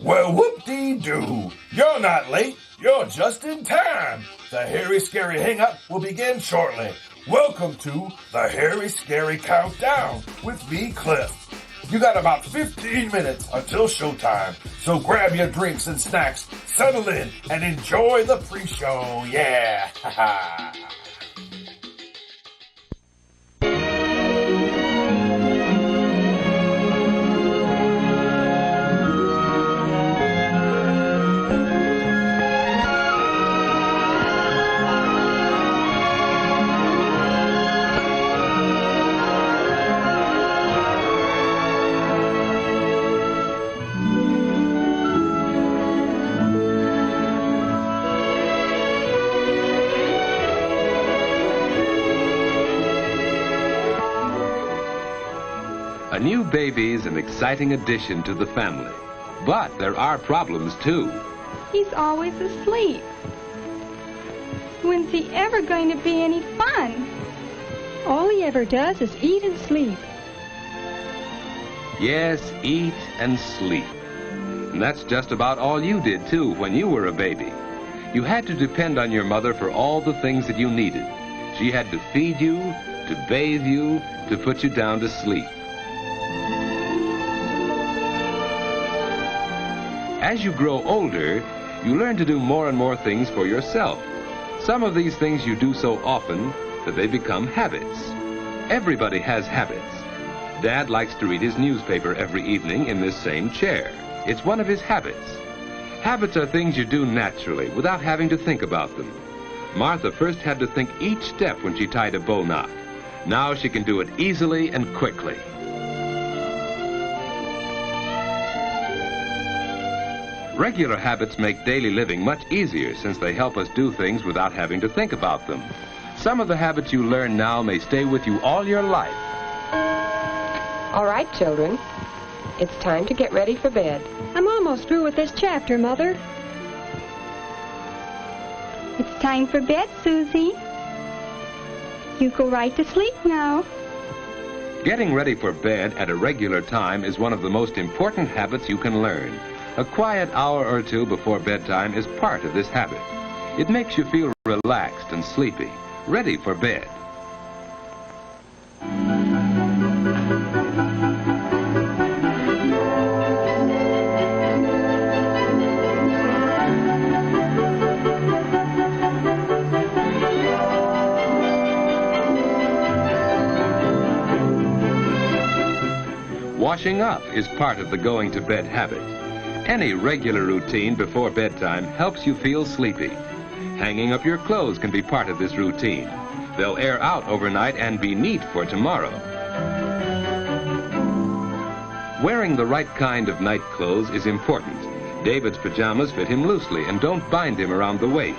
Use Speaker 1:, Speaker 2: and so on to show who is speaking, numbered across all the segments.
Speaker 1: Well, whoop-dee-doo. You're not late. You're just in time. The Hairy Scary Hangout will begin shortly. Welcome to the Hairy Scary Countdown with me, Cliff. You got about 15 minutes until showtime, so grab your drinks and snacks, settle in, and enjoy the pre-show. Yeah!
Speaker 2: A new baby's an exciting addition to the family, but there are problems too.
Speaker 3: He's always asleep. When's he ever going to be any fun?
Speaker 4: All he ever does is eat and sleep.
Speaker 2: Yes, eat and sleep. And that's just about all you did too when you were a baby. You had to depend on your mother for all the things that you needed. She had to feed you, to bathe you, to put you down to sleep. As you grow older, you learn to do more and more things for yourself. Some of these things you do so often that they become habits. Everybody has habits. Dad likes to read his newspaper every evening in this same chair. It's one of his habits. Habits are things you do naturally without having to think about them. Martha first had to think each step when she tied a bow knot. Now she can do it easily and quickly. Regular habits make daily living much easier since they help us do things without having to think about them. Some of the habits you learn now may stay with you all your life.
Speaker 5: All right, children. It's time to get ready for bed.
Speaker 4: I'm almost through with this chapter, Mother.
Speaker 3: It's time for bed, Susie. You go right to sleep now.
Speaker 2: Getting ready for bed at a regular time is one of the most important habits you can learn. A quiet hour or two before bedtime is part of this habit. It makes you feel relaxed and sleepy, ready for bed. Washing up is part of the going to bed habit. Any regular routine before bedtime helps you feel sleepy. Hanging up your clothes can be part of this routine. They'll air out overnight and be neat for tomorrow. Wearing the right kind of night clothes is important. David's pajamas fit him loosely and don't bind him around the waist.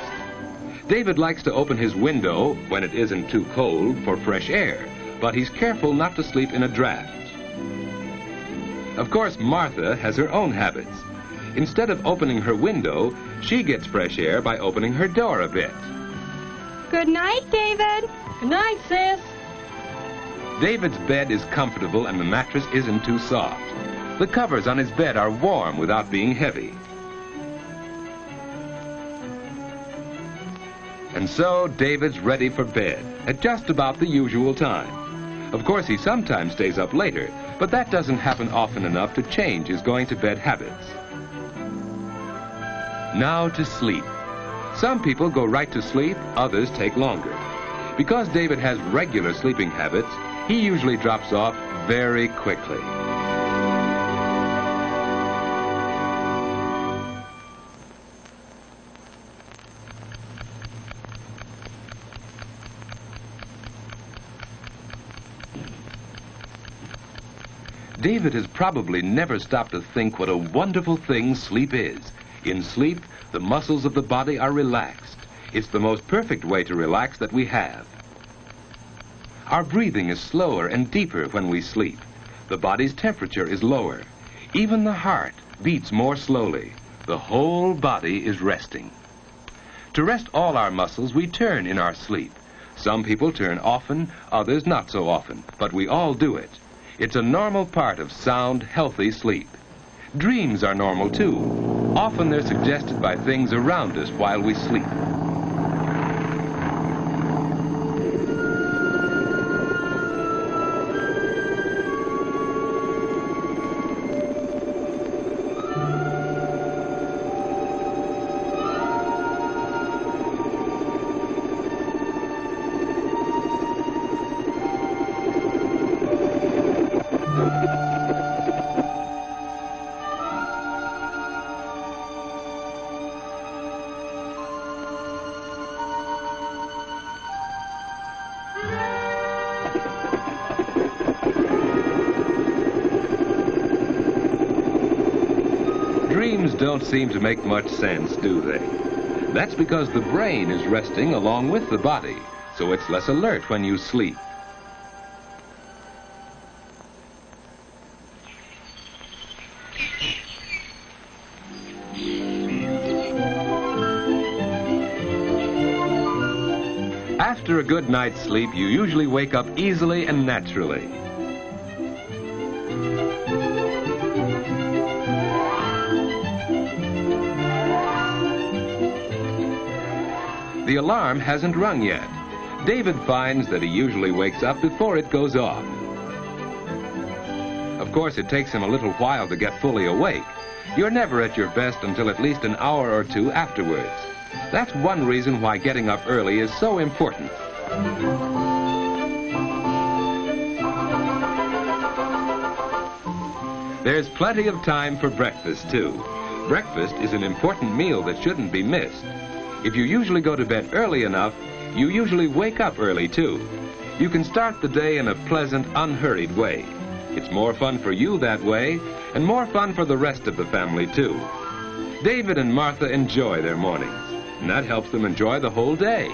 Speaker 2: David likes to open his window when it isn't too cold for fresh air, but he's careful not to sleep in a draft. Of course, Martha has her own habits. Instead of opening her window, she gets fresh air by opening her door a bit.
Speaker 3: Good night, David.
Speaker 4: Good night, sis.
Speaker 2: David's bed is comfortable and the mattress isn't too soft. The covers on his bed are warm without being heavy. And so David's ready for bed at just about the usual time. Of course, he sometimes stays up later, but that doesn't happen often enough to change his going to bed habits. Now to sleep. Some people go right to sleep, others take longer. Because David has regular sleeping habits, he usually drops off very quickly. David has probably never stopped to think what a wonderful thing sleep is. In sleep, the muscles of the body are relaxed. It's the most perfect way to relax that we have. Our breathing is slower and deeper when we sleep. The body's temperature is lower. Even the heart beats more slowly. The whole body is resting. To rest all our muscles, we turn in our sleep. Some people turn often, others not so often, but we all do it. It's a normal part of sound, healthy sleep. Dreams are normal too. Often they're suggested by things around us while we sleep. Dreams don't seem to make much sense, do they? That's because the brain is resting along with the body, so it's less alert when you sleep. After a good night's sleep, you usually wake up easily and naturally. The alarm hasn't rung yet. David finds that he usually wakes up before it goes off. Of course, it takes him a little while to get fully awake. You're never at your best until at least an hour or two afterwards. That's one reason why getting up early is so important. There's plenty of time for breakfast, too. Breakfast is an important meal that shouldn't be missed. If you usually go to bed early enough, you usually wake up early, too. You can start the day in a pleasant, unhurried way. It's more fun for you that way, and more fun for the rest of the family, too. David and Martha enjoy their mornings, and that helps them enjoy the whole day.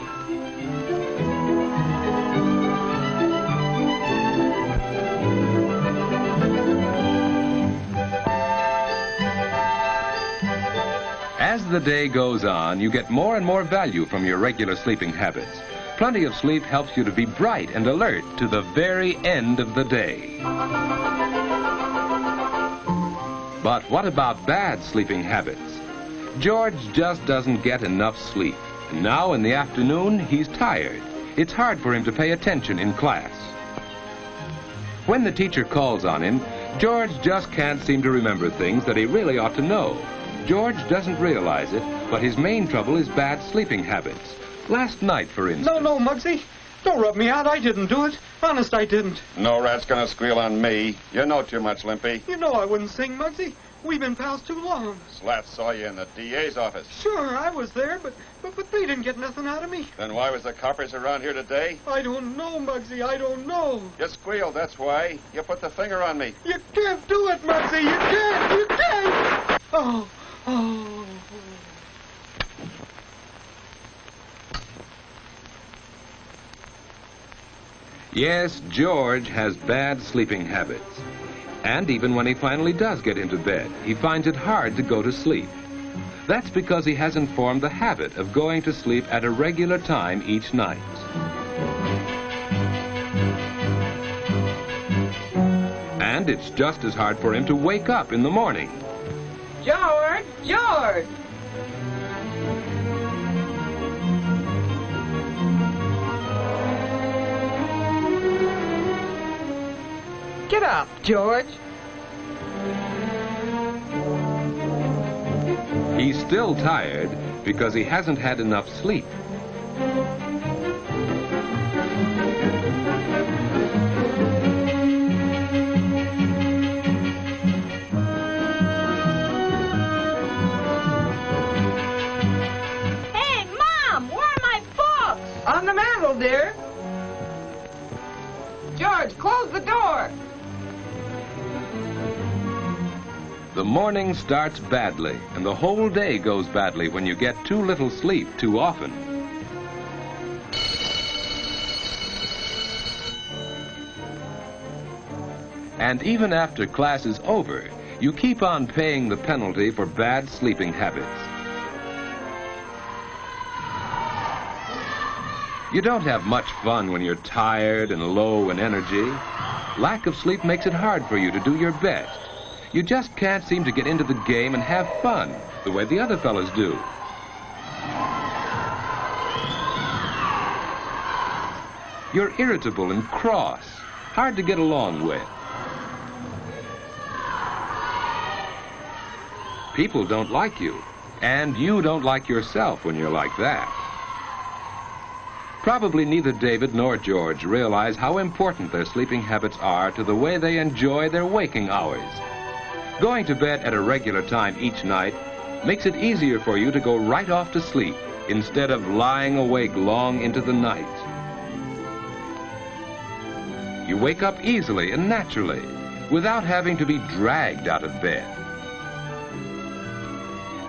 Speaker 2: As the day goes on, you get more and more value from your regular sleeping habits. Plenty of sleep helps you to be bright and alert to the very end of the day. But what about bad sleeping habits? George just doesn't get enough sleep. And now in the afternoon, he's tired. It's hard for him to pay attention in class. When the teacher calls on him, George just can't seem to remember things that he really ought to know. George doesn't realize it, but his main trouble is bad sleeping habits. Last night, for instance...
Speaker 6: No, Muggsy. Don't rub me out. I didn't do it. Honest, I didn't.
Speaker 7: No rat's gonna squeal on me. You know too much, Limpy.
Speaker 6: You know I wouldn't sing, Muggsy. We've been pals too long.
Speaker 7: Slat saw you in the DA's office.
Speaker 6: Sure, I was there, but they didn't get nothing out of me.
Speaker 7: Then why was the coppers around here today?
Speaker 6: I don't know, Muggsy. I don't know.
Speaker 7: You squealed, that's why. You put the finger on me.
Speaker 6: You can't do it, Muggsy. You can't. You can't. Oh.
Speaker 2: Yes, George has bad sleeping habits. And even when he finally does get into bed, he finds it hard to go to sleep. That's because he hasn't formed the habit of going to sleep at a regular time each night. And it's just as hard for him to wake up in the morning.
Speaker 5: George! George! Get up, George.
Speaker 2: He's still tired because he hasn't had enough sleep.
Speaker 8: Hey, Mom, where are my books?
Speaker 5: On the mantel, dear. George, close the door.
Speaker 2: The morning starts badly, and the whole day goes badly when you get too little sleep too often. And even after class is over, you keep on paying the penalty for bad sleeping habits. You don't have much fun when you're tired and low in energy. Lack of sleep makes it hard for you to do your best. You just can't seem to get into the game and have fun the way the other fellas do. You're irritable and cross, hard to get along with. People don't like you, and you don't like yourself when you're like that. Probably neither David nor George realize how important their sleeping habits are to the way they enjoy their waking hours. Going to bed at a regular time each night makes it easier for you to go right off to sleep instead of lying awake long into the night. You wake up easily and naturally without having to be dragged out of bed.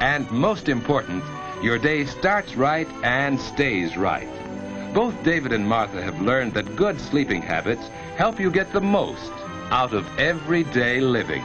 Speaker 2: And most important, your day starts right and stays right. Both David and Martha have learned that good sleeping habits help you get the most out of everyday living.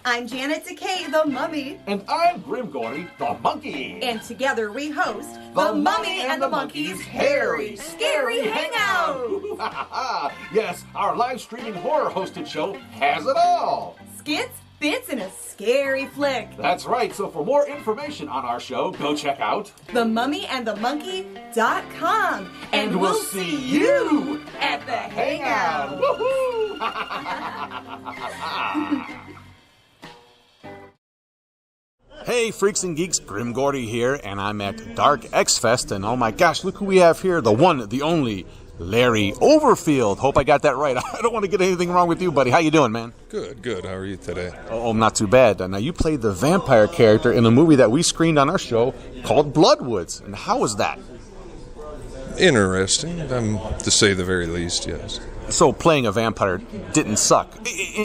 Speaker 9: I'm Janet Decay, the Mummy.
Speaker 10: And I'm Grimgordy, the Monkey.
Speaker 9: And together we host the Mummy and the Monkey's Hairy Scary Hangout.
Speaker 10: Yes, our live streaming horror hosted show has it all.
Speaker 9: Skits, bits, and a scary flick.
Speaker 10: That's right. So for more information on our show, go check out
Speaker 9: themummyandthemonkey.com. And we'll see you at the Hangout.
Speaker 10: Woohoo! Hey, freaks and geeks, Grimgordy here, and I'm at Dark X Fest, and oh my gosh, look who we have here, the one, the only, Larry Overfield. Hope I got that right. I don't want to get anything wrong with you, buddy. How you doing, man?
Speaker 11: Good, good. How are you today?
Speaker 10: Oh, not too bad. Now, you played the vampire character in a movie that we screened on our show called Bloodwoods, and how was that?
Speaker 11: Interesting, to say the very least, yes.
Speaker 10: So playing a vampire didn't suck,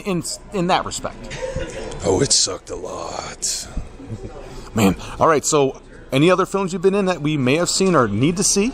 Speaker 10: in that respect?
Speaker 11: Oh, it sucked a lot.
Speaker 10: Man, all right, so any other films you've been in that we may have seen or need to see?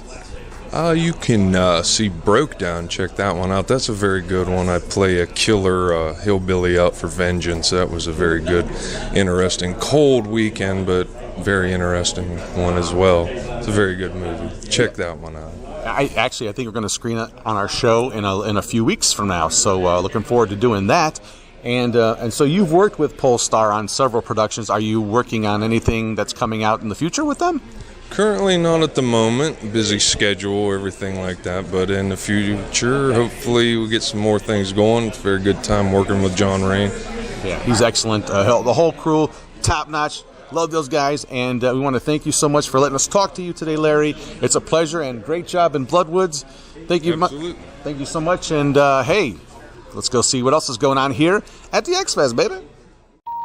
Speaker 11: You can see Broke Down. Check that one out. That's a very good one. I play a killer hillbilly out for vengeance. That was a very good, interesting, cold weekend, but very interesting one as well. It's a very good movie. Check that one out.
Speaker 10: I think we're going to screen it on our show in a few weeks from now, so looking forward to doing that. And so you've worked with Polestar on several productions. Are you working on anything that's coming out in the future with them?
Speaker 11: Currently not at the moment. Busy schedule, everything like that. But in the future, hopefully we'll get some more things going. It's a very good time working with John Rain.
Speaker 10: Yeah, he's excellent. The whole crew, top-notch. Love those guys. And we want to thank you so much for letting us talk to you today, Larry. It's a pleasure and great job in Bloodwoods. Thank you.
Speaker 11: Absolutely.
Speaker 10: Thank you so much. And hey, let's go see what else is going on here at the X-Fest, baby.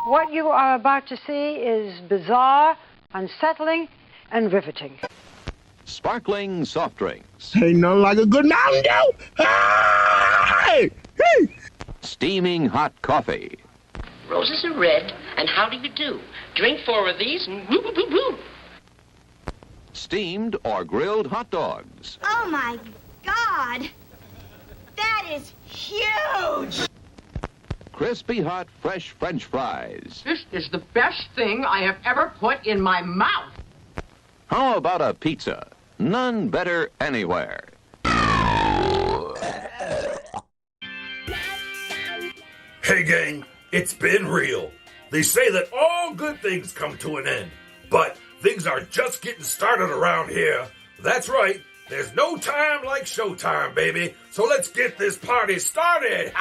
Speaker 12: What you are about to see is bizarre, unsettling, and riveting.
Speaker 2: Sparkling soft drinks.
Speaker 6: Ain't nothing like a good Mountain Dew. Hey! Hey!
Speaker 2: Steaming hot coffee.
Speaker 13: Roses are red, and how do you do? Drink 4 of these and whoop, whoop, whoop, whoop.
Speaker 2: Steamed or grilled hot dogs.
Speaker 8: Oh, my God. That is huge.
Speaker 2: Crispy hot fresh French fries.
Speaker 14: This is the best thing I have ever put in my mouth.
Speaker 2: How about a pizza? None better anywhere.
Speaker 1: Hey gang, it's been real. They say that all good things come to an end, but things are just getting started around here. That's right, there's no time like showtime, baby, so let's get this party started.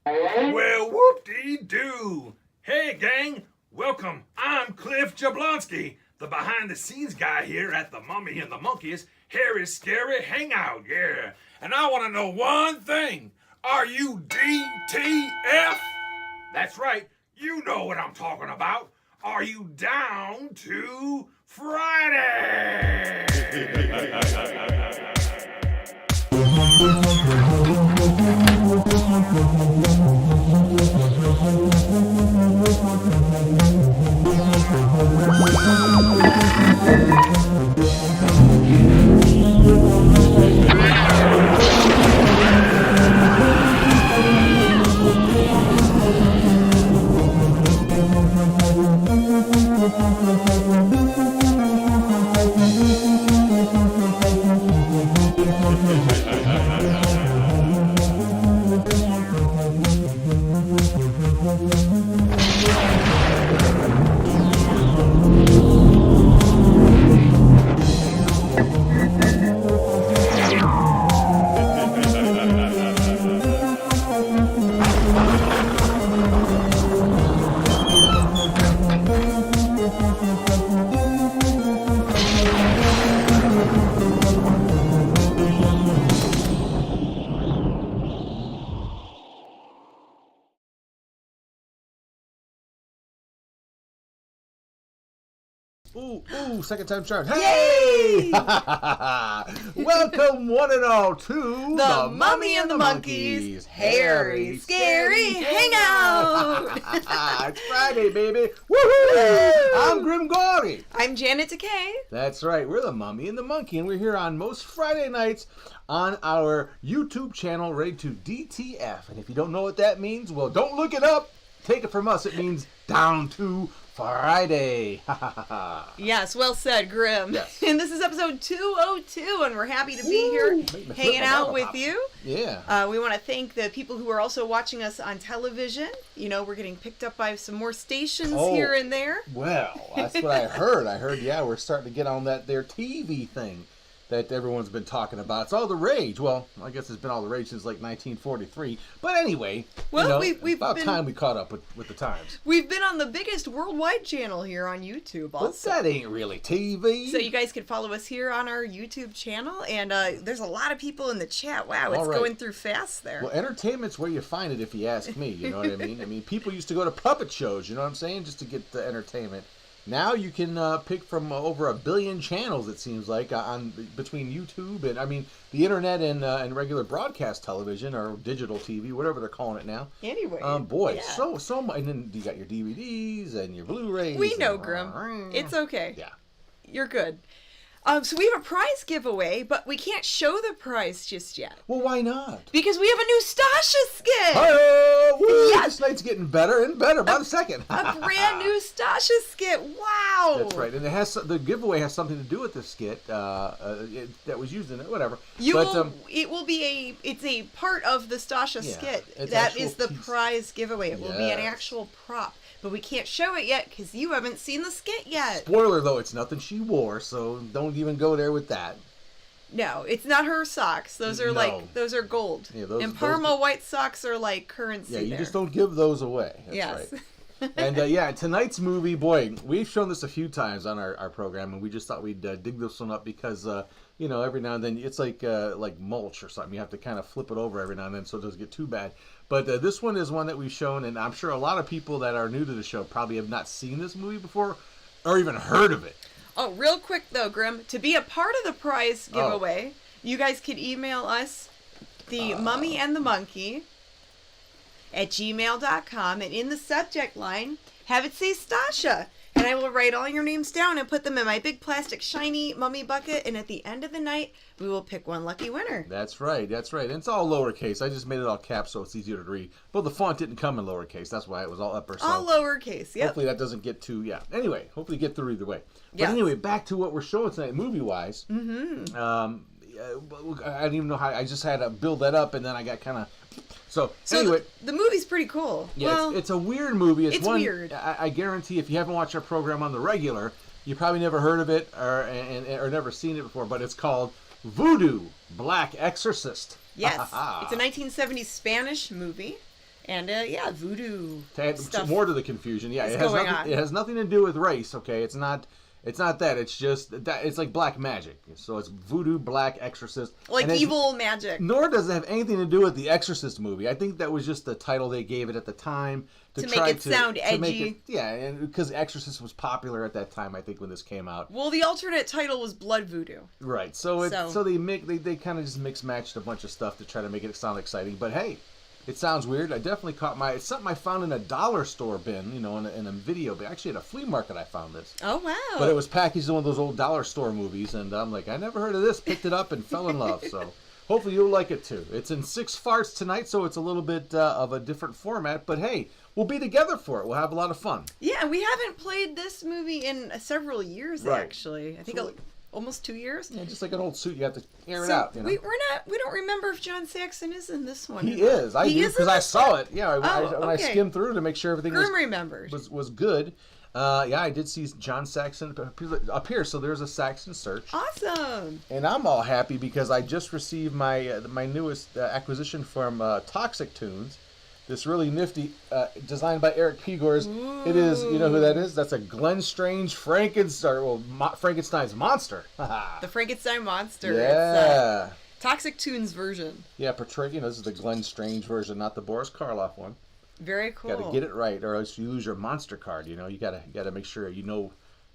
Speaker 1: Well, whoop-dee-doo. Hey, gang, welcome. I'm Cliff Jablonski, the behind-the-scenes guy here at the Mummy and the Monkey's Hairy Scary Hangout, yeah. And I want to know one thing. Are you DTF? That's right, you know what I'm talking about. Are you down to Friday?
Speaker 10: Woo! Second time charm. Hey! Welcome one and all to
Speaker 9: the Mummy and the Monkeys Hairy Scary Hangout.
Speaker 10: It's Friday, baby. Woohoo! I'm Grim Gory.
Speaker 9: I'm Janet Decay.
Speaker 10: That's right. We're the Mummy and the Monkey, and we're here on most Friday nights on our YouTube channel, Ready to DTF. And if you don't know what that means, well, don't look it up. Take it from us. It means down to Friday.
Speaker 9: Yes, well said, Grim.
Speaker 10: Yes.
Speaker 9: And this is episode 202, and we're happy to be here hanging out with you.
Speaker 10: Yeah.
Speaker 9: We want to thank the people who are also watching us on television. You know, we're getting picked up by some more stations here and there.
Speaker 10: Well, that's what I heard. Yeah, we're starting to get on their TV thing that everyone's been talking about. It's all the rage. Well, I guess it's been all the rage since like 1943. But anyway,
Speaker 9: well,
Speaker 10: we've about time we caught up with the times.
Speaker 9: We've been on the biggest worldwide channel here on YouTube also.
Speaker 10: But that ain't really TV.
Speaker 9: So you guys can follow us here on our YouTube channel. And there's a lot of people in the chat. Wow, it's going through fast there.
Speaker 10: Well, entertainment's where you find it, if you ask me. You know what I mean? I mean, people used to go to puppet shows, you know what I'm saying, just to get the entertainment. Now you can pick from over 1 billion channels, it seems like, on between YouTube and, I mean, the internet and regular broadcast television or digital TV, whatever they're calling it now.
Speaker 9: Anyway.
Speaker 10: Boy, yeah. so much. And then you got your DVDs and your Blu-rays.
Speaker 9: We know, Grim. It's okay.
Speaker 10: Yeah.
Speaker 9: You're good. So we have a prize giveaway, but we can't show the prize just yet.
Speaker 10: Well, why not?
Speaker 9: Because we have a new Stasha skit.
Speaker 10: Hi-oh! Woo! Yes. This night's getting better and better by the second.
Speaker 9: A brand new Stasha skit. Wow.
Speaker 10: That's right. And the giveaway has something to do with this skit that was used in it. Whatever.
Speaker 9: It's a part of the Stasha skit. That is the prize giveaway. It will be an actual prop. But we can't show it yet because you haven't seen the skit yet.
Speaker 10: Spoiler, though, it's nothing she wore, so don't even go there with that.
Speaker 9: No, it's not her socks. Those are those are gold. Yeah, and Parma white socks are like currency.
Speaker 10: Yeah, you just don't give those away. That's
Speaker 9: yes.
Speaker 10: Right. And tonight's movie, boy, we've shown this a few times on our program, and we just thought we'd dig this one up because every now and then it's like mulch or something. You have to kind of flip it over every now and then so it doesn't get too bad. But this one is one that we've shown, and I'm sure a lot of people that are new to the show probably have not seen this movie before or even heard of it.
Speaker 9: Oh, real quick though, Grim, to be a part of the prize giveaway, you guys can email us the MummyAndThemonkey at gmail.com, and in the subject line, have it say Stasha. And I will write all your names down and put them in my big plastic shiny mummy bucket. And at the end of the night, we will pick one lucky winner.
Speaker 10: That's right. And it's all lowercase. I just made it all caps so it's easier to read. But the font didn't come in lowercase. That's why it was all upper.
Speaker 9: All lowercase, yep.
Speaker 10: Hopefully that doesn't get too, Anyway, hopefully get through either way. But anyway, back to what we're showing tonight, movie-wise.
Speaker 9: Mm-hmm.
Speaker 10: I didn't even know how. I just had to build that up, and then I got kind of... So anyway,
Speaker 9: the movie's pretty cool.
Speaker 10: Yeah,
Speaker 9: well,
Speaker 10: it's a weird movie.
Speaker 9: It's weird.
Speaker 10: I guarantee if you haven't watched our program on the regular, you probably never heard of it or never seen it before. But it's called Voodoo Black Exorcist.
Speaker 9: Yes, it's a 1970s Spanish movie, and voodoo stuff.
Speaker 10: More to the confusion. Yeah, it has nothing to do with race. Okay, it's not that. It's just that it's like black magic. So it's Voodoo Black Exorcist.
Speaker 9: Like evil magic.
Speaker 10: Nor does it have anything to do with the Exorcist movie. I think that was just the title they gave it at the time
Speaker 9: to make it sound edgy.
Speaker 10: And because Exorcist was popular at that time, I think, when this came out.
Speaker 9: Well, the alternate title was Blood Voodoo.
Speaker 10: Right. So they kind of just mix-matched a bunch of stuff to try to make it sound exciting. But hey, it sounds weird. I definitely it's something I found in a dollar store bin, in a video. But actually at a flea market I found this.
Speaker 9: Oh, wow.
Speaker 10: But it was packaged in one of those old dollar store movies, and I'm like, I never heard of this. Picked it up and fell in love. So hopefully you'll like it too. It's in 6 farts tonight, so it's a little bit of a different format. But hey, we'll be together for it. We'll have a lot of fun.
Speaker 9: Yeah, we haven't played this movie in several years, actually. I think almost 2 years.
Speaker 10: Yeah, just like an old suit, you have to air it out.
Speaker 9: We don't remember if John Saxon is in this one.
Speaker 10: He is. I do because I saw it. Yeah, when I skimmed through to make sure everything was good. I did see John Saxon up here, so there's a Saxon search.
Speaker 9: Awesome.
Speaker 10: And I'm all happy because I just received my newest acquisition from Toxic Tunes. This really nifty, designed by Eric Pigors.
Speaker 9: Ooh.
Speaker 10: It is, you know who that is? That's a Glenn Strange Frankenstein's monster.
Speaker 9: The Frankenstein monster.
Speaker 10: Yeah.
Speaker 9: It's Toxic Tunes version.
Speaker 10: Yeah, portrayed. This is the Glenn Strange version, not the Boris Karloff one.
Speaker 9: Very cool.
Speaker 10: Got to get it right, or else you lose your monster card. You got to make sure you know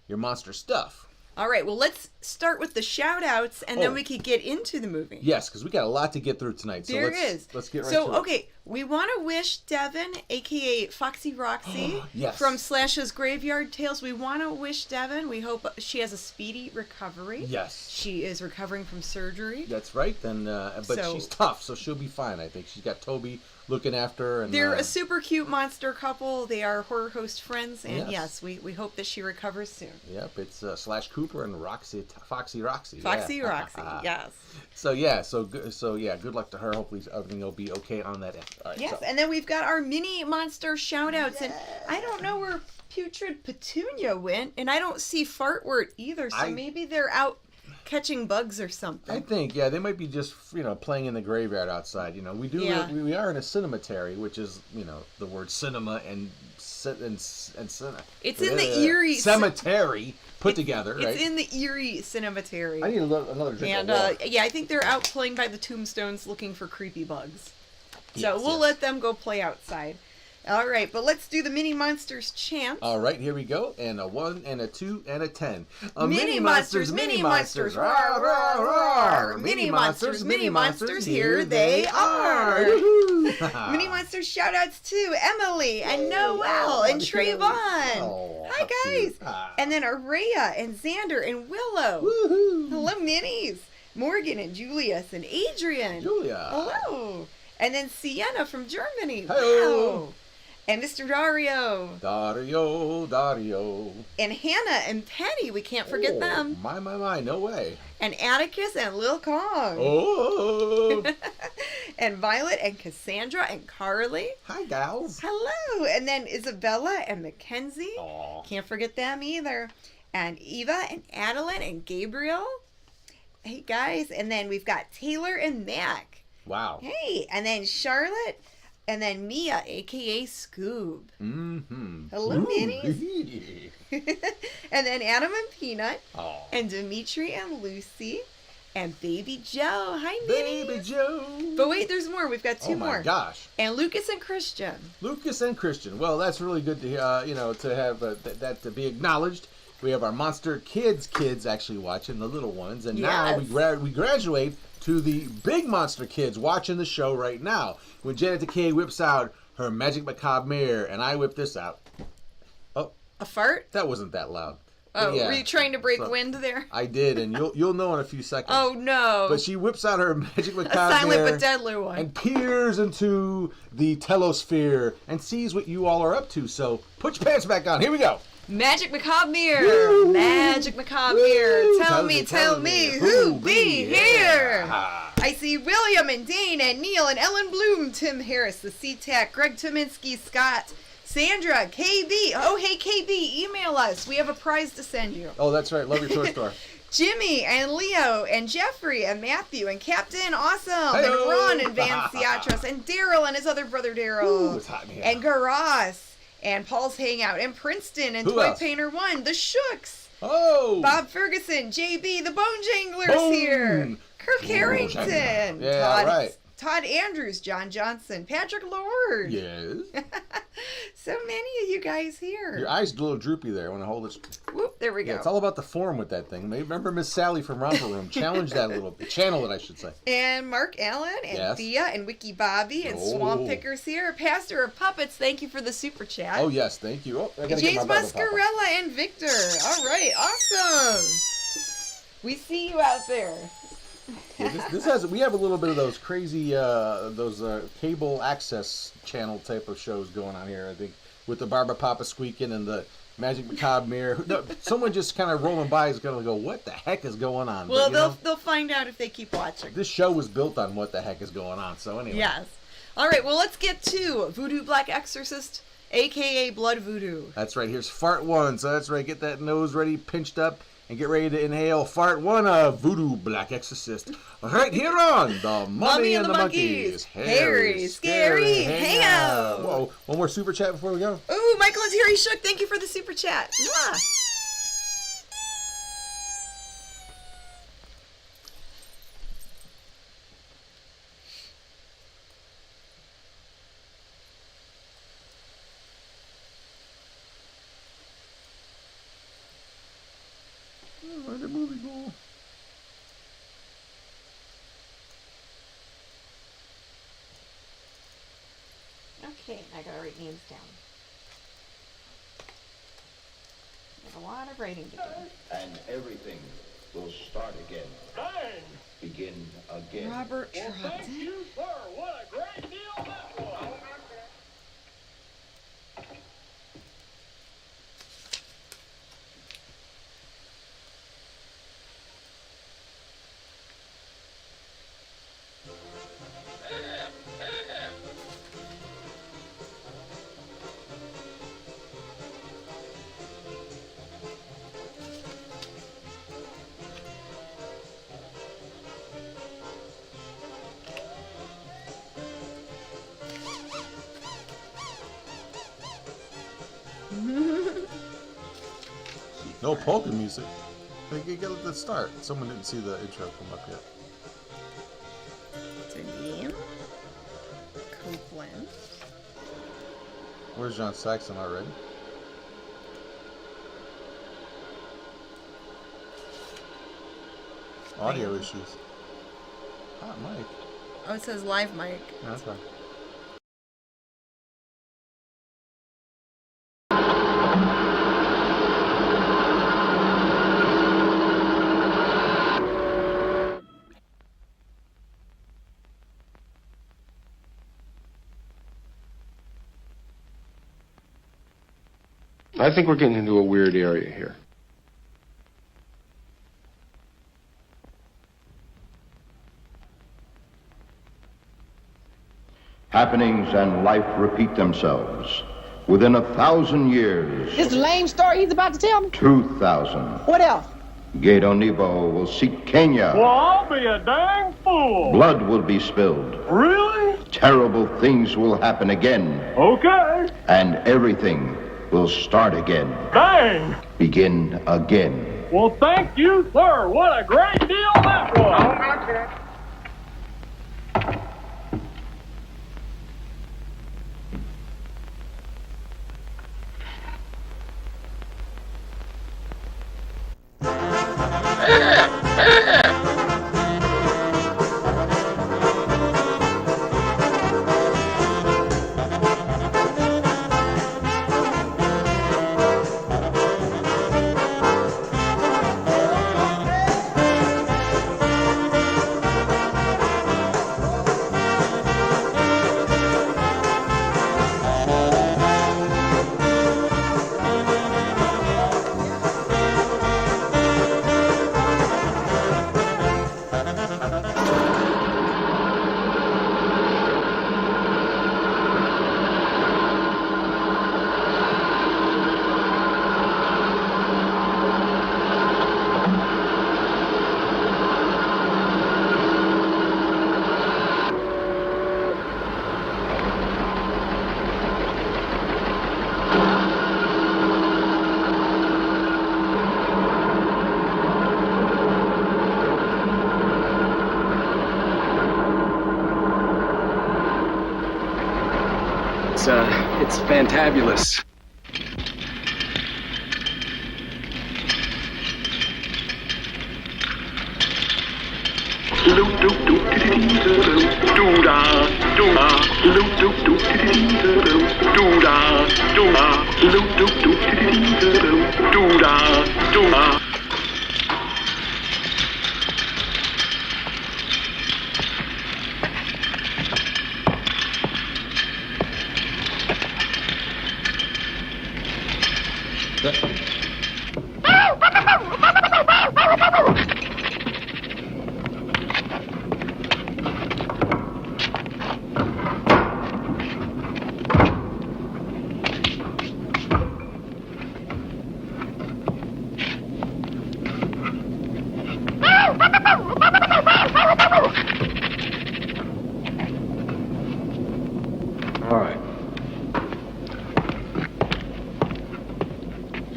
Speaker 10: your monster stuff.
Speaker 9: All right, well, let's start with the shout-outs, and then we could get into the movie.
Speaker 10: Yes, because we got a lot to get through tonight. So let's get right to it.
Speaker 9: Okay, we want to wish Devin, a.k.a. Foxy Roxy,
Speaker 10: yes.
Speaker 9: from Slash's Graveyard Tales, we want to wish Devin, we hope she has a speedy recovery.
Speaker 10: Yes.
Speaker 9: She is recovering from surgery.
Speaker 10: That's right, but she's tough, so she'll be fine, I think. She's got Toby looking after her. And,
Speaker 9: they're a super cute monster couple. They are horror host friends, and yes, we hope that she recovers soon.
Speaker 10: Yep, it's Slash Cooper and Foxy Roxy.
Speaker 9: Foxy Roxy, yes.
Speaker 10: So good luck to her. Hopefully everything will be okay on that end. All right,
Speaker 9: yes, and then we've got our mini monster shout-outs, and I don't know where Putrid Petunia went, and I don't see Fartwort either, so maybe they're out catching bugs or something.
Speaker 10: I think, they might be just, playing in the graveyard outside. We are in a cemetery, which is, the word cinema and
Speaker 9: it's in the Erie
Speaker 10: cemetery put together, right?
Speaker 9: It's in the Erie cemetery.
Speaker 10: I need another drink
Speaker 9: of water. I think they're out playing by the tombstones looking for creepy bugs. So we'll let them go play outside. All right, but let's do the Mini Monsters chant.
Speaker 10: All right, here we go. And a 1 and a 2 and a 10.
Speaker 9: Mini Monsters, Mini Monsters, roar, roar, roar. Mini Monsters, here they are. Mini Monsters shout-outs to Emily and Noelle and Trayvon. Hi, guys. And then Araya and Xander and Willow. Hello, Minis. Morgan and Julius and Adrian. Hello. And then Sienna from Germany.
Speaker 10: Hello.
Speaker 9: Wow. And Mr. Dario.
Speaker 10: Dario.
Speaker 9: And Hannah and Penny. We can't forget them.
Speaker 10: My. No way.
Speaker 9: And Atticus and Lil Kong.
Speaker 10: Oh.
Speaker 9: And Violet and Cassandra and Carly.
Speaker 10: Hi, gals.
Speaker 9: Hello. And then Isabella and Mackenzie.
Speaker 10: Aww.
Speaker 9: Can't forget them either. And Eva and Adeline and Gabriel. Hey, guys. And then we've got Taylor and Mac.
Speaker 10: Wow.
Speaker 9: Hey. And then Charlotte. And then Mia, a.k.a. Scoob.
Speaker 10: Mm-hmm.
Speaker 9: Hello, Minis. And then Adam and Peanut.
Speaker 10: Aww.
Speaker 9: And Dimitri and Lucy. And Baby Joe. Hi, Minis.
Speaker 10: Baby Joe.
Speaker 9: But wait, there's more. We've got two more.
Speaker 10: Oh, my gosh.
Speaker 9: And Lucas and Christian.
Speaker 10: Well, that's really good to to have that to be acknowledged. We have our Monster kids actually watching, the little ones. And now we graduate to the big monster kids watching the show right now. When Janet Decay whips out her Magic Macabre mirror, and I whip this out. Oh,
Speaker 9: a fart?
Speaker 10: That wasn't that loud.
Speaker 9: Oh, were you trying to break wind there?
Speaker 10: I did, and you'll know in a few seconds.
Speaker 9: Oh no!
Speaker 10: But she whips out her Magic Macabre
Speaker 9: mirror, a silent
Speaker 10: but
Speaker 9: deadly one,
Speaker 10: and peers into the telosphere and sees what you all are up to. So put your pants back on. Here we go.
Speaker 9: Magic Macabre mirror. Woo! Magic Macabre mirror. Tell me, who be here? I see William and Dane and Neil and Ellen Bloom, Tim Harris, the SeaTac, Greg Tominski, Scott, Sandra, KB. Oh, hey, KB, email us. We have a prize to send you.
Speaker 10: Oh, that's right. Love your toy store.
Speaker 9: Jimmy and Leo and Jeffrey and Matthew and Captain Awesome and Ron and Van Ciatras and Daryl and his other brother Daryl.
Speaker 10: Ooh, it's hot in here.
Speaker 9: And Garas and Paul's Hangout and Princeton and Toy Painter 1, the Shooks.
Speaker 10: Oh!
Speaker 9: Bob Ferguson, JB, the Bone Janglers here. Kirk Harrington.
Speaker 10: Yeah,
Speaker 9: Todd Andrews, John Johnson, Patrick Lord.
Speaker 10: Yes.
Speaker 9: So many of you guys here.
Speaker 10: Your eyes a little droopy there when I hold it.
Speaker 9: Whoop, there we go.
Speaker 10: Yeah, it's all about the form with that thing. Remember Miss Sally from Romper Room? Challenge that a little bit. Channel it, I should say.
Speaker 9: And Mark Allen and Thea and Wiki Bobby and Swamp Pickers here. Pastor of Puppets, thank you for the super chat.
Speaker 10: Oh, yes, thank you. Oh,
Speaker 9: James Mascarella and Victor. All right, awesome. We see you out there.
Speaker 10: Yeah, we have a little bit of those crazy cable access channel type of shows going on here, I think, with the Barber Papa squeaking and the Magic Macabre mirror. No, someone just kind of rolling by is going to go, what the heck is going on?
Speaker 9: Well, they'll find out if they keep watching.
Speaker 10: This show was built on what the heck is going on, so anyway.
Speaker 9: Yes. All right, well, let's get to Voodoo Black Exorcist, a.k.a. Blood Voodoo.
Speaker 10: That's right. Here's Fart 1, so that's right. Get that nose ready, pinched up, and get ready to inhale Fart 1 of Voodoo Black Exorcist. Right here on the Mummy and the Monkeys.
Speaker 9: Harry Scary Hangout.
Speaker 10: Whoa, one more super chat before we go.
Speaker 9: Ooh, Michael is Harry Shook. Thank you for the super chat. Mwah. I gotta write names down. I have a lot of writing to do.
Speaker 15: And everything will start again.
Speaker 6: Bang!
Speaker 15: Begin again.
Speaker 9: Robert
Speaker 6: Well,
Speaker 9: Trott.
Speaker 6: thank you, sir. What a great deal that was.
Speaker 10: No polka music. You get the start. Someone didn't see the intro come up yet.
Speaker 9: Again. Copeland.
Speaker 10: Where's John Saxon already? Audio issues. Hot mic.
Speaker 9: Oh, it says live mic.
Speaker 10: No, that's fine.
Speaker 7: I think we're getting into a weird area here.
Speaker 15: Happenings and life repeat themselves. Within 1,000 years,
Speaker 16: This lame story he's about to tell me?
Speaker 15: 2,000,
Speaker 16: What else?
Speaker 15: Gato Nebo will seek Kenya.
Speaker 6: Well, I'll be a dang fool.
Speaker 15: Blood will be spilled.
Speaker 6: Really?
Speaker 15: Terrible things will happen again.
Speaker 6: Okay.
Speaker 15: And everything will start again.
Speaker 6: Bang!
Speaker 15: Begin again.
Speaker 6: Well, thank you, sir. What a great deal that was.
Speaker 17: It's fantabulous.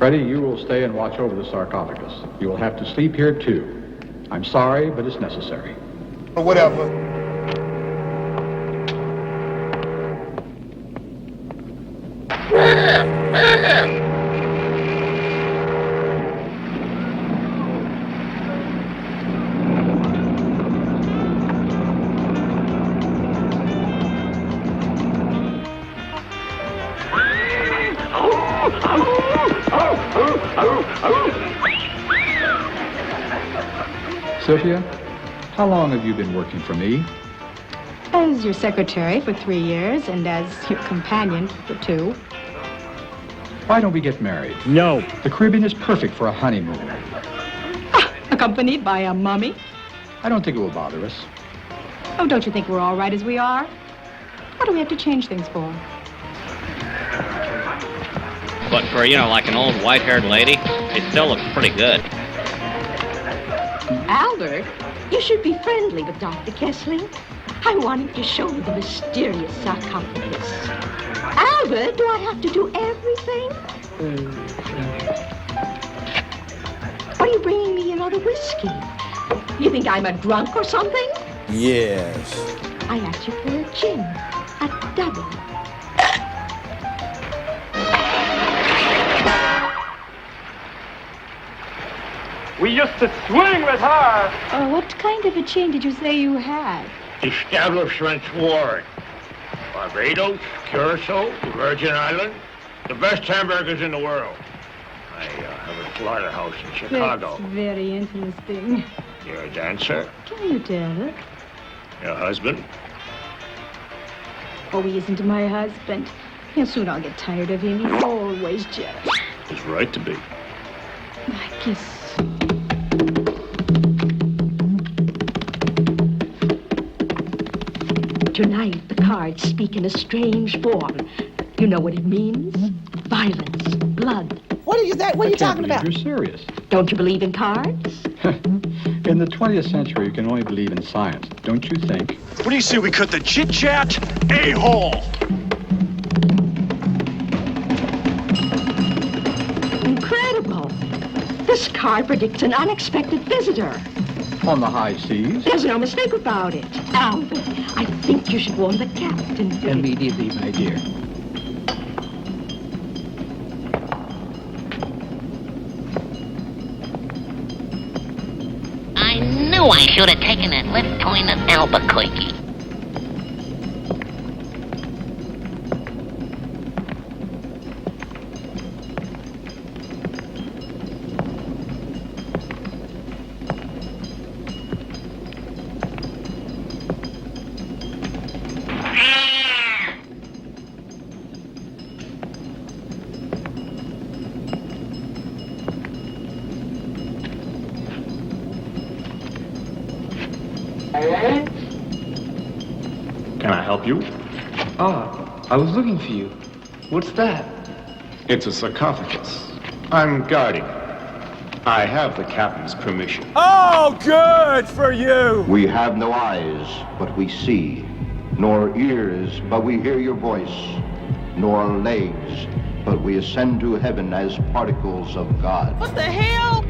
Speaker 18: Freddie, you will stay and watch over the sarcophagus. You will have to sleep here, too. I'm sorry, but it's necessary.
Speaker 6: Or whatever.
Speaker 18: Sophia, how long have you been working for me?
Speaker 19: As your secretary for 3 years and as your companion for 2.
Speaker 18: Why don't we get married?
Speaker 6: No.
Speaker 18: The Caribbean is perfect for a honeymoon.
Speaker 19: Accompanied by a mummy?
Speaker 18: I don't think it will bother us.
Speaker 19: Oh, don't you think we're all right as we are? What do we have to change things for?
Speaker 20: But for, like an old white-haired lady, it still looks pretty good.
Speaker 13: Albert, you should be friendly with Dr. Kessling. I want him to show you the mysterious sarcophagus. Albert, do I have to do everything? Are you bringing me another whiskey? You think I'm a drunk or something?
Speaker 6: Yes.
Speaker 13: I asked you for a gin, a double.
Speaker 21: We used to swing with her.
Speaker 19: What kind of a chain did you say you had?
Speaker 6: Establishment Ward. Barbados, Curacao, Virgin Island. The best hamburgers in the world. I have a slaughterhouse in Chicago.
Speaker 19: That's very interesting.
Speaker 6: You're a dancer?
Speaker 19: Can you tell it?
Speaker 6: Your husband?
Speaker 19: Oh, he isn't my husband. Soon I'll get tired of him. He's always jealous.
Speaker 6: He's right to be.
Speaker 19: I guess.
Speaker 13: Tonight, the cards speak in a strange form. You know what it means? Violence, blood.
Speaker 16: What are you talking about?
Speaker 18: You're serious.
Speaker 13: Don't you believe in cards?
Speaker 18: In the 20th century, you can only believe in science, don't you think?
Speaker 22: What do you say we cut the chit-chat? A-hole!
Speaker 13: Incredible. This card predicts an unexpected visitor.
Speaker 18: On the high seas?
Speaker 13: There's no mistake about it. Albert, I think you should warn the captain.
Speaker 18: Immediately, my dear.
Speaker 23: I knew I should have taken that lift going to Albuquerque.
Speaker 21: Can I help you?
Speaker 17: I was looking for you. What's that?
Speaker 21: It's a sarcophagus. I'm guarding. I have the captain's permission.
Speaker 6: Oh, good for you!
Speaker 15: We have no eyes, but we see, nor ears, but we hear your voice, nor legs, but we ascend to heaven as particles of God.
Speaker 8: What the hell?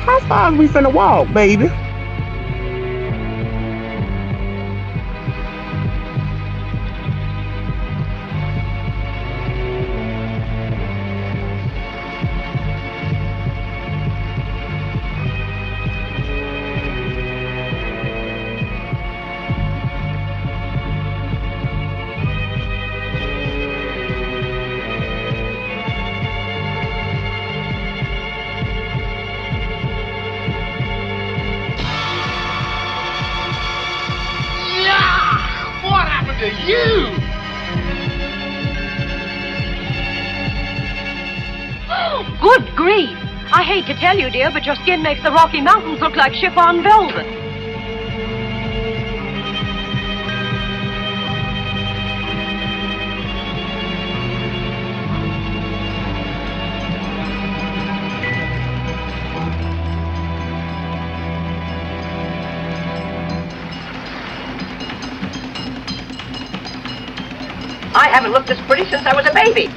Speaker 6: How far we finna walk, baby?
Speaker 23: What happened to you?
Speaker 24: Good grief! I hate to tell you, dear, but your skin makes the Rocky Mountains look like chiffon velvet. haven't looked this pretty since I was a baby.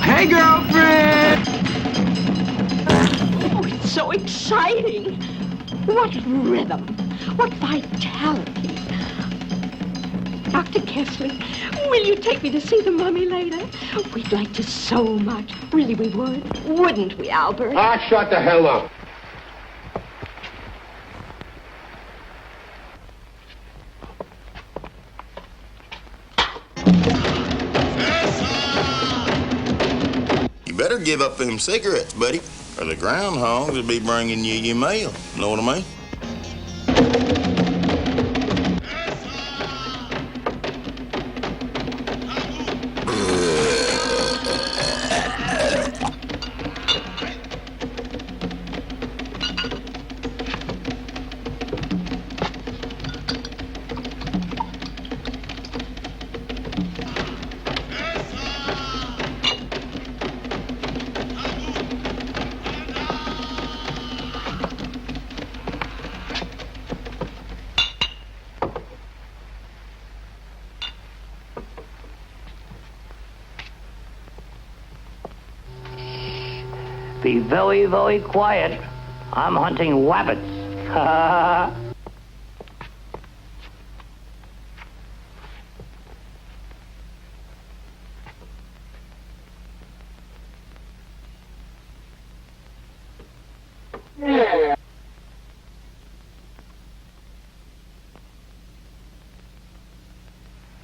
Speaker 24: Hey, girlfriend! Oh, it's so exciting. What rhythm. What vitality. Dr. Kessling, will you take me to see the mummy later? We'd like to so much. Really, we would. Wouldn't we, Albert?
Speaker 6: Ah, shut the hell up.
Speaker 3: You better give up them cigarettes, buddy, or the groundhogs will be bringing you your mail. Know what I mean?
Speaker 24: Be very, very quiet. I'm hunting wabbits.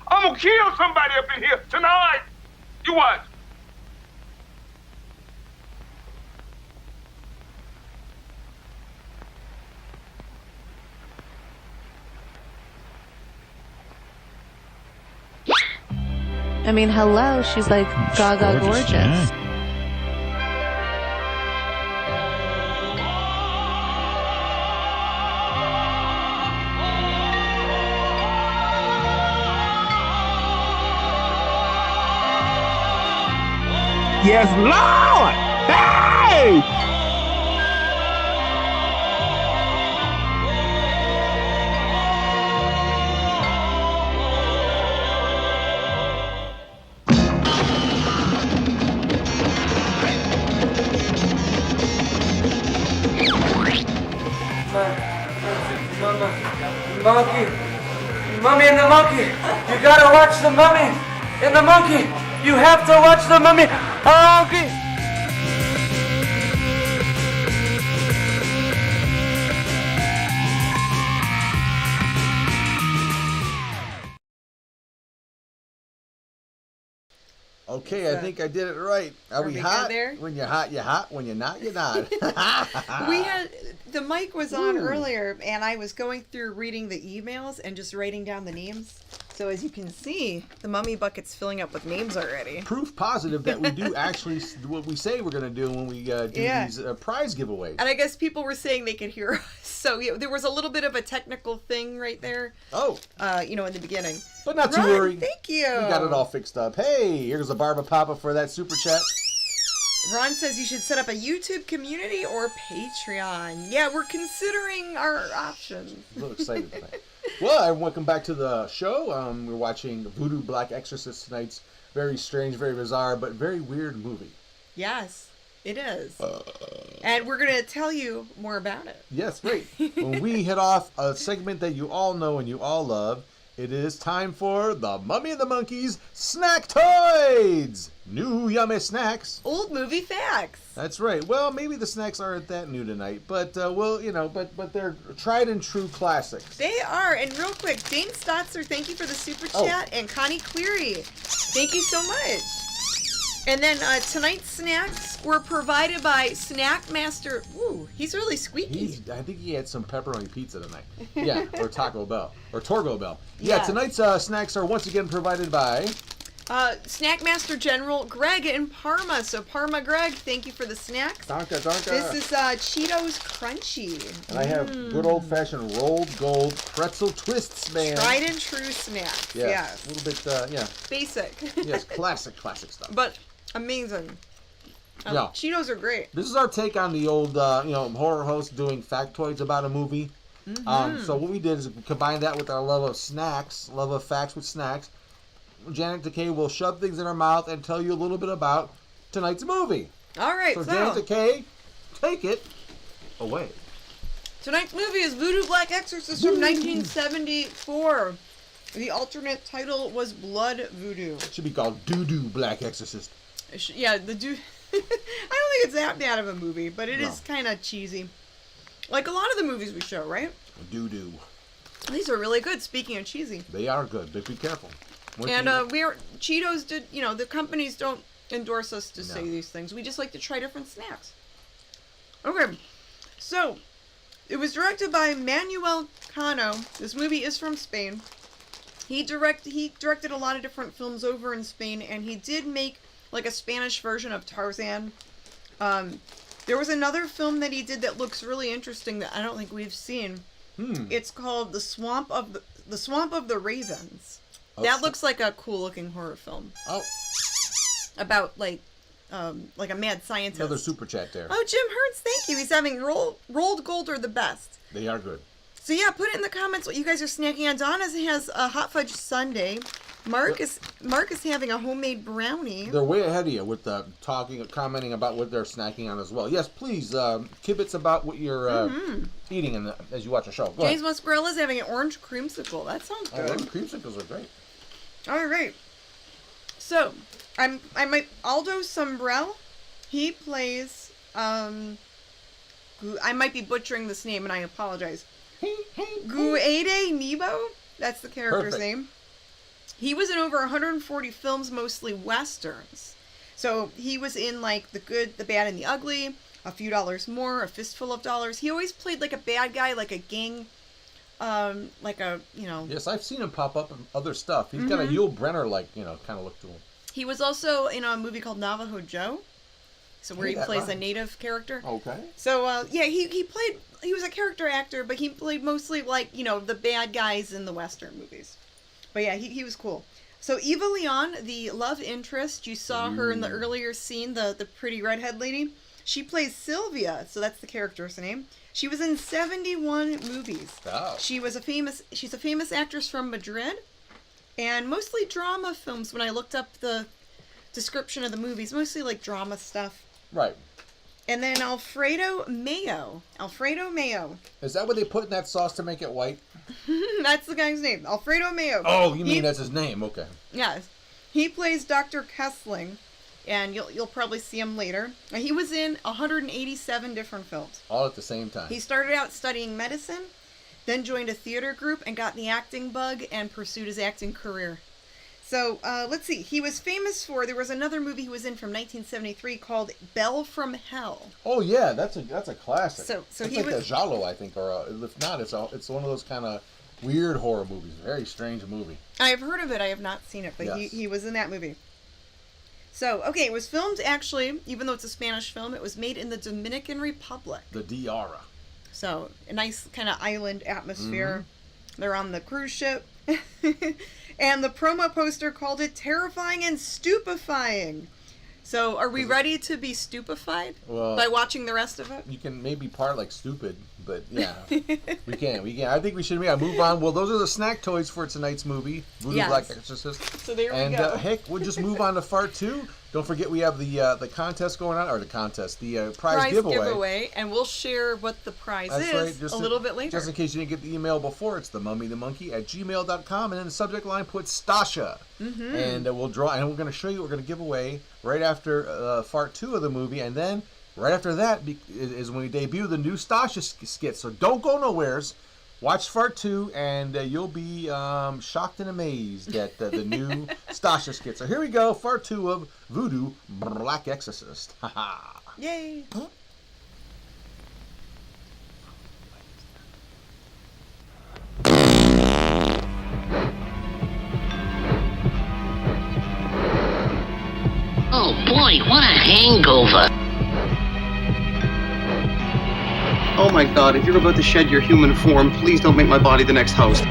Speaker 4: I'm gonna kill somebody up in here tonight. You watch.
Speaker 5: I mean, hello, she's like gaga gorgeous.
Speaker 11: Yeah.
Speaker 4: Yes, Lord! Hey!
Speaker 25: Monkey, Mummy and the Monkey. You gotta watch the Mummy and the Monkey. You have to watch the Mummy. Monkey.
Speaker 10: Okay, I think I did it right. Are we hot? There? When you're hot, you're hot. When you're not, you're not.
Speaker 9: We had the mic was on earlier, and I was going through reading the emails and just writing down the names. So as you can see, the mummy bucket's filling up with names already.
Speaker 10: Proof positive that we do actually what we say we're going to do when we do these prize giveaways.
Speaker 9: And I guess people were saying they could hear us. So there was a little bit of a technical thing right there.
Speaker 10: Oh.
Speaker 9: In the beginning.
Speaker 10: But not to worry.
Speaker 9: Thank you.
Speaker 10: We got it all fixed up. Hey, here's a Barba Papa for that super chat.
Speaker 9: Ron says you should set up a YouTube community or Patreon. Yeah, we're considering our options.
Speaker 10: A little excited tonight. Well, welcome back to the show. We're watching Voodoo Black Exorcist tonight's very strange, very bizarre, but very weird movie.
Speaker 9: Yes, it is. And we're going to tell you more about it.
Speaker 10: Yes, great. When we hit off a segment that you all know and you all love, it is time for the Mummy and the Monkey's Snacktoids! New yummy snacks.
Speaker 9: Old movie facts.
Speaker 10: That's right. Well, maybe the snacks aren't that new tonight, but but they're tried and true classics.
Speaker 9: They are. And real quick, Jane Stotzer, thank you for the super chat, and Connie Cleary, thank you so much. And then tonight's snacks were provided by Snack Master. Ooh, he's really squeaky.
Speaker 10: I think he had some pepperoni pizza tonight. Yeah, or Taco Bell. Or Torgo Bell. Yeah,
Speaker 9: Yeah.
Speaker 10: tonight's snacks are once again provided by
Speaker 9: Snackmaster General Greg in Parma. So Parma Greg, thank you for the snacks.
Speaker 10: Donka.
Speaker 9: This is Cheetos Crunchy.
Speaker 10: And I have good old-fashioned rolled gold pretzel twists, man.
Speaker 9: Tried and true snacks. Yes.
Speaker 10: A little bit, yeah.
Speaker 9: Basic.
Speaker 10: Yes, classic stuff.
Speaker 9: But amazing.
Speaker 10: Yeah.
Speaker 9: Cheetos are great.
Speaker 10: This is our take on the old, horror host doing factoids about a movie. So what we did is we combined that with our love of snacks, love of facts with snacks. Janet Decay will shove things in her mouth and tell you a little bit about tonight's movie.
Speaker 9: All right,
Speaker 10: so Janet Decay, take it away.
Speaker 9: Tonight's movie is Voodoo Black Exorcist from 1974. The alternate title was Blood Voodoo.
Speaker 10: It should be called Doo-Doo Black Exorcist.
Speaker 9: Yeah, the I don't think it's that bad of a movie, but it is kind of cheesy. Like a lot of the movies we show, right?
Speaker 10: Doo-doo.
Speaker 9: These are really good, speaking of cheesy.
Speaker 10: They are good, but be careful.
Speaker 9: Cheetos did, the companies don't endorse us to say these things. We just like to try different snacks. Okay, so it was directed by Manuel Cano. This movie is from Spain. He directed a lot of different films over in Spain, and he did make like a Spanish version of Tarzan. There was another film that he did that looks really interesting that I don't think we've seen. It's called The Swamp of the Ravens. That looks like a cool-looking horror film.
Speaker 10: Oh.
Speaker 9: About, like a mad scientist.
Speaker 10: Another super chat there.
Speaker 9: Oh, Jim Hertz, thank you. He's having rolled gold are the best.
Speaker 10: They are good.
Speaker 9: So, yeah, put it in the comments what you guys are snacking on. Donna has a hot fudge sundae. Mark is having a homemade brownie.
Speaker 10: They're way ahead of you with commenting about what they're snacking on as well. Yes, please, kibitz about what you're eating as you watch a show.
Speaker 9: James Muscarella is having an orange creamsicle. That sounds good.
Speaker 10: Orange creamsicles are great.
Speaker 9: All right. So, Aldo Sombrell. He plays, I might be butchering this name and I apologize. Guede Nebo? That's the character's name. He was in over 140 films, mostly westerns. So he was in like The Good, the Bad, and the Ugly, A Few Dollars More, A Fistful of Dollars. He always played like a bad guy, like a gang,
Speaker 10: Yes, I've seen him pop up in other stuff. He's got a Yul Brynner kind of look to him.
Speaker 9: He was also in a movie called Navajo Joe. So where he plays a native character.
Speaker 10: Okay.
Speaker 9: So he was a character actor, but he played mostly like, the bad guys in the Western movies. But yeah, he was cool. So Eva Leon, the love interest, you saw her in the earlier scene, the pretty redhead lady. She plays Sylvia, so that's the character's name. She was in 71 movies.
Speaker 10: Oh.
Speaker 9: She's a famous actress from Madrid, and mostly drama films. When I looked up the description of the movies, mostly like drama stuff.
Speaker 10: Right.
Speaker 9: And then Alfredo Mayo.
Speaker 10: Is that what they put in that sauce to make it white?
Speaker 9: That's the guy's name. Alfredo Mayo.
Speaker 10: Oh, you mean that's his name? Okay.
Speaker 9: Yes. He plays Dr. Kessling, and you'll probably see him later. He was in 187 different films.
Speaker 10: All at the same time.
Speaker 9: He started out studying medicine, then joined a theater group and got the acting bug and pursued his acting career. So, let's see. He was famous for, there was another movie he was in from 1973 called Belle from Hell.
Speaker 10: Oh, yeah, that's a classic.
Speaker 9: So
Speaker 10: it's
Speaker 9: he
Speaker 10: like a giallo, I think, or if not, it's one of those kind of weird horror movies. Very strange movie.
Speaker 9: I have heard of it. I have not seen it, but
Speaker 10: yes.
Speaker 9: he was in that movie. So, okay, it was filmed, actually, even though it's a Spanish film, it was made in the Dominican Republic.
Speaker 10: The DR.
Speaker 9: So, a nice kind of island atmosphere. They're on the cruise ship. And the promo poster called it terrifying and stupefying. So, are we ready to be stupefied by watching the rest of it?
Speaker 10: You can maybe part like stupid, but yeah, we can. I think we should move on. Well, those are the snack toys for tonight's movie, Voodoo Black Exorcist.
Speaker 9: So there we go.
Speaker 10: And heck, we'll just move on to Fart 2. Don't forget we have the contest going on, or the prize giveaway.
Speaker 9: And we'll share what the prize is a little bit later.
Speaker 10: Just in case you didn't get the email before, it's themummyandthemonkey@gmail.com, and in the subject line put Stasha. And we'll draw, and we're going to show you what we're going to give away right after Fart 2 of the movie, and then right after that is when we debut the new Stasha skit. So don't go nowheres. Watch Fart 2, and you'll be shocked and amazed at the new Stasha skit. So here we go, Fart 2 of Voodoo Black Exorcist. Ha-ha.
Speaker 9: Yay. Huh?
Speaker 23: boy, what a hangover.
Speaker 1: Oh my God, if you're about to shed your human form, please don't make my body the next host.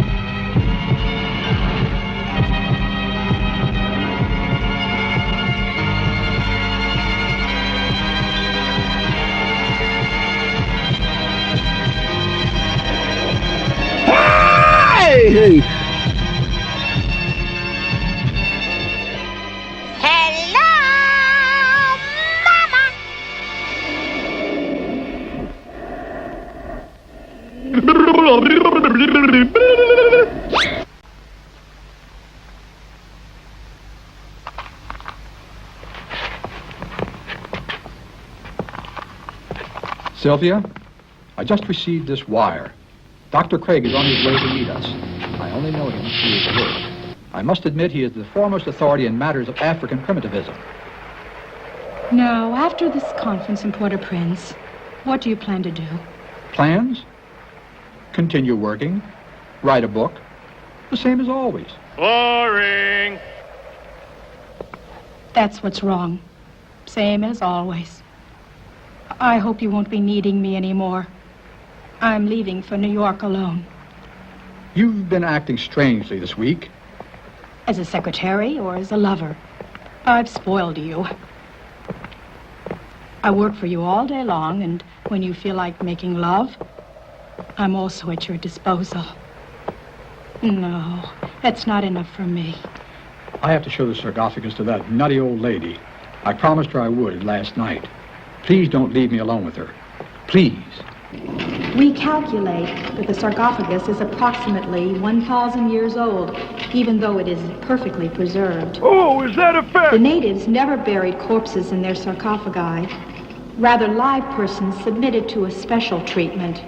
Speaker 2: Hey!
Speaker 18: Sylvia, I just received this wire. Dr. Craig is on his way to meet us. I only know him through his work. I must admit he is the foremost authority in matters of African primitivism.
Speaker 19: Now, after this conference in Port-au-Prince, what do you plan to do?
Speaker 18: Plans? Continue working. Write a book. The same as always.
Speaker 6: Boring.
Speaker 19: That's what's wrong. Same as always. I hope you won't be needing me anymore. I'm leaving for New York alone.
Speaker 18: You've been acting strangely this week.
Speaker 19: As a secretary or as a lover? I've spoiled you. I work for you all day long, and when you feel like making love, I'm also at your disposal. No, that's not enough for me.
Speaker 18: I have to show the sarcophagus to that nutty old lady. I promised her I would last night. Please don't leave me alone with her. Please.
Speaker 19: We calculate that the sarcophagus is approximately 1,000 years old, even though it is perfectly preserved.
Speaker 22: Oh, is that a fact?
Speaker 19: The natives never buried corpses in their sarcophagi. Rather, live persons submitted to a special treatment.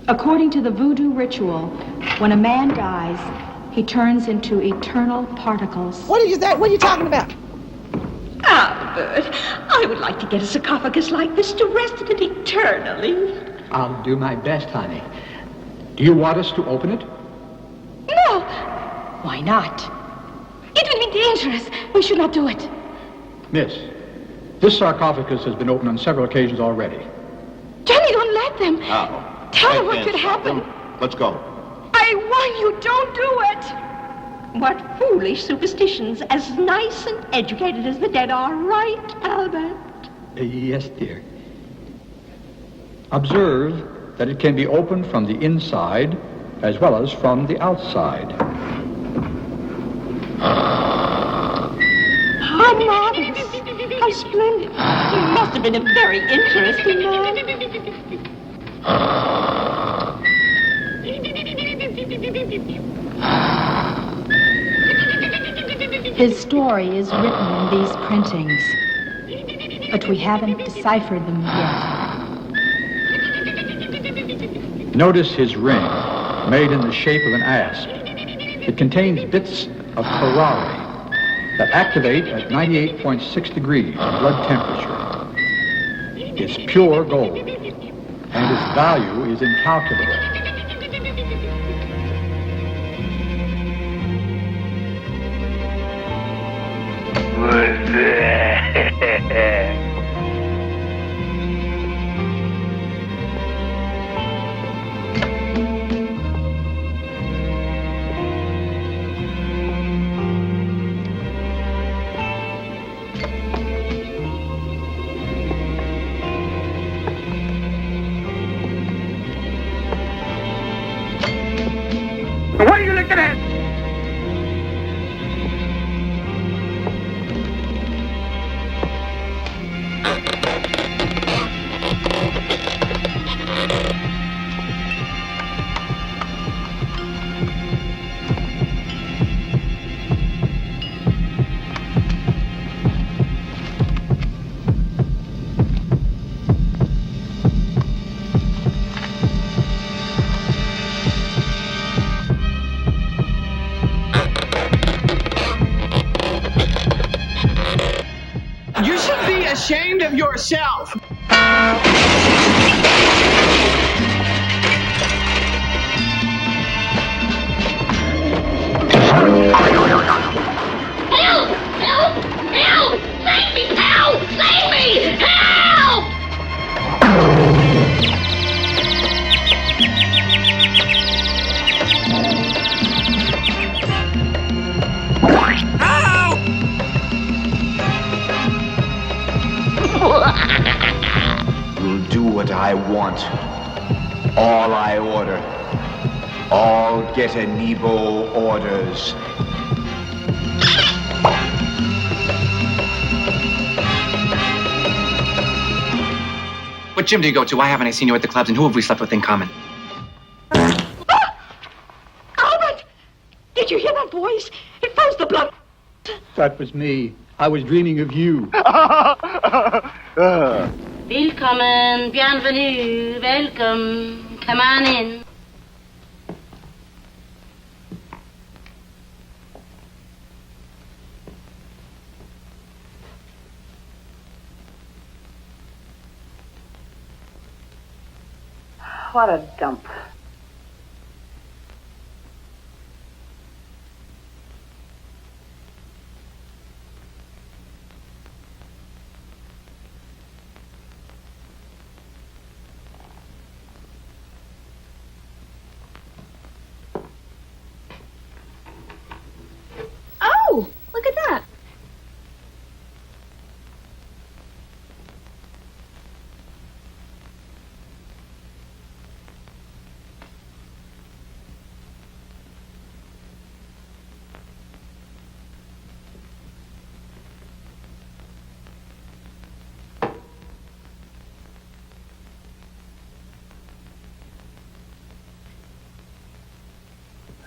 Speaker 19: According to the voodoo ritual, when a man dies, he turns into eternal particles.
Speaker 16: What are you talking about?
Speaker 24: Albert, I would like to get a sarcophagus like this to rest in it eternally.
Speaker 18: I'll do my best, honey. Do you want us to open it?
Speaker 24: No,
Speaker 19: Why not?
Speaker 24: it will be dangerous. We should not do it.
Speaker 18: Miss, this sarcophagus has been opened on several occasions already.
Speaker 24: Johnny, don't let them.
Speaker 15: Now,
Speaker 24: Tell
Speaker 15: I
Speaker 24: them what
Speaker 15: can't
Speaker 24: could
Speaker 15: stop
Speaker 24: happen.
Speaker 15: them. Let's go.
Speaker 24: I warn you, don't do it. What foolish superstitions, as nice and educated as the dead are, right, Albert?
Speaker 18: Yes, dear. Observe that it can be opened from the inside as well as from the outside.
Speaker 24: How marvelous. How splendid. He must have been a very interesting man.
Speaker 19: His story is written in these printings, but we haven't deciphered them yet.
Speaker 18: Notice his ring, made in the shape of an asp. It contains bits of curare that activate at 98.6 degrees blood temperature. It's pure gold, and its value is incalculable.
Speaker 4: What are you looking at?
Speaker 16: You should be ashamed of yourself.
Speaker 23: Help! Help! Help!
Speaker 7: want. All I order. All get a Nebo orders.
Speaker 11: What gym do you go to? Why haven't I seen you at the clubs, and who have we slept with in common?
Speaker 13: Albert! Did you hear that voice? It froze the blood.
Speaker 18: That was me. I was dreaming of you.
Speaker 23: Willkommen, bienvenue, welcome. Come on in.
Speaker 16: What a dump.
Speaker 8: Oh, look at that.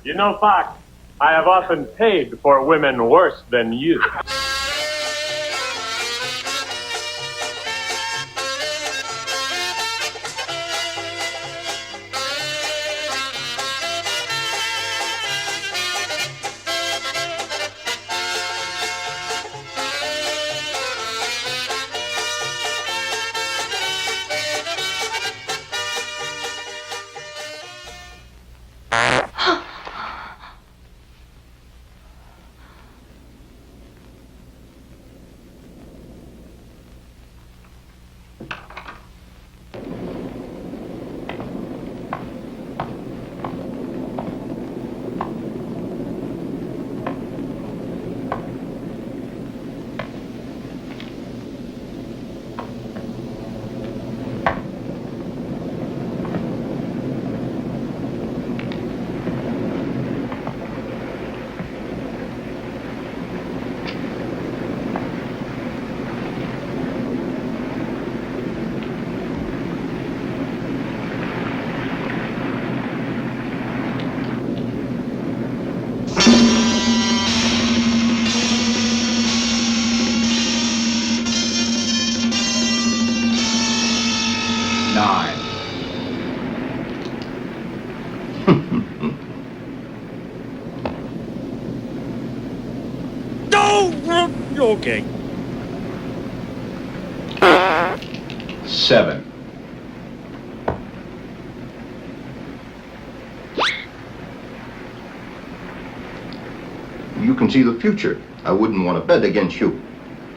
Speaker 12: You know, Fox, I have often paid for women worse than you.
Speaker 21: Okay.
Speaker 7: 7.
Speaker 15: You can see the future. I wouldn't want to bet against you.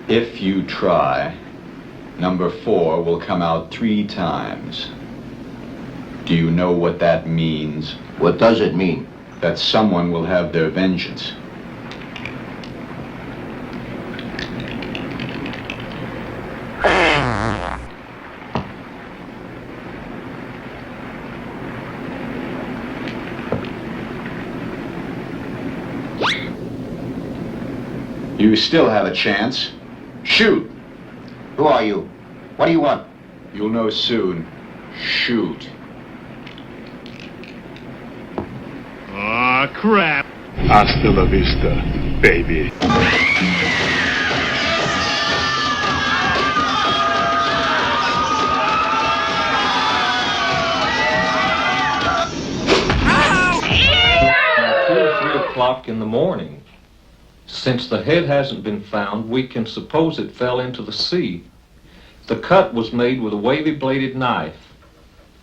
Speaker 7: If you try, number 4 will come out 3 times. Do you know what that means?
Speaker 15: What does it mean?
Speaker 7: That someone will have their vengeance. You still have a chance. Shoot!
Speaker 15: Who are you? What do you want?
Speaker 7: You'll know soon. Shoot.
Speaker 22: Aw, crap. Hasta la vista, baby.
Speaker 14: Until 3 o'clock in the morning. Since the head hasn't been found, we can suppose it fell into the sea. The cut was made with a wavy-bladed knife.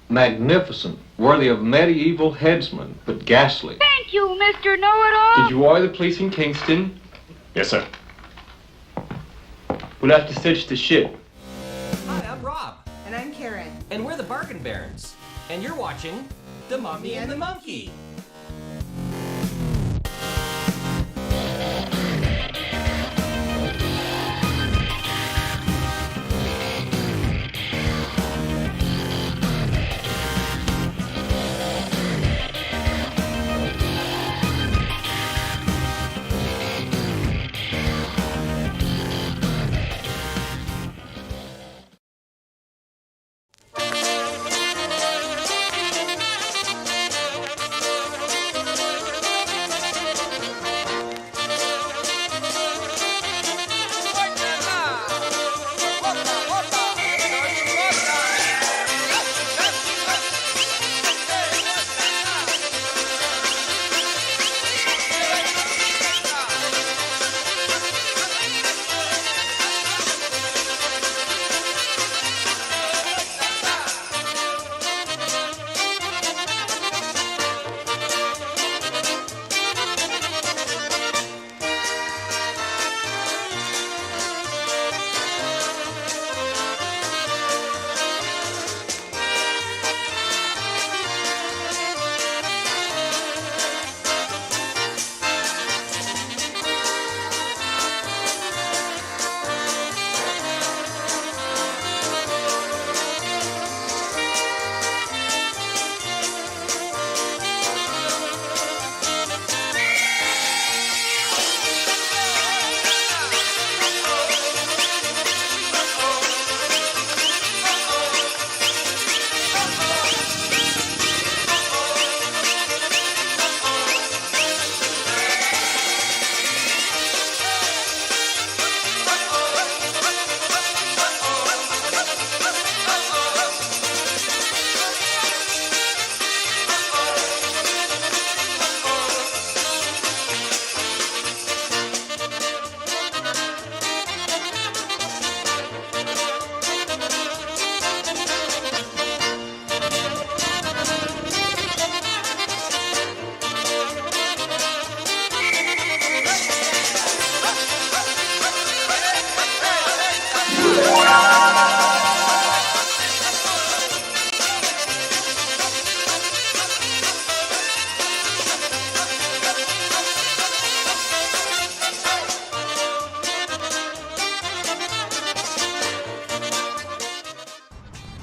Speaker 14: Magnificent, worthy of medieval headsman, but ghastly.
Speaker 24: Thank you, Mr. Know-It-All.
Speaker 17: Did you wire the police in Kingston?
Speaker 21: Yes, sir.
Speaker 17: We'll have to search the ship.
Speaker 20: Hi, I'm Rob.
Speaker 9: And I'm Karen.
Speaker 20: And we're the Bargain Barons. And you're watching The Mummy and the Monkey.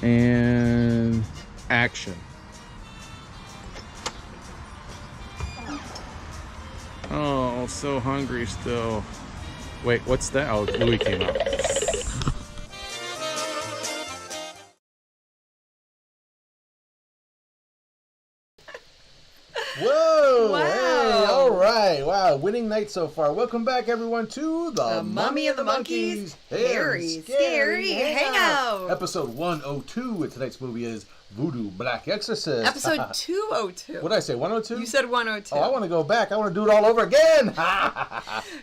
Speaker 1: And action. Oh, so hungry still. Wait, what's that? Oh, Louis came out.
Speaker 3: Whoa!
Speaker 9: Wow.
Speaker 3: Hey, all right. Wow, winning night so far. Welcome back, everyone, to the
Speaker 9: Mummy and the Monkeys
Speaker 3: Scary
Speaker 9: Scary Hangout.
Speaker 3: Episode 102. And tonight's movie is Voodoo Black Exorcist.
Speaker 9: Episode 202.
Speaker 3: What did I say, 102?
Speaker 9: You said 102.
Speaker 3: Oh, I want to go back. I want to do it all over again.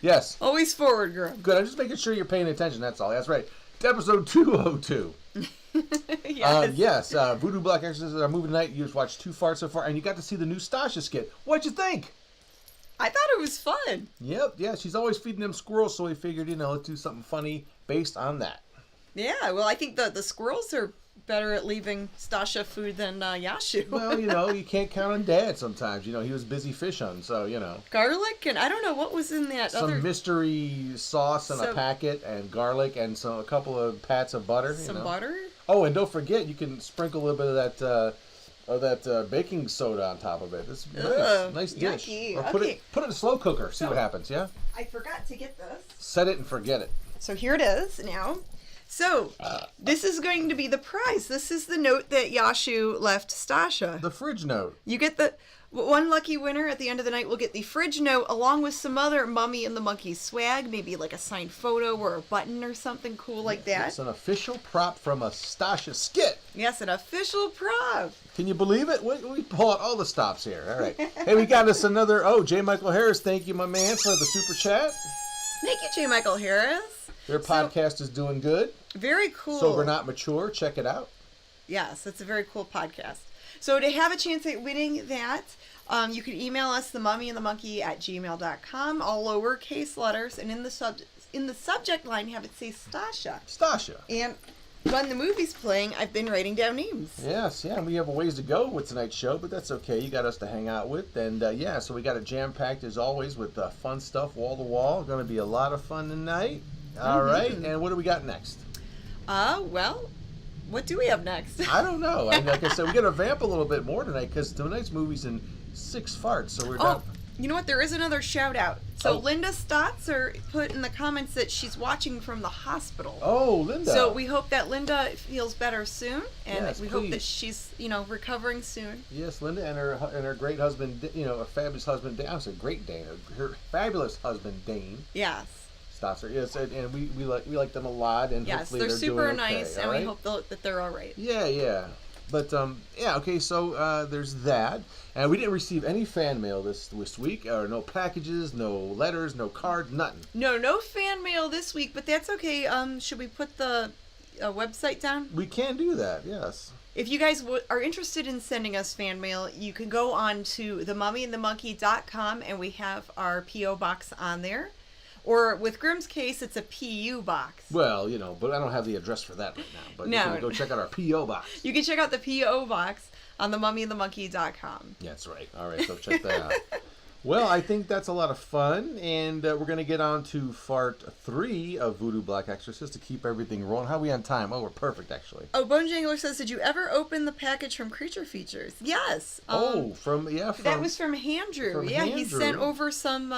Speaker 3: Yes.
Speaker 9: Always forward, girl.
Speaker 3: Good. I'm just making sure you're paying attention. That's all. That's right. Episode 202.
Speaker 9: Yes.
Speaker 3: Voodoo Black Exorcist is our movie tonight. You just watched 2 farts so far, and you got to see the new Stasha skit. What'd you think?
Speaker 9: I thought it was fun.
Speaker 3: Yep, yeah, she's always feeding them squirrels, so we figured, let's do something funny based on that.
Speaker 9: Yeah, well, I think the squirrels are better at leaving Stasha food than Yashu.
Speaker 3: Well, you can't count on Dad sometimes. He was busy fish hunting, so,
Speaker 9: Garlic, and I don't know what was in that
Speaker 3: some mystery sauce in a packet, and garlic, and a couple of pats of butter.
Speaker 9: Some butter?
Speaker 3: Oh, and don't forget, you can sprinkle a little bit of that baking soda on top of it. It's nice dish.
Speaker 9: Yucky.
Speaker 3: Or put it in a slow cooker. See what happens. Yeah.
Speaker 9: I forgot to get this.
Speaker 3: Set it and forget it.
Speaker 9: So here it is now. So this is going to be the prize. This is the note that Yashu left Stasha.
Speaker 3: The fridge note.
Speaker 9: You get one lucky winner at the end of the night will get the fridge note along with some other Mummy and the Monkey swag, maybe like a signed photo or a button or something cool like that.
Speaker 3: It's an official prop from a Stasha skit.
Speaker 9: Yes, an official prop.
Speaker 3: Can you believe it? We pull out all the stops here. All right. Hey, we got us another. Oh, J. Michael Harris, thank you, my man, for the super chat.
Speaker 9: Thank you, J. Michael Harris.
Speaker 3: Their podcast is doing good.
Speaker 9: Very cool.
Speaker 3: Sober Not Mature. Check it out.
Speaker 9: Yes, it's a very cool podcast. So to have a chance at winning that, you can email us, themummyandthemonkey@gmail.com, all lowercase letters, and in the subject line have it say Stasha.
Speaker 3: Stasha.
Speaker 9: And when the movie's playing, I've been writing down names.
Speaker 3: Yes, yeah, we have a ways to go with tonight's show, but that's okay. You got us to hang out with, and so we got it jam-packed as always with fun stuff, wall to wall. Going to be a lot of fun tonight. All right, and what do we got next?
Speaker 9: Well, what do we have next?
Speaker 3: I don't know. Like I said, we got to vamp a little bit more tonight because tonight's movie's in 6 farts, so we're not.
Speaker 9: You know what? There is another shout out. So Linda Stotzer put in the comments that she's watching from the hospital.
Speaker 3: Oh, Linda.
Speaker 9: So we hope that Linda feels better soon, and
Speaker 3: yes,
Speaker 9: we hope that she's, recovering soon.
Speaker 3: Yes, Linda and her great husband, a fabulous husband. I was a great Dane. Her fabulous husband Dane.
Speaker 9: Yes.
Speaker 3: Stotzer. Yes, and we like them a lot, and
Speaker 9: yes,
Speaker 3: hopefully
Speaker 9: they're super
Speaker 3: doing okay,
Speaker 9: nice, and we hope that they're all right.
Speaker 3: Yeah. But okay. So there's that, and we didn't receive any fan mail this week, or no packages, no letters, no cards, nothing.
Speaker 9: No fan mail this week, but that's okay. Should we put the website down?
Speaker 3: We can do that. Yes.
Speaker 9: If you guys are interested in sending us fan mail, you can go on to themummyandthemonkey.com, and we have our P.O. box on there. Or with Grimm's case, it's a PU box.
Speaker 3: Well, but I don't have the address for that right now. But you can go check out our P.O. box.
Speaker 9: You can check out the P.O. box on themummyandthemonkey.com.
Speaker 3: That's right. All right, so check that out. Well, I think that's a lot of fun, and we're going to get on to Fart 3 of Voodoo Black Exorcist to keep everything rolling. How are we on time? Oh, we're perfect, actually.
Speaker 9: Oh, Bone Jangler says, did you ever open the package from Creature Features? Yes.
Speaker 3: That
Speaker 9: was from Handrew. He sent over some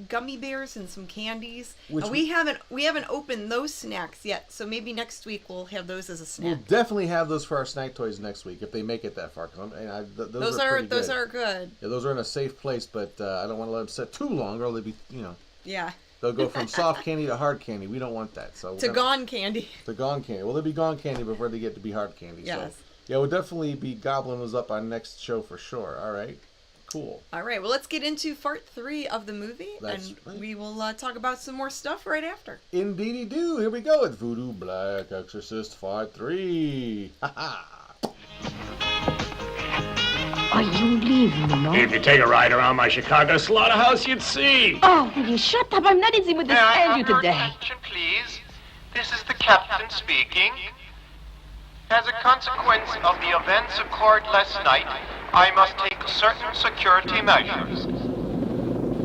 Speaker 9: gummy bears and some candies. We haven't opened those snacks yet, so maybe next week we'll have those as a snack.
Speaker 3: We'll definitely have those for our snack toys next week if they make it that far. Those are
Speaker 9: good.
Speaker 3: Yeah, those are in a safe place, but I don't want to let them sit too long, or they'll be,
Speaker 9: Yeah.
Speaker 3: They'll go from soft candy to hard candy. We don't want that. So
Speaker 9: gone candy.
Speaker 3: To gone candy. Well, they'll be gone candy before they get to be hard candy.
Speaker 9: Yes.
Speaker 3: So, yeah, we'll definitely be gobbling those up on next show for sure. All right. Cool.
Speaker 9: All right. Well, let's get into Fart 3 of the movie,
Speaker 3: That's right.
Speaker 9: We will talk about some more stuff right after.
Speaker 3: Indeedy do. Here we go with Voodoo Black Exorcist Fart 3. Ha ha.
Speaker 13: Are you leaving now?
Speaker 6: If you take a ride around my Chicago slaughterhouse, you'd see.
Speaker 13: Oh, will you shut up? I'm not easy with this failure today.
Speaker 5: Attention, please. This is the captain speaking. As a consequence of the events occurred last night, I must take certain security measures.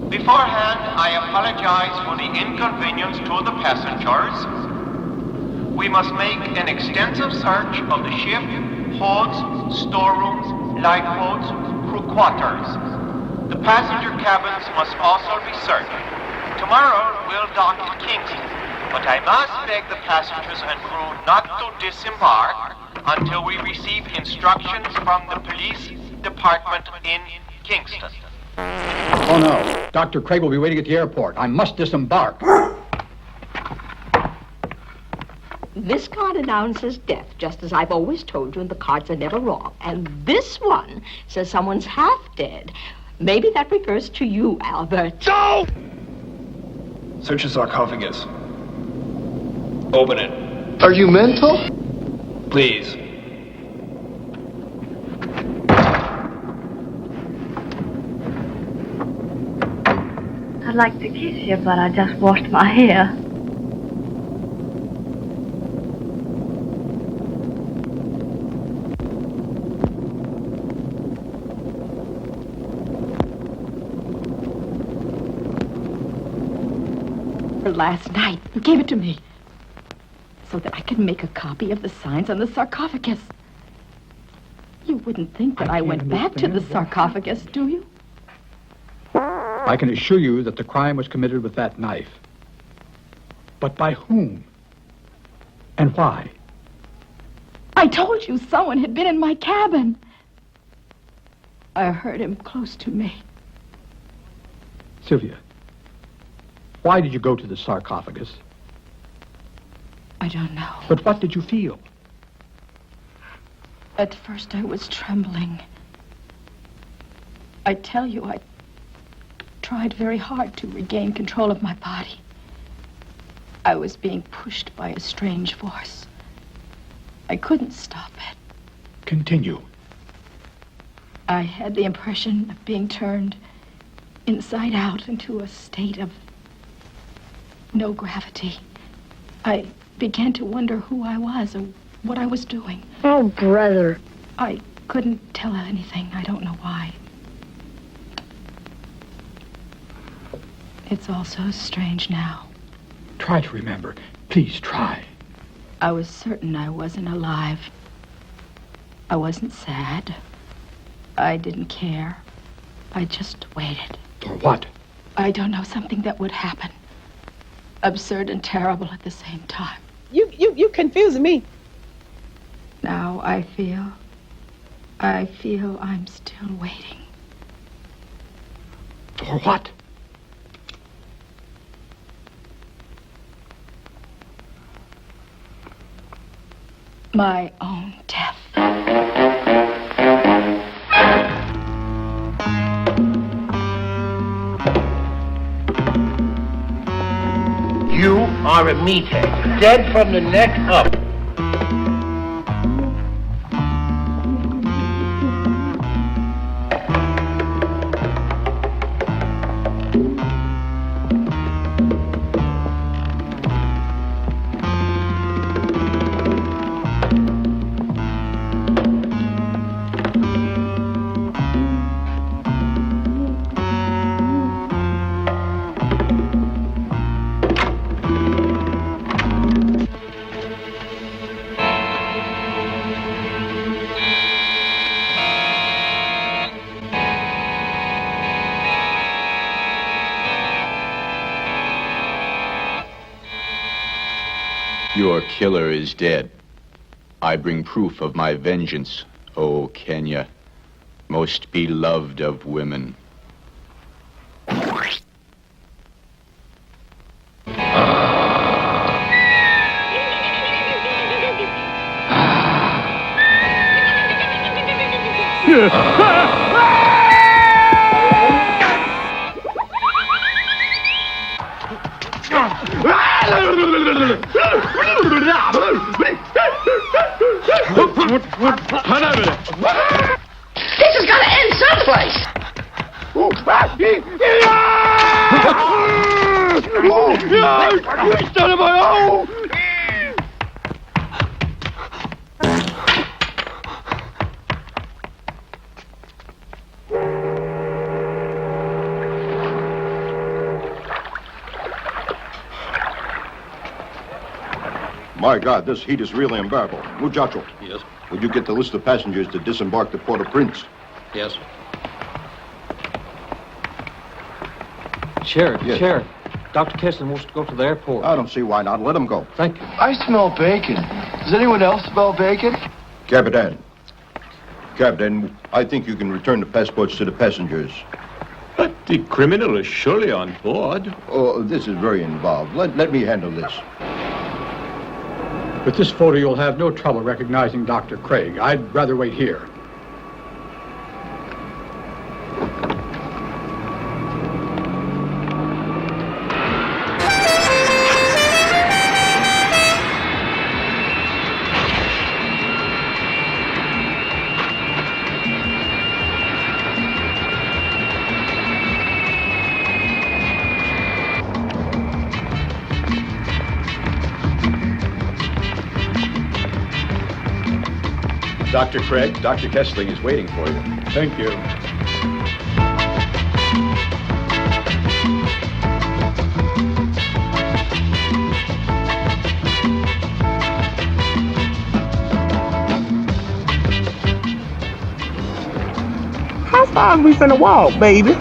Speaker 5: Beforehand, I apologize for the inconvenience to the passengers. We must make an extensive search of the ship, holds, storerooms, lifeboats, crew quarters. The passenger cabins must also be searched. Tomorrow we'll dock at Kingston, but I must beg the passengers and crew not to disembark until we receive instructions from the police department in Kingston.
Speaker 18: Oh no, Dr. Craig will be waiting at the airport. I must disembark.
Speaker 13: This card announces death, just as I've always told you, and the cards are never wrong. And this one says someone's half dead. Maybe that refers to you, Albert.
Speaker 17: No! Search the sarcophagus. Open it.
Speaker 2: Are you mental?
Speaker 17: Please.
Speaker 8: I'd like to kiss you, but I just washed my hair.
Speaker 13: Last night, you gave it to me so that I could make a copy of the signs on the sarcophagus. You wouldn't think that I went back to the sarcophagus, do you?
Speaker 18: I can assure you that the crime was committed with that knife. But by whom? And why?
Speaker 13: I told you someone had been in my cabin. I heard him close to me.
Speaker 18: Sylvia, why did you go to the sarcophagus?
Speaker 13: I don't know.
Speaker 18: But what did you feel?
Speaker 13: At first I was trembling. I tell you, I tried very hard to regain control of my body. I was being pushed by a strange force. I couldn't stop it.
Speaker 18: Continue.
Speaker 13: I had the impression of being turned inside out into a state of no gravity. I began to wonder who I was or what I was doing.
Speaker 8: Oh, brother.
Speaker 13: I couldn't tell her anything. I don't know why. It's all so strange now.
Speaker 18: Try to remember. Please try.
Speaker 13: I was certain I wasn't alive. I wasn't sad. I didn't care. I just waited.
Speaker 18: For what?
Speaker 13: I don't know, something that would happen. Absurd and terrible at the same time.
Speaker 16: You confuse me.
Speaker 13: Now I feel I'm still waiting.
Speaker 18: For what?
Speaker 13: My own death.
Speaker 6: You are a meathead, dead from the neck up.
Speaker 7: Your killer is dead. I bring proof of my vengeance, O Kenya, most beloved of women.
Speaker 2: This has got to end someplace. Son of my own!
Speaker 15: My God, this heat is really unbearable. Muchacho.
Speaker 14: Yes.
Speaker 15: Would you get the list of passengers to disembark at Port-au-Prince?
Speaker 14: Yes. Sheriff,
Speaker 15: Yes.
Speaker 14: Sheriff, Dr. Kessler wants to go to the airport.
Speaker 15: I don't see why not. Let him go.
Speaker 14: Thank you.
Speaker 4: I smell bacon. Does anyone else smell bacon?
Speaker 15: Captain. Captain, I think you can return the passports to the passengers.
Speaker 21: But the criminal is surely on board.
Speaker 15: Oh, this is very involved. Let me handle this.
Speaker 18: With this photo, you'll have no trouble recognizing Dr. Craig. I'd rather wait here.
Speaker 7: Dr. Craig, Dr. Kessling is waiting for you.
Speaker 18: Thank you.
Speaker 10: How far we finna walk, baby?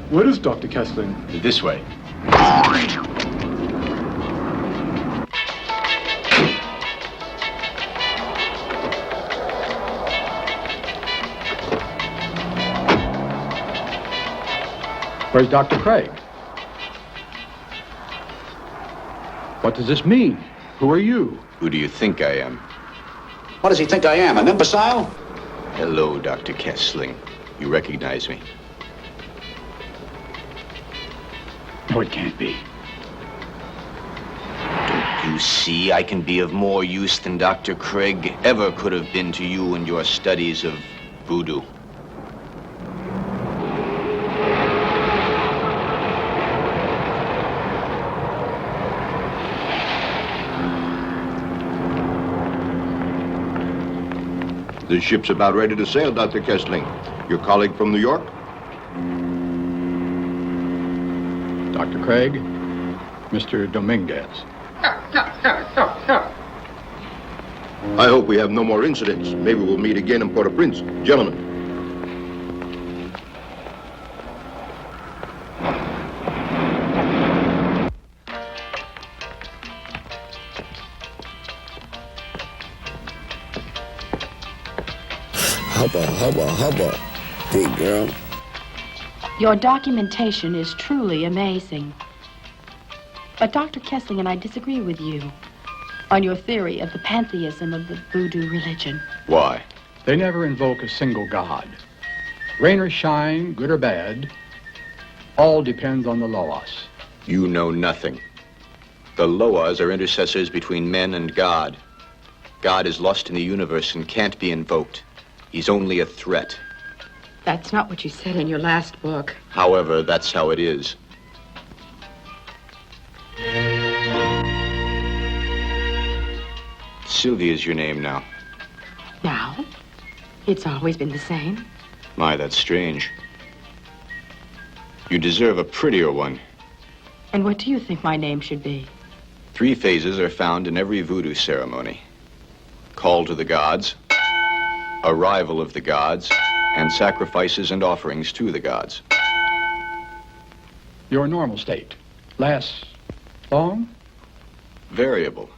Speaker 18: Where is Dr. Kessling?
Speaker 7: This way.
Speaker 18: Where's Dr. Craig? What does this mean? Who are you?
Speaker 7: Who do you think I am?
Speaker 11: What does he think I am, an imbecile?
Speaker 7: Hello, Dr. Kessling. You recognize me?
Speaker 18: No, it can't be.
Speaker 7: Don't you see I can be of more use than Dr. Craig ever could have been to you in your studies of voodoo?
Speaker 15: The ship's about ready to sail, Dr. Kessling. Your colleague from New York?
Speaker 18: Dr. Craig, Mr. Dominguez.
Speaker 15: I hope we have no more incidents. Maybe we'll meet again in Port-au-Prince. Gentlemen.
Speaker 19: Hubba, big girl.
Speaker 13: Your documentation is truly amazing. But Dr. Kessling and I disagree with you on your theory of the pantheism of the voodoo religion.
Speaker 7: Why?
Speaker 18: They never invoke a single god. Rain or shine, good or bad, all depends on the Loas.
Speaker 7: You know nothing. The Loas are intercessors between men and God. God is lost in the universe and can't be invoked. He's only a threat.
Speaker 13: That's not what you said in your last book.
Speaker 7: However, that's how it is. Sylvia's your name now.
Speaker 13: Now? It's always been the same.
Speaker 7: My, that's strange. You deserve a prettier one.
Speaker 13: And what do you think my name should be?
Speaker 7: 3 phases are found in every voodoo ceremony. Call to the gods, arrival of the gods, and sacrifices and offerings to the gods.
Speaker 18: Your normal state lasts long?
Speaker 7: Variable.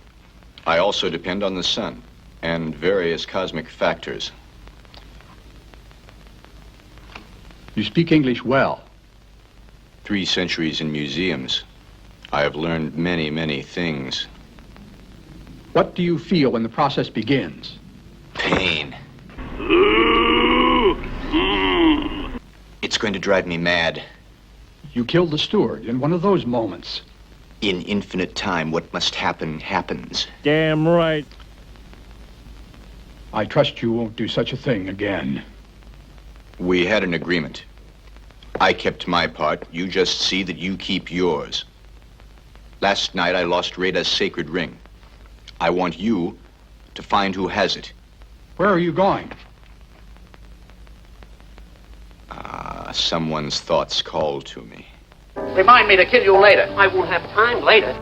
Speaker 7: I also depend on the sun and various cosmic factors.
Speaker 18: You speak English well.
Speaker 7: 3 centuries in museums. I have learned many, many things.
Speaker 18: What do you feel when the process begins?
Speaker 7: Pain. It's going to drive me mad.
Speaker 18: You killed the steward in one of those moments.
Speaker 7: In infinite time, what must happen, happens.
Speaker 10: Damn right.
Speaker 18: I trust you won't do such a thing again.
Speaker 7: We had an agreement. I kept my part. You just see that you keep yours. Last night, I lost Rada's sacred ring. I want you to find who has it.
Speaker 18: Where are you going?
Speaker 7: Someone's thoughts called to me.
Speaker 11: Remind me to kill you later. I won't have time later.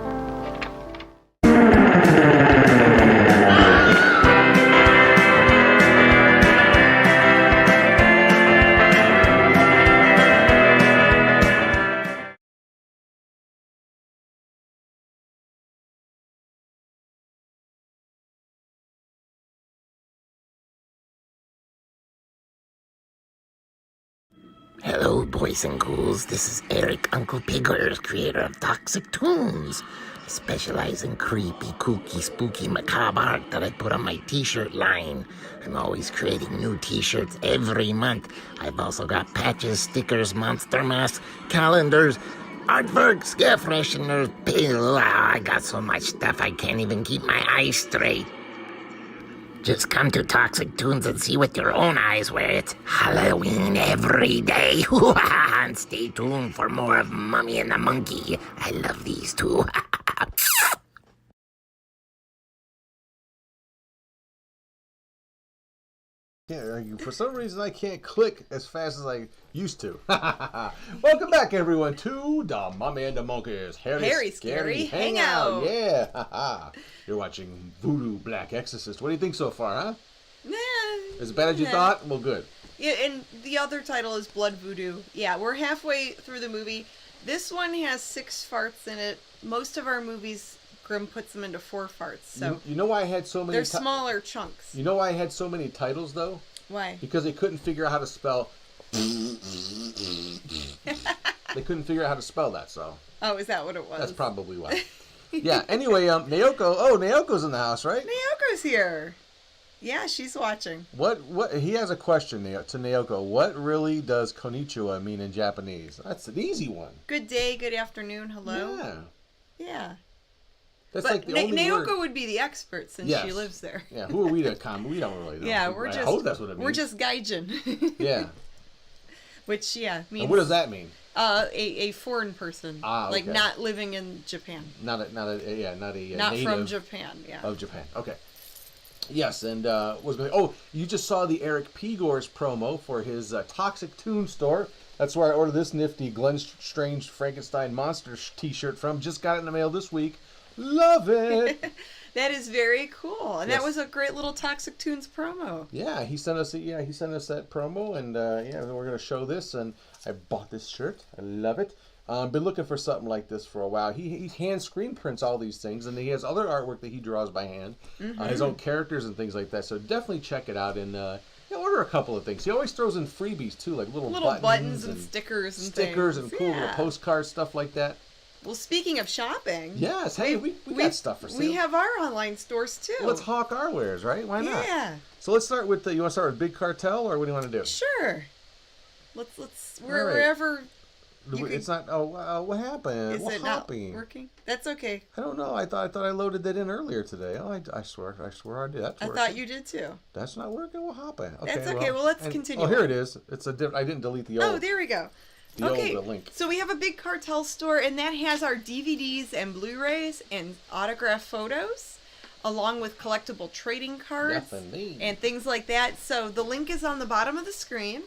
Speaker 12: Hello, boys and ghouls. This is Eric Uncle Pigger, creator of Toxic Tunes. I specialize in creepy, kooky, spooky, macabre art that I put on my t-shirt line. I'm always creating new t-shirts every month. I've also got patches, stickers, monster masks, calendars, artworks, air fresheners, pill. I got so much stuff I can't even keep my eyes straight. Just come to Toxic Tunes and see with your own eyes where it's Halloween every day. And stay tuned for more of Mummy and the Monkey. I love these two.
Speaker 3: For some reason, I can't click as fast as I used to. Welcome back, everyone, to the Mummy and the Monkey's
Speaker 9: Harry Scary Hangout.
Speaker 3: Yeah. You're watching Voodoo Black Exorcist. What do you think so far, huh?
Speaker 9: Nah.
Speaker 3: As bad as you thought? Well, good.
Speaker 9: Yeah, and the other title is Blood Voodoo. Yeah, we're halfway through the movie. This one has 6 farts in it. Most of our movies, Grim puts them into 4 farts. So
Speaker 3: you know why I had so many?
Speaker 9: They're smaller chunks.
Speaker 3: You know why I had so many titles, though?
Speaker 9: Why?
Speaker 3: Because they couldn't figure out how to spell. They couldn't figure out how to spell that, so.
Speaker 9: Oh, is that what it was?
Speaker 3: That's probably why. Yeah. Anyway, Naoko. Oh, Naoko's in the house, right?
Speaker 9: Naoko's here. Yeah, she's watching.
Speaker 3: What? He has a question to Naoko. What really does konnichiwa mean in Japanese? That's an easy one.
Speaker 9: Good day, good afternoon, hello.
Speaker 3: Yeah.
Speaker 9: Yeah.
Speaker 3: That's
Speaker 9: but
Speaker 3: like the only
Speaker 9: Naoko
Speaker 3: word.
Speaker 9: would be the expert since she lives there.
Speaker 3: Yeah. Who are we to comment? We don't really know.
Speaker 9: Yeah,
Speaker 3: I hope that's what it means.
Speaker 9: We're just gaijin.
Speaker 3: Yeah.
Speaker 9: Which means.
Speaker 3: And what does that mean?
Speaker 9: A foreign person,
Speaker 3: okay.
Speaker 9: like not living in Japan.
Speaker 3: Not
Speaker 9: from
Speaker 3: native
Speaker 9: Japan. Yeah.
Speaker 3: Of Japan. Okay. Yes, and you just saw the Eric Pigor's promo for his Toxic Tune store. That's where I ordered this nifty Glenn Strange Frankenstein monster t-shirt from. Just got it in the mail this week. Love it.
Speaker 9: That is very cool, and that was a great little Toxic Tunes promo.
Speaker 3: Yeah, he sent us that promo, and we're gonna show this, and I bought this shirt. I love it. Been looking for something like this for a while. He hand screen prints all these things, and he has other artwork that he draws by hand, his own characters and things like that. So definitely check it out and order a couple of things. He always throws in freebies too, like little
Speaker 9: buttons and stickers
Speaker 3: and cool little postcards, stuff like that.
Speaker 9: Well, speaking of shopping,
Speaker 3: yes, hey, we got stuff for sale.
Speaker 9: We have our online stores too.
Speaker 3: Well, let's hawk our wares, right? Why not?
Speaker 9: Yeah.
Speaker 3: So let's start with you want to start with Big Cartel, or what do you want to do?
Speaker 9: Sure. Let's wherever.
Speaker 3: It's not. Oh, what happened?
Speaker 9: Is it not working? That's okay.
Speaker 3: I don't know. I thought I loaded that in earlier today. Oh, I swear I did. That's working.
Speaker 9: I thought you did too.
Speaker 3: That's not working. What happened? Okay,
Speaker 9: that's okay. Well, let's continue.
Speaker 3: Oh, here it is. It's a different. I didn't delete the old.
Speaker 9: Oh, there we go.
Speaker 3: The old link.
Speaker 9: So we have a Big Cartel store, and that has our DVDs and Blu-rays and autographed photos, along with collectible trading cards and things like that. So the link is on the bottom of the screen.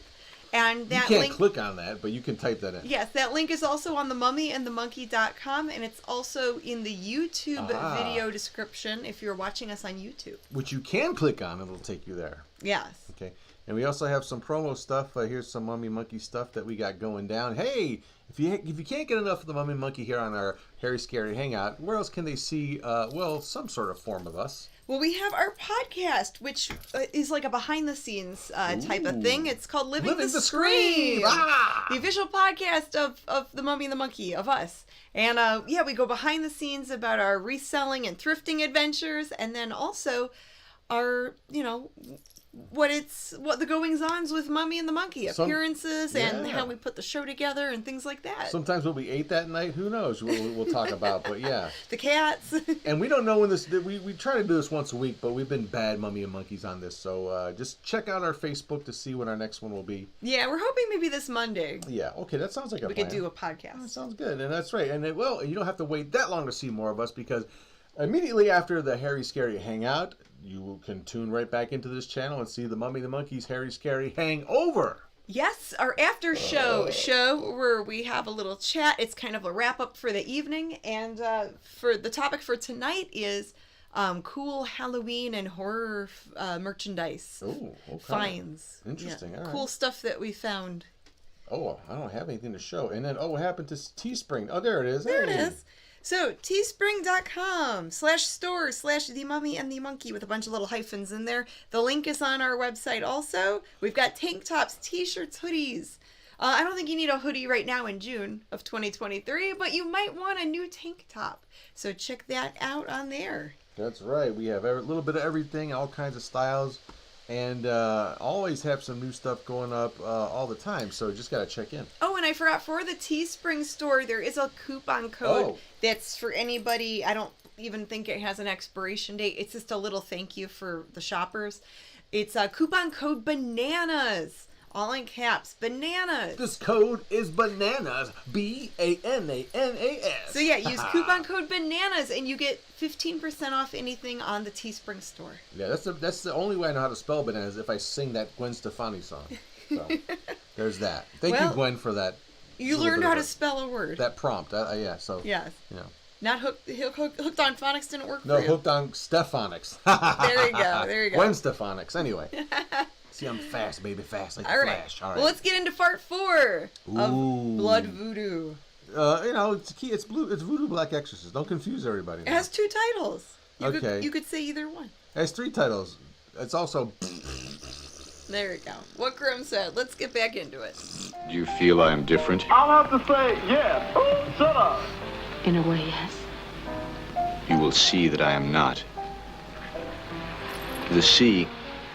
Speaker 9: And that
Speaker 3: you can't click on that, but you can type that in.
Speaker 9: Yes, that link is also on the MummyAndThemonkey.com, and it's also in the YouTube video description if you're watching us on YouTube.
Speaker 3: Which you can click on, and it'll take you there.
Speaker 9: Yes.
Speaker 3: Okay. And we also have some promo stuff. Here's some Mummy Monkey stuff that we got going down. Hey, if you can't get enough of the Mummy Monkey here on our Harry Scary Hangout, where else can they see, some sort of form of us?
Speaker 9: Well, we have our podcast, which is like a behind-the-scenes type of thing. It's called Living the Scream. The official podcast of the Mummy and the Monkey, of us. And, we go behind the scenes about our reselling and thrifting adventures, and then also our, what the goings-ons with Mummy and the Monkey, appearances and how we put the show together and things like that.
Speaker 3: Sometimes what we ate that night, who knows? We'll talk about, but yeah.
Speaker 9: The cats.
Speaker 3: And we don't know when this. We try to do this once a week, but we've been bad Mummy and Monkeys on this. So just check out our Facebook to see when our next one will be.
Speaker 9: Yeah, we're hoping maybe this Monday.
Speaker 3: Yeah. Okay, that sounds like a plan.
Speaker 9: We could do a podcast.
Speaker 3: That sounds good, and that's right. And you don't have to wait that long to see more of us because immediately after the Harry Scary Hangout, you can tune right back into this channel and see the Mummy and the Monkey's Harry Scary Hangover.
Speaker 9: Yes, our after show where we have a little chat. It's kind of a wrap up for the evening, and for the topic for tonight is cool Halloween and horror merchandise.
Speaker 3: Oh, okay.
Speaker 9: Finds.
Speaker 3: Interesting.
Speaker 9: Yeah.
Speaker 3: All right.
Speaker 9: Cool stuff that we found.
Speaker 3: Oh, I don't have anything to show. And then, what happened to Teespring? Oh, there it is.
Speaker 9: There it is. So, teespring.com/store/themummyandthemonkey with a bunch of little hyphens in there. The link is on our website also. We've got tank tops, t-shirts, hoodies. I don't think you need a hoodie right now in June of 2023, but you might want a new tank top. So check that out on there.
Speaker 3: That's right. We have a little bit of everything, all kinds of styles, and always have some new stuff going up all the time. So just got to check in.
Speaker 9: Oh, and I forgot, for the Teespring store, there is a coupon code that's for anybody. I don't even think it has an expiration date. It's just a little thank you for the shoppers. It's a coupon code BANANAS. All in caps, bananas.
Speaker 3: This code is bananas, BANANAS.
Speaker 9: So yeah, use coupon code bananas and you get 15% off anything on the Teespring store.
Speaker 3: Yeah, that's the only way I know how to spell bananas, if I sing that Gwen Stefani song. So there's that. Thank you, Gwen, for that.
Speaker 9: You learned how to spell a word.
Speaker 3: That prompt. Yeah. So
Speaker 9: yes.
Speaker 3: You know.
Speaker 9: Not hooked on phonics didn't work for you.
Speaker 3: No, hooked on Stephonics.
Speaker 9: There you go.
Speaker 3: Gwen Stephonics. Anyway. See, I'm fast, baby, fast like the Flash. All right.
Speaker 9: Well, let's get into part 4 of Blood Voodoo.
Speaker 3: It's Voodoo Black Exorcist. Don't confuse everybody.
Speaker 9: It has 2 titles. You could say either one.
Speaker 3: It has 3 titles. It's also...
Speaker 9: There you go. What Grim said. Let's get back into it.
Speaker 7: Do you feel I am different?
Speaker 10: I'll have to say yes. Shut up.
Speaker 13: In a way, yes.
Speaker 7: You will see that I am not. The sea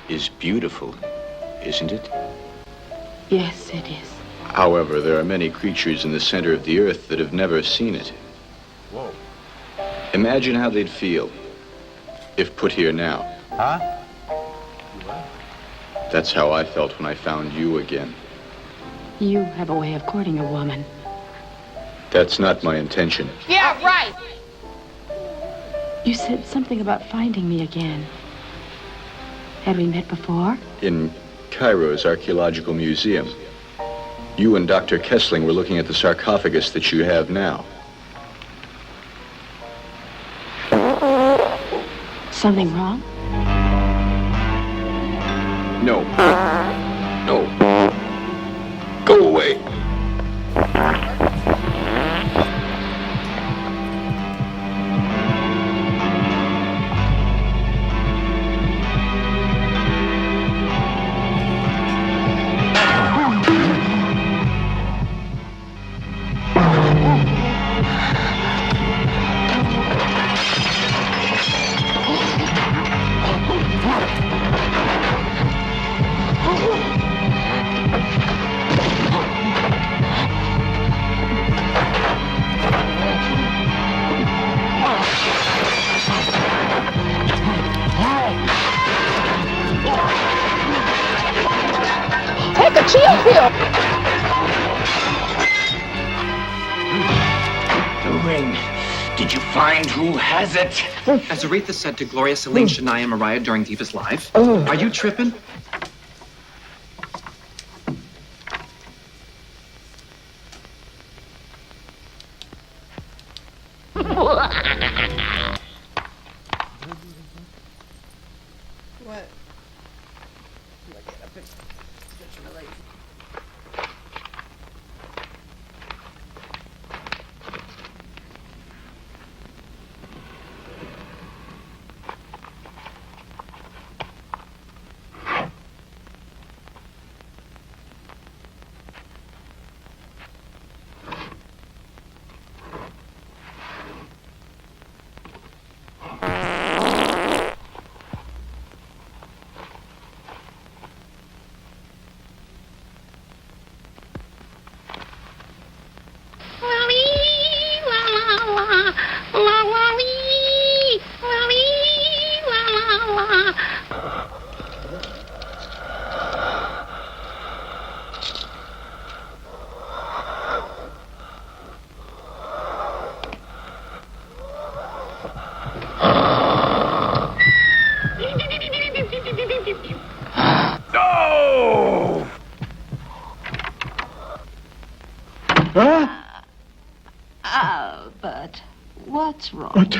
Speaker 7: is beautiful, isn't it?
Speaker 13: Yes, it is.
Speaker 7: However, there are many creatures in the center of the earth that have never seen it.
Speaker 3: Whoa.
Speaker 7: Imagine how they'd feel if put here now.
Speaker 3: Huh?
Speaker 7: That's how I felt when I found you again.
Speaker 13: You have a way of courting a woman.
Speaker 7: That's not my intention.
Speaker 2: Yeah, right.
Speaker 13: You said something about finding me again. Had we met before?
Speaker 7: In Cairo's archaeological museum. You and Dr. Kessling were looking at the sarcophagus that you have now.
Speaker 13: Something wrong?
Speaker 7: No. No. Go away.
Speaker 2: Take a chill pill.
Speaker 20: The ring. Did you find who has it?
Speaker 22: As Aretha said to Gloria, Celine, Shania, and Mariah during Divas Live, are you tripping?
Speaker 9: What? Do I get up and stretch my legs?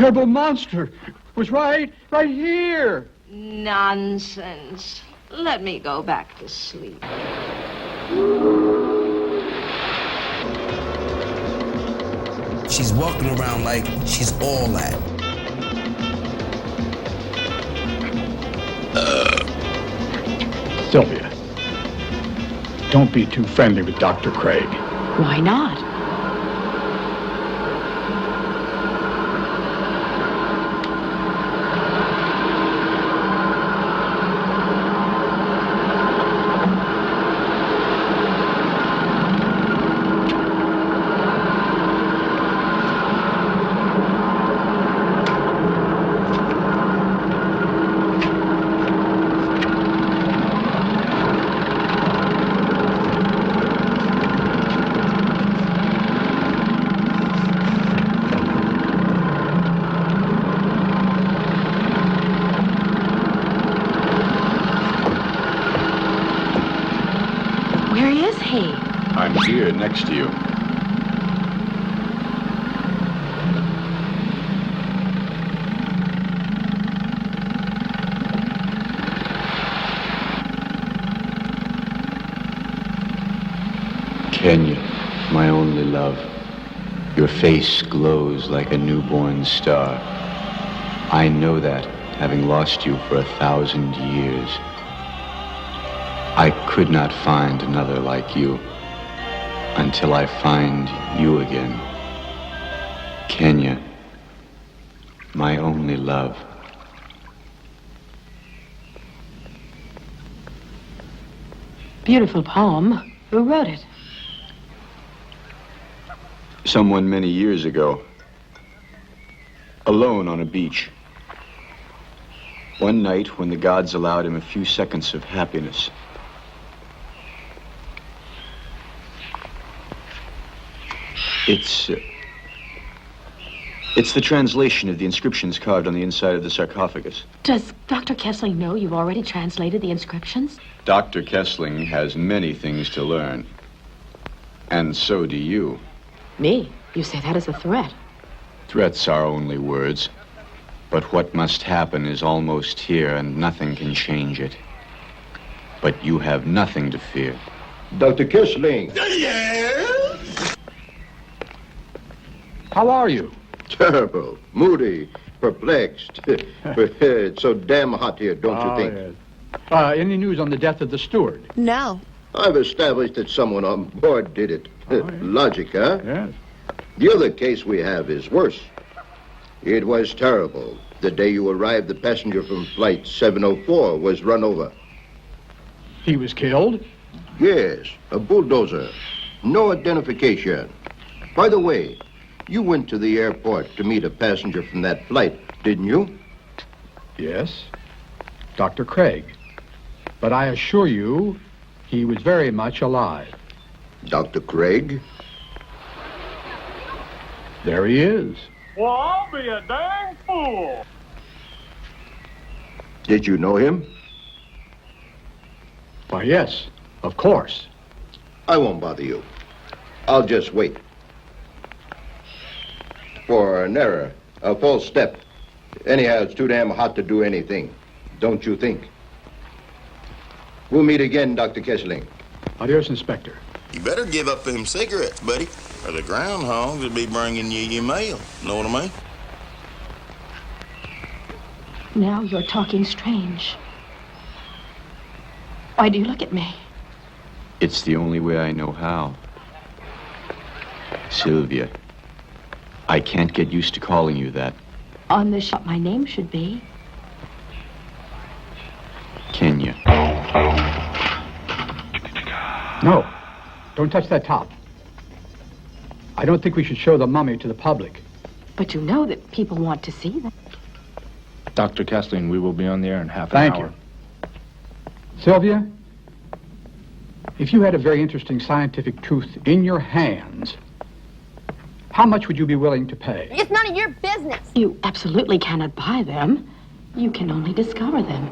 Speaker 18: terrible monster was right here.
Speaker 1: Nonsense. Let me go back to sleep.
Speaker 19: She's walking around like she's all that.
Speaker 18: Sylvia, don't be too friendly with Dr. Craig.
Speaker 13: Why not?
Speaker 7: I'm here next to you. Kenya, my only love, your face glows like a newborn star. I know that, having lost you for 1,000 years. I could not find another like you until I find you again. Kenya, my only love.
Speaker 13: Beautiful poem. Who wrote it?
Speaker 7: Someone many years ago, alone on a beach. One night when the gods allowed him a few seconds of happiness. It's the translation of the inscriptions carved on the inside of the sarcophagus.
Speaker 13: Does Dr. Kessling know you've already translated the inscriptions?
Speaker 7: Dr. Kessling has many things to learn. And so do you.
Speaker 13: Me? You say that as a threat.
Speaker 7: Threats are only words. But what must happen is almost here, and nothing can change it. But you have nothing to fear.
Speaker 15: Dr. Kessling.
Speaker 18: How are you?
Speaker 15: Terrible, moody, perplexed. It's so damn hot here, don't you think?
Speaker 18: Yes. Any news on the death of the steward?
Speaker 1: No.
Speaker 15: I've established that someone on board did it. Logic, huh?
Speaker 18: Yes.
Speaker 15: The other case we have is worse. It was terrible. The day you arrived, the passenger from flight 704 was run over.
Speaker 18: He was killed?
Speaker 15: Yes, a bulldozer. No identification. By the way, you went to the airport to meet a passenger from that flight, didn't you?
Speaker 18: Yes, Dr. Craig. But I assure you, he was very much alive.
Speaker 15: Dr. Craig?
Speaker 18: There he is.
Speaker 10: Well, I'll be a dang fool.
Speaker 15: Did you know him?
Speaker 18: Why, yes, of course.
Speaker 15: I won't bother you. I'll just wait. For an error, a false step. Anyhow, it's too damn hot to do anything, don't you think? We'll meet again, Dr. Kessling.
Speaker 18: Adios, Inspector.
Speaker 5: You better give up them cigarettes, buddy, or the groundhogs will be bringing you your mail. Know what I mean?
Speaker 13: Now you're talking strange. Why do you look at me?
Speaker 7: It's the only way I know how. Sylvia, I can't get used to calling you that.
Speaker 13: On the shop, my name should be.
Speaker 7: Kenya.
Speaker 18: No, don't touch that top. I don't think we should show the mummy to the public.
Speaker 13: But you know that people want to see them.
Speaker 21: Dr. Kessling, we will be on the air in half an
Speaker 18: Thank
Speaker 21: hour.
Speaker 18: you. Sylvia, if you had a very interesting scientific truth in your hands, how much would you be willing to pay?
Speaker 23: It's none of your business.
Speaker 13: You absolutely cannot buy them. You can only discover them.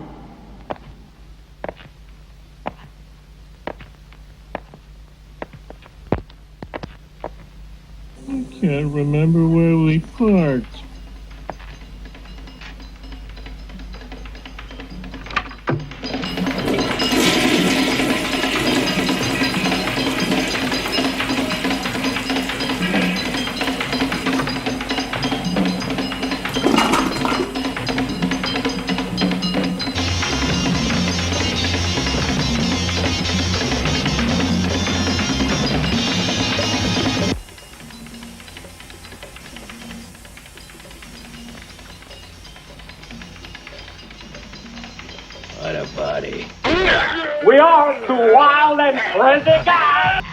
Speaker 6: I can't remember where we parked.
Speaker 20: What a body.
Speaker 10: We are two wild and crazy guys.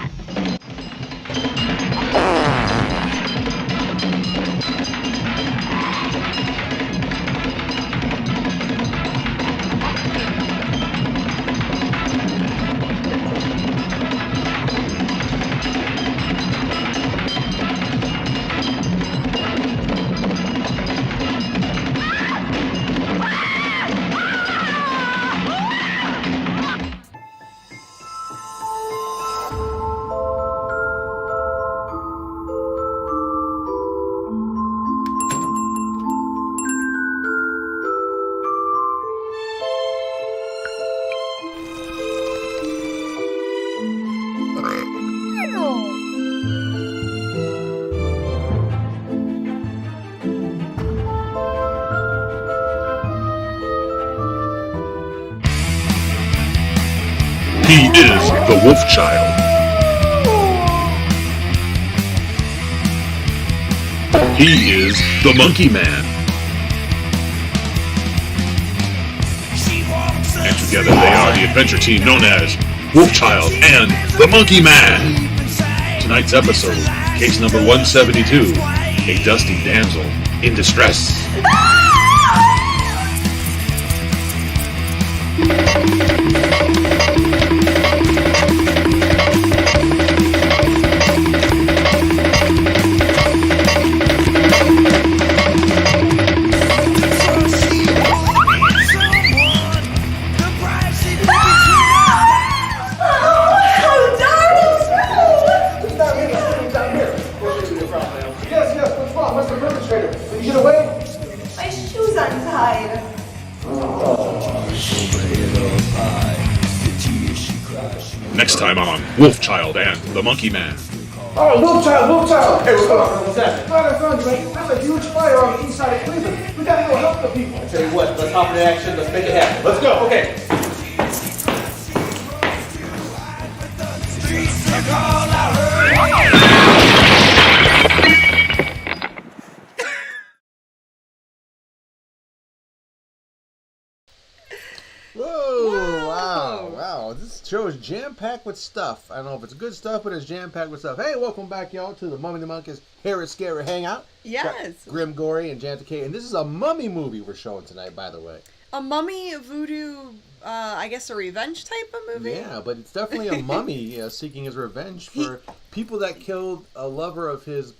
Speaker 8: He is the Wolf Child. He is the Monkey Man. And together they are the adventure team known as Wolf Child and the Monkey Man. Tonight's episode, case number 172, a dusty damsel in distress. Next time on Wolf Child and the Monkey Man.
Speaker 3: Oh, Wolf Child! Hey, what's up? What's that? Glad I found you, mate. There's a huge fire on the east side of Cleveland. We gotta go help the people. I tell you what, let's hop into action. Let's make it happen. Let's go. Okay. Whoa! Wow! This show is jam-packed with stuff. I don't know if it's good stuff, but it's jam-packed with stuff. Hey, welcome back, y'all, to the Mummy and the Monkey's Hair is Scary Hangout.
Speaker 9: Yes.
Speaker 3: Grim, gory, and Jantica. And this is a mummy movie we're showing tonight, by the way.
Speaker 9: A mummy, a voodoo, I guess a revenge type of movie?
Speaker 3: Yeah, but it's definitely a mummy seeking his revenge for people that killed a lover of his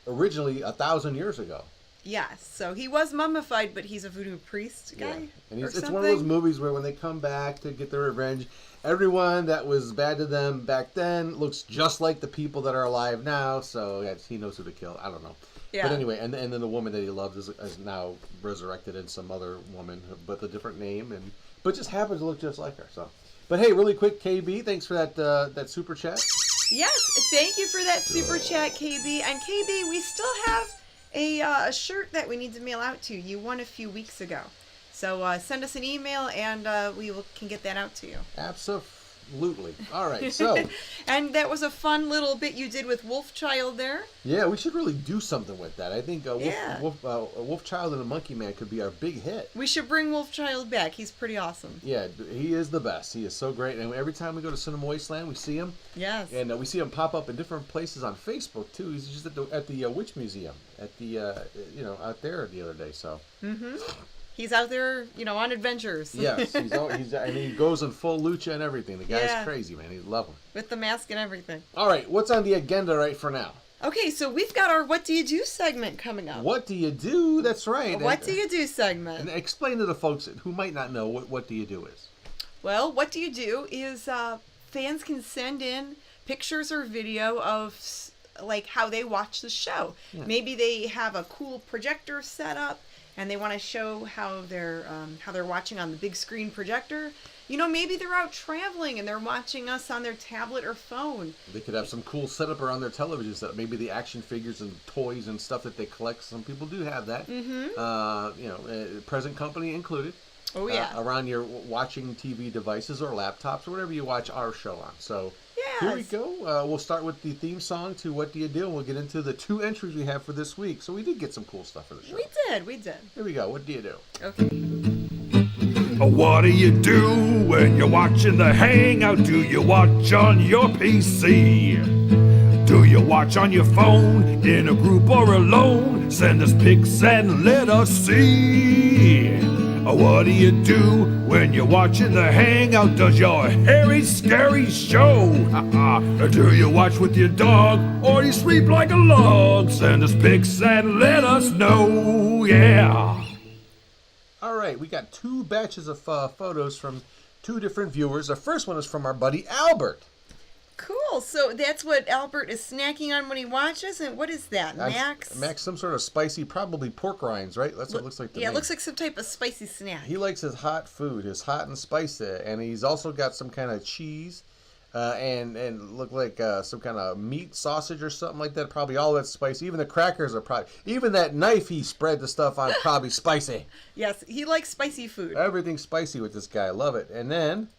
Speaker 3: originally 1,000 years ago.
Speaker 9: Yes, so he was mummified, but he's a voodoo priest guy.
Speaker 3: Yeah. And it's one of those movies where when they come back to get their revenge, everyone that was bad to them back then looks just like the people that are alive now. So yeah, he knows who to kill. I don't know. Yeah. But anyway, and then the woman that he loves is now resurrected in some other woman, but a different name, but just happens to look just like her. So, but hey, really quick, KB, thanks for that super chat.
Speaker 9: Yes, thank you for that super chat, KB. And KB, we still have a shirt that we need to mail out to you. Won a few weeks ago. So send us an email and can get that out to you.
Speaker 3: Absolutely. All right, so.
Speaker 9: And that was a fun little bit you did with Wolf Child there.
Speaker 3: Yeah, we should really do something with that. I think Wolf Child and the Monkey Man could be our big hit.
Speaker 9: We should bring Wolf Child back. He's pretty awesome.
Speaker 3: Yeah, he is the best. He is so great. And every time we go to Cinema Wasteland, we see him.
Speaker 9: Yes.
Speaker 3: And we see him pop up in different places on Facebook, too. He's just at the Witch Museum, at the, out there the other day, so.
Speaker 9: Mm-hmm. He's out there, on adventures.
Speaker 3: Yes, and he goes in full lucha and everything. The guy's crazy, man. He's lovely.
Speaker 9: With the mask and everything.
Speaker 3: All right, what's on the agenda right for now?
Speaker 9: Okay, so we've got our What Do You Do segment coming up.
Speaker 3: What do you do? That's right.
Speaker 9: What do you do segment.
Speaker 3: And explain to the folks who might not know what do you do is.
Speaker 9: Well, What Do You Do is fans can send in pictures or video of like how they watch the show. Yeah. Maybe they have a cool projector set up and they want to show how they're watching on the big screen projector. Maybe they're out traveling and they're watching us on their tablet or phone.
Speaker 3: They could have some cool setup around their television set. Maybe the action figures and toys and stuff that they collect. Some people do have that. Mm-hmm. Present company included.
Speaker 9: Oh, yeah.
Speaker 3: Around your watching TV devices or laptops or whatever you watch our show on. So here we go. We'll start with the theme song to What Do You Do? And we'll get into the 2 entries we have for this week. So we did get some cool stuff for the show.
Speaker 9: We did.
Speaker 3: Here we go. What do you do?
Speaker 9: Okay.
Speaker 16: What do you do when you're watching the Hangout? Do you watch on your PC? Do you watch on your phone, in a group or alone? Send us pics and let us see. What do you do when you're watching the Hangout? Does your hairy, scary show? Do you watch with your dog, or you sleep like a log? Send us pics and let us know, yeah.
Speaker 3: All right, we got 2 batches of photos from 2 different viewers. The first one is from our buddy Albert.
Speaker 9: Cool. So that's what Albert is snacking on when he watches. And what is that, Max?
Speaker 3: Max, some sort of spicy, probably pork rinds, right? That's what it looks like to me.
Speaker 9: Yeah, it looks like some type of spicy snack.
Speaker 3: He likes his hot food, his hot and spicy, and he's also got some kind of cheese and look like some kind of meat sausage or something like that. Probably all that's spicy. Even the crackers are probably, even that knife he spread the stuff on, probably spicy.
Speaker 9: Yes, he likes spicy food.
Speaker 3: Everything's spicy with this guy. I love it. And then,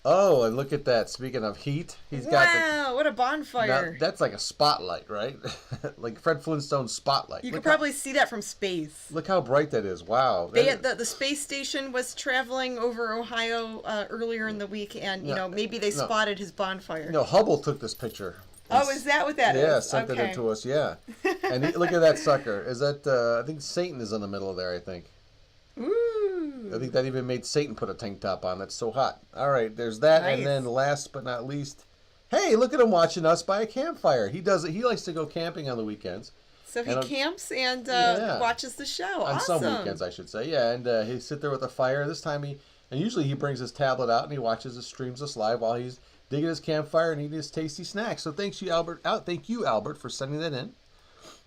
Speaker 3: oh, and look at that. Speaking of heat, he's got
Speaker 9: wow, what a bonfire.
Speaker 3: Now, that's like a spotlight, right? Like Fred Flintstone's spotlight.
Speaker 9: You can probably see that from space.
Speaker 3: Look how bright that is. Wow.
Speaker 9: The space station was traveling over Ohio earlier in the week, and, you know, maybe they spotted his bonfire.
Speaker 3: No, Hubble took this picture.
Speaker 9: Oh, is that what that is?
Speaker 3: Yeah, sent it in to us, yeah. And look at that sucker. Is that, I think Satan is in the middle of there, I think.
Speaker 9: Ooh.
Speaker 3: I think that even made Satan put a tank top on. That's so hot. All right, there's that.
Speaker 9: Nice.
Speaker 3: And then last but not least, hey, look at him watching us by a campfire. He does it. He likes to go camping on the weekends.
Speaker 9: So he camps and watches the show.
Speaker 3: On
Speaker 9: awesome.
Speaker 3: some weekends, I should say. Yeah, and he sit there with a fire. This time and usually he brings his tablet out and he watches the streams us live while he's digging his campfire and eating his tasty snacks. So thank you, Albert, for sending that in.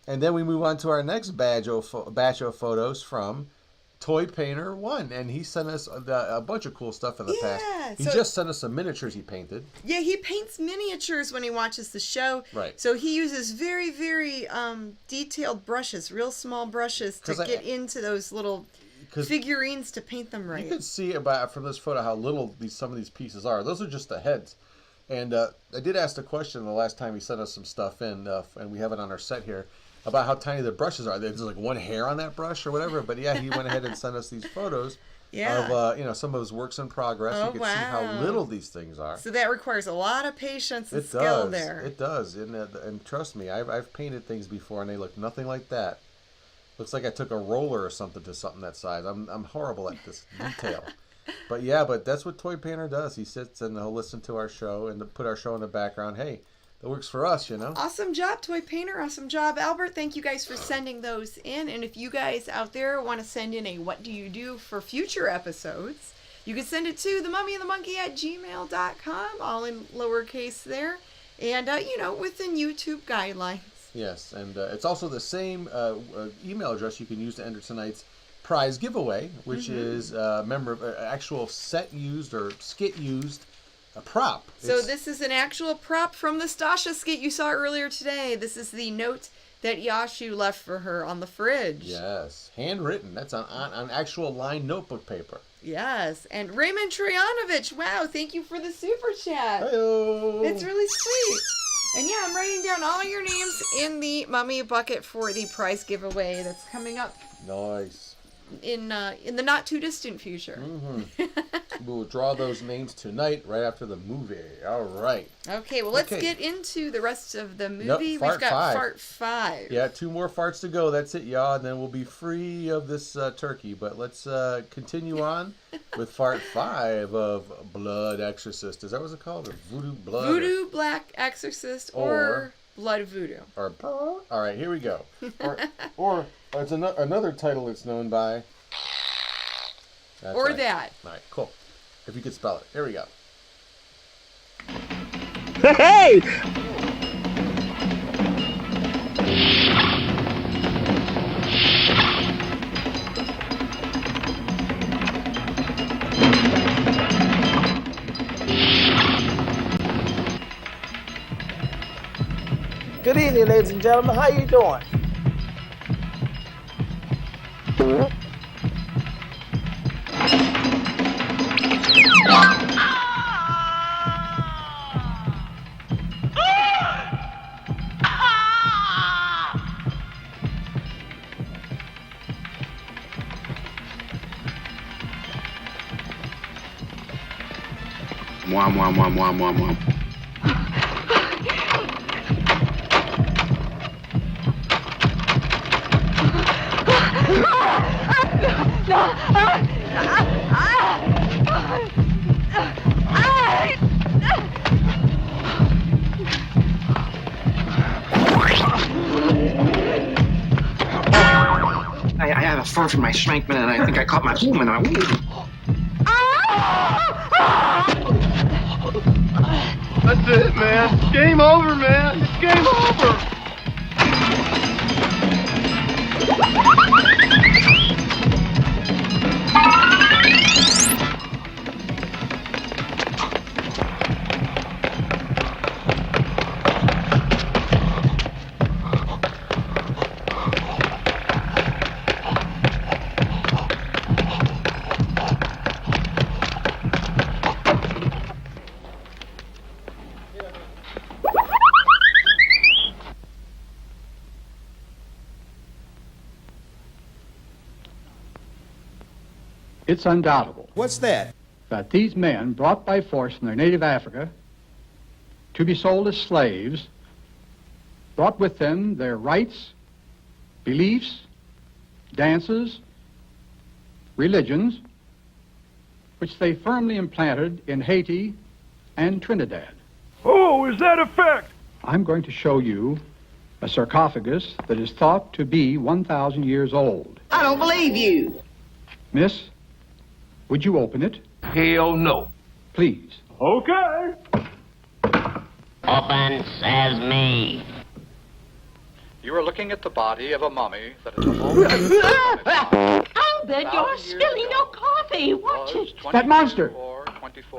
Speaker 3: And then we move on to our next batch of photos from Toy Painter 1, and he sent us a bunch of cool stuff in the past. He just sent us some miniatures he painted.
Speaker 9: Yeah, he paints miniatures when he watches the show.
Speaker 3: Right.
Speaker 9: So he uses very, very detailed brushes, real small brushes, to get into those little figurines to paint them right.
Speaker 3: You can see from this photo how little some of these pieces are. Those are just the heads. And I did ask the question the last time he sent us some stuff in, and we have it on our set here, about how tiny the brushes are. There's like one hair on that brush or whatever. But yeah, he went ahead and sent us these photos of some of his works in progress. You can see how little these things are.
Speaker 9: So that requires a lot of patience and skill there.
Speaker 3: It does. And trust me, I've painted things before and they look nothing like that. Looks like I took a roller or something to something that size. I'm horrible at this detail. But that's what Toy Painter does. He sits and he'll listen to our show and put our show in the background. Hey, that works for us, you know.
Speaker 9: Awesome job, Toy Painter. Awesome job, Albert. Thank you guys for sending those in. And if you guys out there want to send in a what do you do for future episodes, you can send it to themummyandthemonkey@gmail.com, all in lowercase there. And, within YouTube guidelines.
Speaker 3: Yes, and it's also the same email address you can use to enter tonight's prize giveaway, which is actual set used or skit used a prop.
Speaker 9: So this is an actual prop from the Stasha skit you saw earlier today. This is the note that Yashu left for her on the fridge.
Speaker 3: Yes, handwritten. That's on actual lined notebook paper.
Speaker 9: Yes, and Raymond Trianovich, wow, thank you for the super chat.
Speaker 3: Hello.
Speaker 9: It's really sweet. And yeah, I'm writing down all your names in the Mummy bucket for the prize giveaway that's coming up.
Speaker 3: Nice.
Speaker 9: In the not too distant future.
Speaker 3: We'll draw those names tonight, right after the movie. All right.
Speaker 9: Okay, well, let's get into the rest of the movie. We've got Fart 5.
Speaker 3: Yeah, 2 more farts to go. That's it, y'all. And then we'll be free of this turkey. But let's continue on with Fart 5 of Blood Exorcist. Is that what it's called? Or Voodoo Blood?
Speaker 9: Voodoo Black Exorcist or Blood Voodoo.
Speaker 3: Or all right, here we go. Or it's another title it's known by. That's
Speaker 9: or
Speaker 3: right.
Speaker 9: that.
Speaker 3: All right, cool. If you could spell it. Here we go.
Speaker 10: Hey! Good evening, ladies and gentlemen. How you doing?
Speaker 22: Mwah, mwah, mwah, mwah, mwah, mwah. I have a fur from my shankman, and I think I caught my human.
Speaker 4: That's it, man. Game over, man. It's game over.
Speaker 18: It's undoubtable.
Speaker 14: What's that?
Speaker 18: That these men brought by force from their native Africa to be sold as slaves brought with them their rights, beliefs, dances, religions, which they firmly implanted in Haiti and Trinidad.
Speaker 16: Oh, is that a fact?
Speaker 18: I'm going to show you a sarcophagus that is thought to be 1,000 years old.
Speaker 2: I don't believe you.
Speaker 18: Miss, would you open it?
Speaker 16: Hell no.
Speaker 18: Please.
Speaker 16: Okay.
Speaker 2: Open sesame.
Speaker 18: You are looking at the body of a mummy that is
Speaker 13: Albert, you're spilling your coffee. Watch it.
Speaker 18: That monster!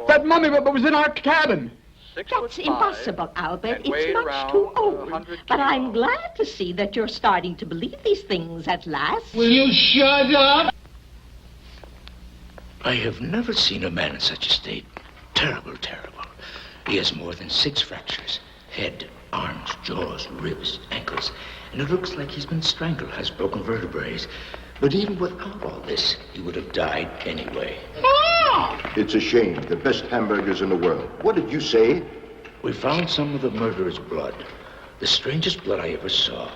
Speaker 18: That mummy that was in our cabin!
Speaker 13: That's impossible, Albert. It's much too old. But I'm glad to see that you're starting to believe these things at last.
Speaker 2: Will you shut up?
Speaker 17: I have never seen a man in such a state. Terrible, terrible. He has more than 6 fractures. Head, arms, jaws, ribs, ankles. And it looks like he's been strangled, has broken vertebrae. But even without all this, he would have died anyway.
Speaker 15: It's a shame. The best hamburgers in the world. What did you say?
Speaker 17: We found some of the murderer's blood. The strangest blood I ever saw.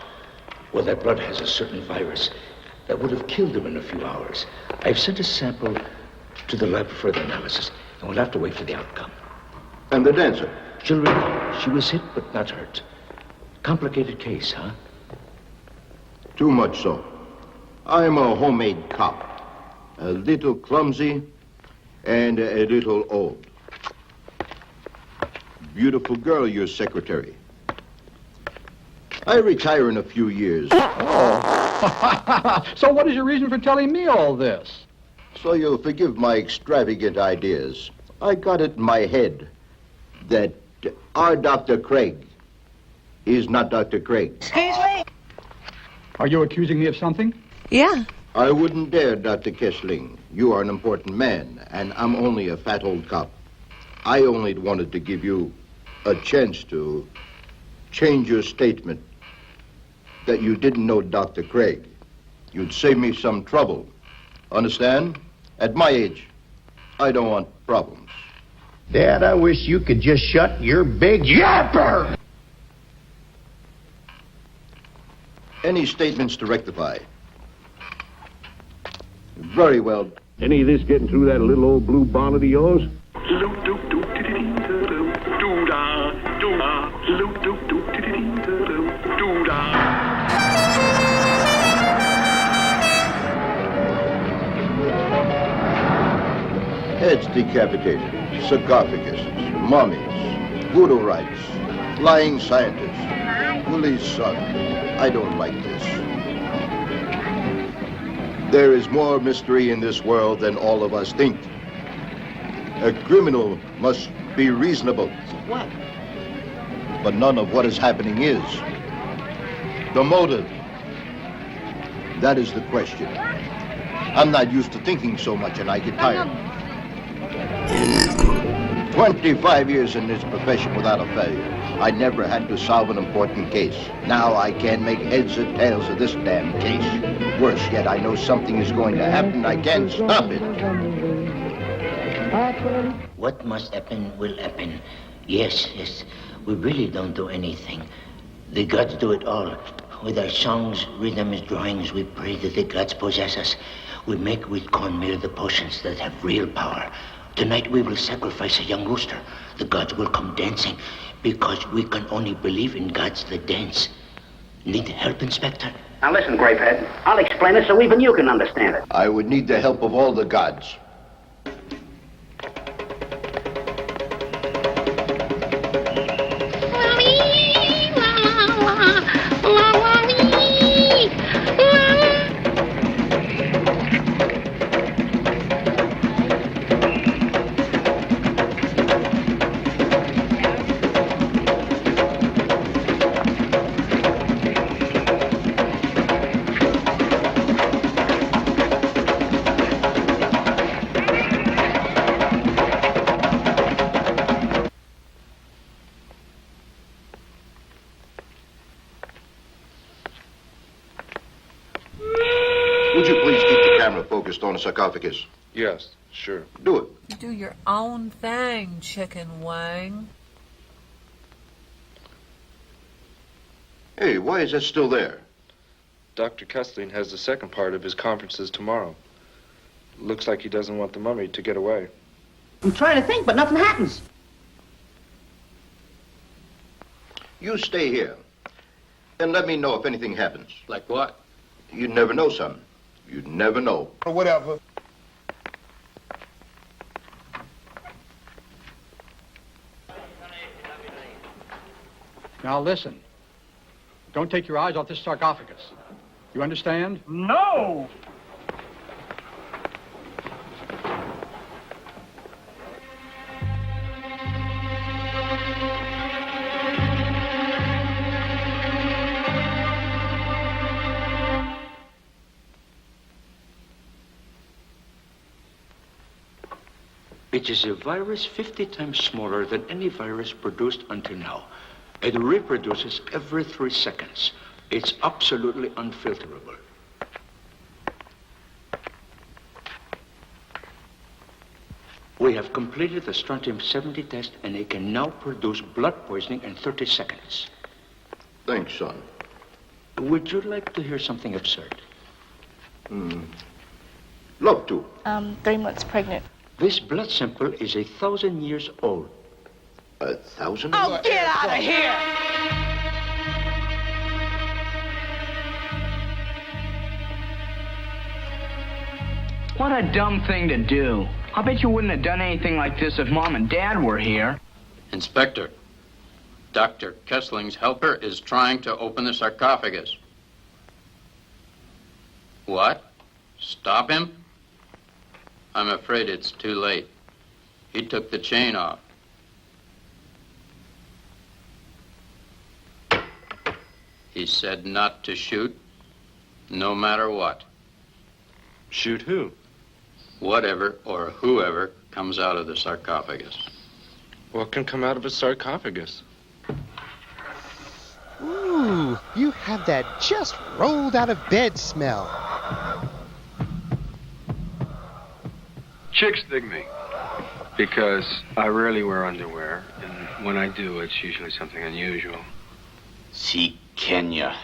Speaker 17: Well, that blood has a certain virus that would have killed him in a few hours. I've sent a sample to the lab for further analysis, and we'll have to wait for the outcome.
Speaker 15: And the dancer?
Speaker 17: She'll recover. She was hit, but not hurt. Complicated case, huh?
Speaker 15: Too much so. I'm a homemade cop. A little clumsy and a little old. Beautiful girl, your secretary. I retire in a few years.
Speaker 18: So what is your reason for telling me all this?
Speaker 15: So you'll forgive my extravagant ideas. I got it in my head that our Dr. Craig is not Dr. Craig.
Speaker 2: Excuse me?
Speaker 18: Are you accusing me of something?
Speaker 9: Yeah.
Speaker 15: I wouldn't dare, Dr. Kessling. You are an important man, and I'm only a fat old cop. I only wanted to give you a chance to change your statement that you didn't know Dr. Craig. You'd save me some trouble. Understand? At my age, I don't want problems.
Speaker 21: Dad, I wish you could just shut your big yapper!
Speaker 15: Any statements to rectify? Very well.
Speaker 21: Any of this getting through that little old blue bonnet of yours?
Speaker 15: Heads decapitated, sarcophaguses, mummies, voodoo rites, lying scientists, Willie's son. I don't like this. There is more mystery in this world than all of us think. A criminal must be reasonable.
Speaker 2: What?
Speaker 15: But none of what is happening is. The motive. That is the question. I'm not used to thinking so much and I get tired. 25 years in this profession without a failure. I never had to solve an important case. Now I can't make heads or tails of this damn case. Worse yet, I know something is going to happen. I can't stop it.
Speaker 17: What must happen will happen. Yes, yes. We really don't do anything. The gods do it all. With our songs, rhythms, drawings, we pray that the gods possess us. We make with cornmeal the potions that have real power. Tonight we will sacrifice a young rooster. The gods will come dancing because we can only believe in gods that dance. Need help, Inspector?
Speaker 11: Now listen, Grapehead. I'll explain it so even you can understand it.
Speaker 15: I would need the help of all the gods. Would you please keep the camera focused on the sarcophagus?
Speaker 21: Yes, sure.
Speaker 15: Do it.
Speaker 14: Do your own thing, chicken wing.
Speaker 15: Hey, why is that still there?
Speaker 21: Dr. Kessling has the second part of his conferences tomorrow. Looks like he doesn't want the mummy to get away.
Speaker 11: I'm trying to think, but nothing happens.
Speaker 15: You stay here. And let me know if anything happens.
Speaker 23: Like what?
Speaker 15: You never know, son. You never know.
Speaker 23: Or whatever.
Speaker 18: Now listen. Don't take your eyes off this sarcophagus. You understand?
Speaker 10: No!
Speaker 17: It is a virus 50 times smaller than any virus produced until now. It reproduces every 3 seconds. It's absolutely unfilterable. We have completed the strontium-70 test, and it can now produce blood poisoning in 30 seconds.
Speaker 15: Thanks, son.
Speaker 17: Would you like to hear something absurd?
Speaker 15: Love to.
Speaker 24: 3 months pregnant.
Speaker 17: This blood sample is 1,000 years old.
Speaker 15: 1,000?
Speaker 14: Oh, get out of here!
Speaker 25: What a dumb thing to do. I bet you wouldn't have done anything like this if Mom and Dad were here.
Speaker 23: Inspector, Dr. Kessling's helper is trying to open the sarcophagus. What? Stop him? I'm afraid it's too late. He took the chain off. He said not to shoot, no matter what.
Speaker 21: Shoot who?
Speaker 23: Whatever or whoever comes out of the sarcophagus.
Speaker 21: What can come out of a sarcophagus?
Speaker 26: Ooh, you have that just rolled out of bed smell.
Speaker 27: Chicks dig me because I rarely wear underwear, and when I do, it's usually something unusual.
Speaker 20: See Kenya.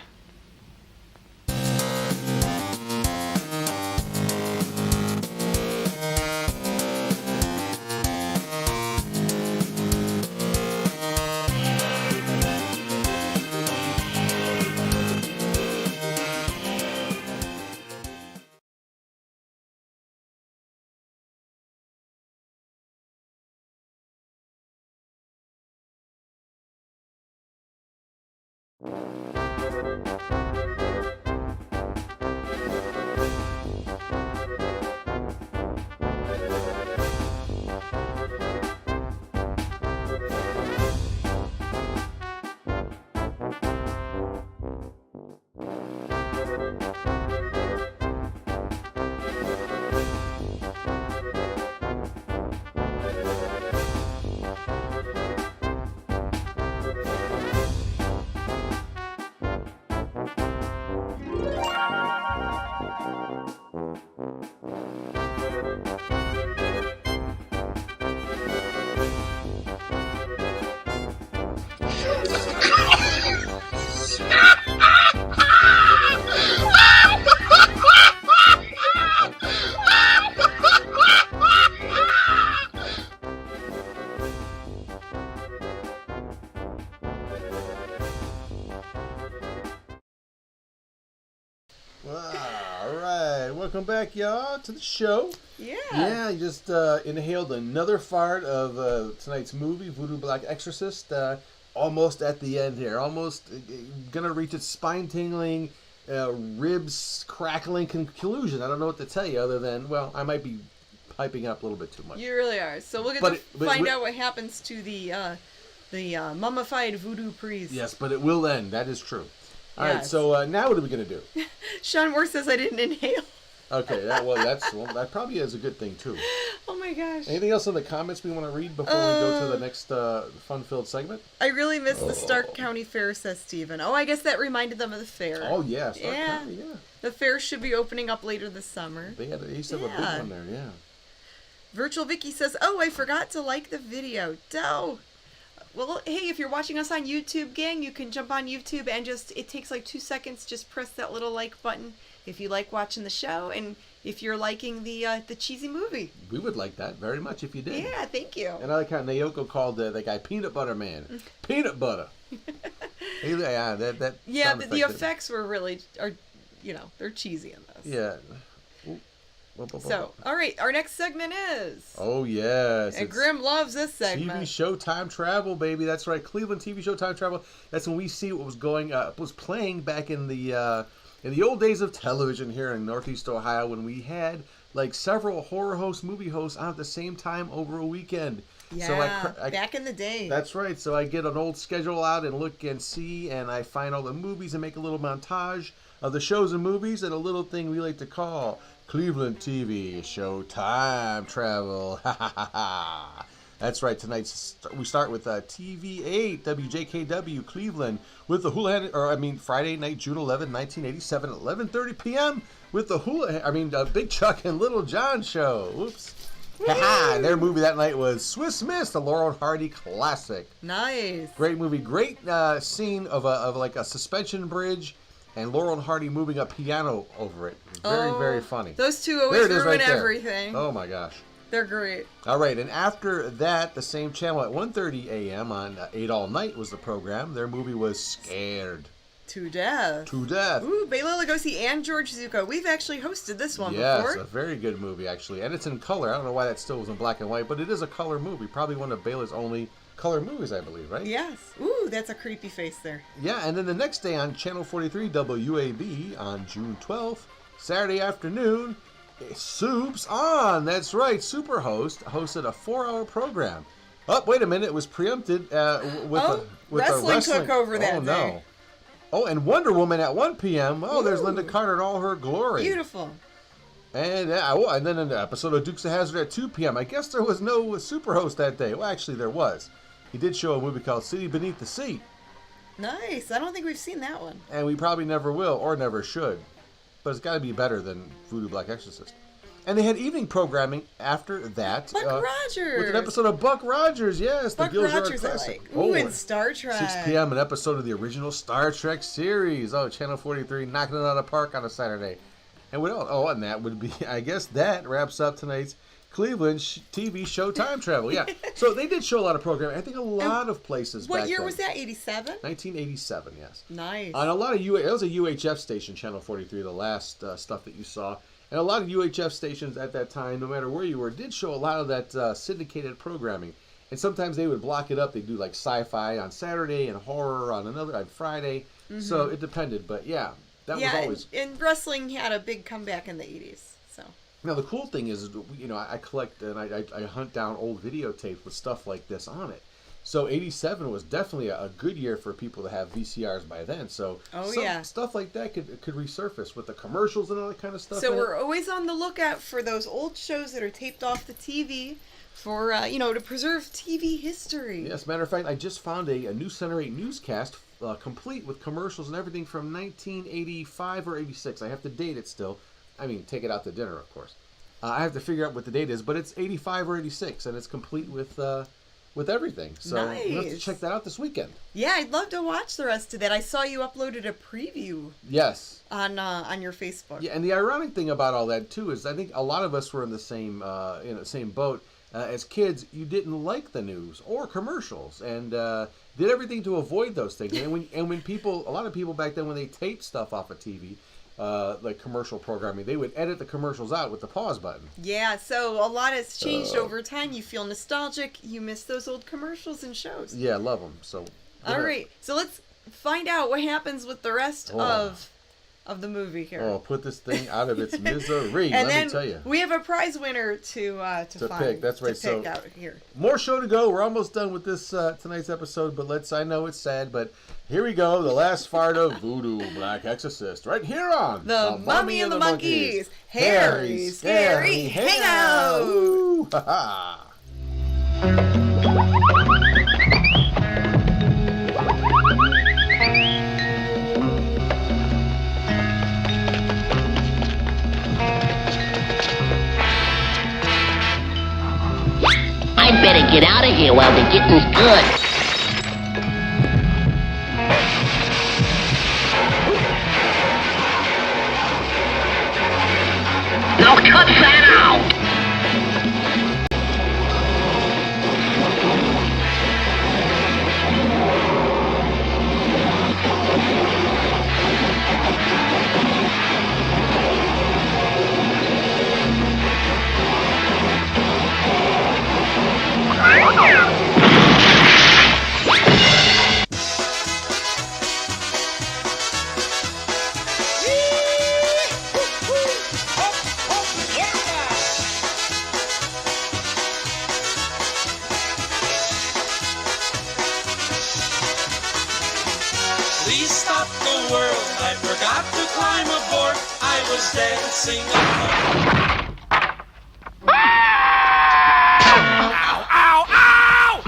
Speaker 3: All right, welcome back, y'all, to the show.
Speaker 9: Yeah.
Speaker 3: Yeah, you just inhaled another fart of tonight's movie, Voodoo Black Exorcist. Almost at the end here. Almost gonna reach its spine-tingling, ribs crackling conclusion. I don't know what to tell you other than, well, I might be hyping up a little bit too much.
Speaker 9: You really are. So we'll get to find out what happens to the mummified voodoo priest.
Speaker 3: Yes, but it will end. That is true. All right,
Speaker 9: Yes.
Speaker 3: so now what are we gonna do?
Speaker 9: Sean Moore says I didn't inhale.
Speaker 3: Okay, that probably is a good thing too.
Speaker 9: Oh my gosh.
Speaker 3: Anything else in the comments we want to read before we go to the next fun-filled segment?
Speaker 9: I really miss the Stark County Fair, says Steven. Oh, I guess that reminded them of the fair.
Speaker 3: Oh yeah, Stark County, yeah.
Speaker 9: The fair should be opening up later this summer.
Speaker 3: They used to have a big one there, yeah.
Speaker 9: Virtual Vicky says, "Oh, I forgot to like the video." Doe. Well, hey, if you're watching us on YouTube, gang, you can jump on YouTube and it takes like 2 seconds. Just press that little like button if you like watching the show and if you're liking the cheesy movie.
Speaker 3: We would like that very much if you did.
Speaker 9: Yeah, thank you.
Speaker 3: And I like how Naoko called the guy Peanut Butter Man. Peanut butter. Yeah, that
Speaker 9: yeah, the effects were really, they're cheesy in this.
Speaker 3: Yeah.
Speaker 9: So, all right, our next segment is...
Speaker 3: Oh, yes.
Speaker 9: And Grim loves this segment.
Speaker 3: TV show time travel, baby. That's right. Cleveland TV show time travel. That's when we see what was playing back in the old days of television here in Northeast Ohio when we had like several horror hosts, movie hosts on at the same time over a weekend.
Speaker 9: Yeah,
Speaker 3: so
Speaker 9: back in the day.
Speaker 3: That's right. So I get an old schedule out and look and see, and I find all the movies and make a little montage of the shows and movies and a little thing we like to call Cleveland TV Show Time Travel. That's right. Tonight we start with TV8 WJKW Cleveland with the Friday night, June 11, 1987 at 11:30 p.m. with the Big Chuck and Little John show. Oops. And their movie that night was Swiss Miss, the Laurel and Hardy classic.
Speaker 9: Nice.
Speaker 3: Great movie. Great scene of a suspension bridge and Laurel and Hardy moving a piano over it. Very, very funny.
Speaker 9: Those two always ruin everything.
Speaker 3: Oh my gosh.
Speaker 9: They're great.
Speaker 3: All right, and after that, the same channel at 1:30 a.m. on 8 All Night was the program. Their movie was Scared.
Speaker 9: To Death.
Speaker 3: To Death.
Speaker 9: Ooh, Bela Lugosi and George Zucco. We've actually hosted this one before.
Speaker 3: Yes, a very good movie, actually. And it's in color. I don't know why that still was in black and white, but it is a color movie. Probably one of Bela's only color movies, I believe, right?
Speaker 9: Yes. Ooh, that's a creepy face there.
Speaker 3: Yeah, and then the next day on Channel 43 WAB on June 12th, Saturday afternoon, Soup's on. That's right. Superhost hosted a 4-hour program. Oh, wait a minute. It was preempted with
Speaker 9: wrestling took over that day.
Speaker 3: No. Oh, and Wonder Woman at 1 p.m. Oh, there's Linda Carter in all her glory.
Speaker 9: Beautiful.
Speaker 3: And and then an episode of Dukes of Hazzard at 2 p.m. I guess there was no Superhost that day. Well, actually, there was. He did show a movie called City Beneath the Sea.
Speaker 9: Nice. I don't think we've seen that one.
Speaker 3: And we probably never will or never should. But it's got to be better than Voodoo Black Exorcist. And they had evening programming after that.
Speaker 9: Buck Rogers.
Speaker 3: With an episode of Buck Rogers, yes.
Speaker 9: Buck Rogers, I like. Ooh, and Star Trek.
Speaker 3: 6 p.m., an episode of the original Star Trek series. Oh, Channel 43, knocking it out of the park on a Saturday. And what else? Oh, and that would be, I guess that wraps up tonight's Cleveland TV show time travel. Yeah. So they did show a lot of programming. I think a lot of places back then.
Speaker 9: What year was that? 87?
Speaker 3: 1987, yes.
Speaker 9: Nice.
Speaker 3: On a lot of it was a UHF station, Channel 43, the last stuff that you saw. And a lot of UHF stations at that time, no matter where you were, did show a lot of that syndicated programming. And sometimes they would block it up. They'd do like sci-fi on Saturday and horror on Friday. Mm-hmm. So it depended. But yeah, that was always...
Speaker 9: And wrestling had a big comeback in the 80s. So.
Speaker 3: Now, the cool thing is, I collect and I hunt down old videotapes with stuff like this on it. So 87 was definitely a good year for people to have VCRs by then. So stuff like that could resurface with the commercials and all that kind of stuff.
Speaker 9: So we're always on the lookout for those old shows that are taped off the TV for, to preserve TV history.
Speaker 3: Yes, matter of fact, I just found a News Center 8 newscast complete with commercials and everything from 1985 or 86. I have to date it still. I mean, take it out to dinner, of course. I have to figure out what the date is, but it's 85 or 86, and it's complete with everything. So we'll have to check that out this weekend.
Speaker 9: Yeah, I'd love to watch the rest of that. I saw you uploaded a preview.
Speaker 3: Yes.
Speaker 9: On your Facebook.
Speaker 3: Yeah, and the ironic thing about all that too is I think a lot of us were in the same boat. As kids, you didn't like the news or commercials, and did everything to avoid those things. And when a lot of people back then, when they taped stuff off of TV, like commercial programming. They would edit the commercials out with the pause button.
Speaker 9: Yeah, so a lot has changed over time. You feel nostalgic. You miss those old commercials and shows.
Speaker 3: Yeah, love them. So.
Speaker 9: All right, so let's find out what happens with the rest of the movie here.
Speaker 3: Oh, put this thing out of its misery.
Speaker 9: And
Speaker 3: let me tell you.
Speaker 9: We have a prize winner to find,
Speaker 3: pick. That's right.
Speaker 9: To pick out here.
Speaker 3: More show to go. We're almost done with this tonight's episode, but I know it's sad, but here we go. The last part of Voodoo Black Exorcist, right here on
Speaker 9: the Mummy and the Monkeys. Harry Scary Hangout.
Speaker 3: Woo! Ha ha.
Speaker 1: I better get out of here while the getting's good. Now cut that out!
Speaker 5: Please stop the world. I forgot to climb aboard. I was dancing alone. Ow, ow, ow!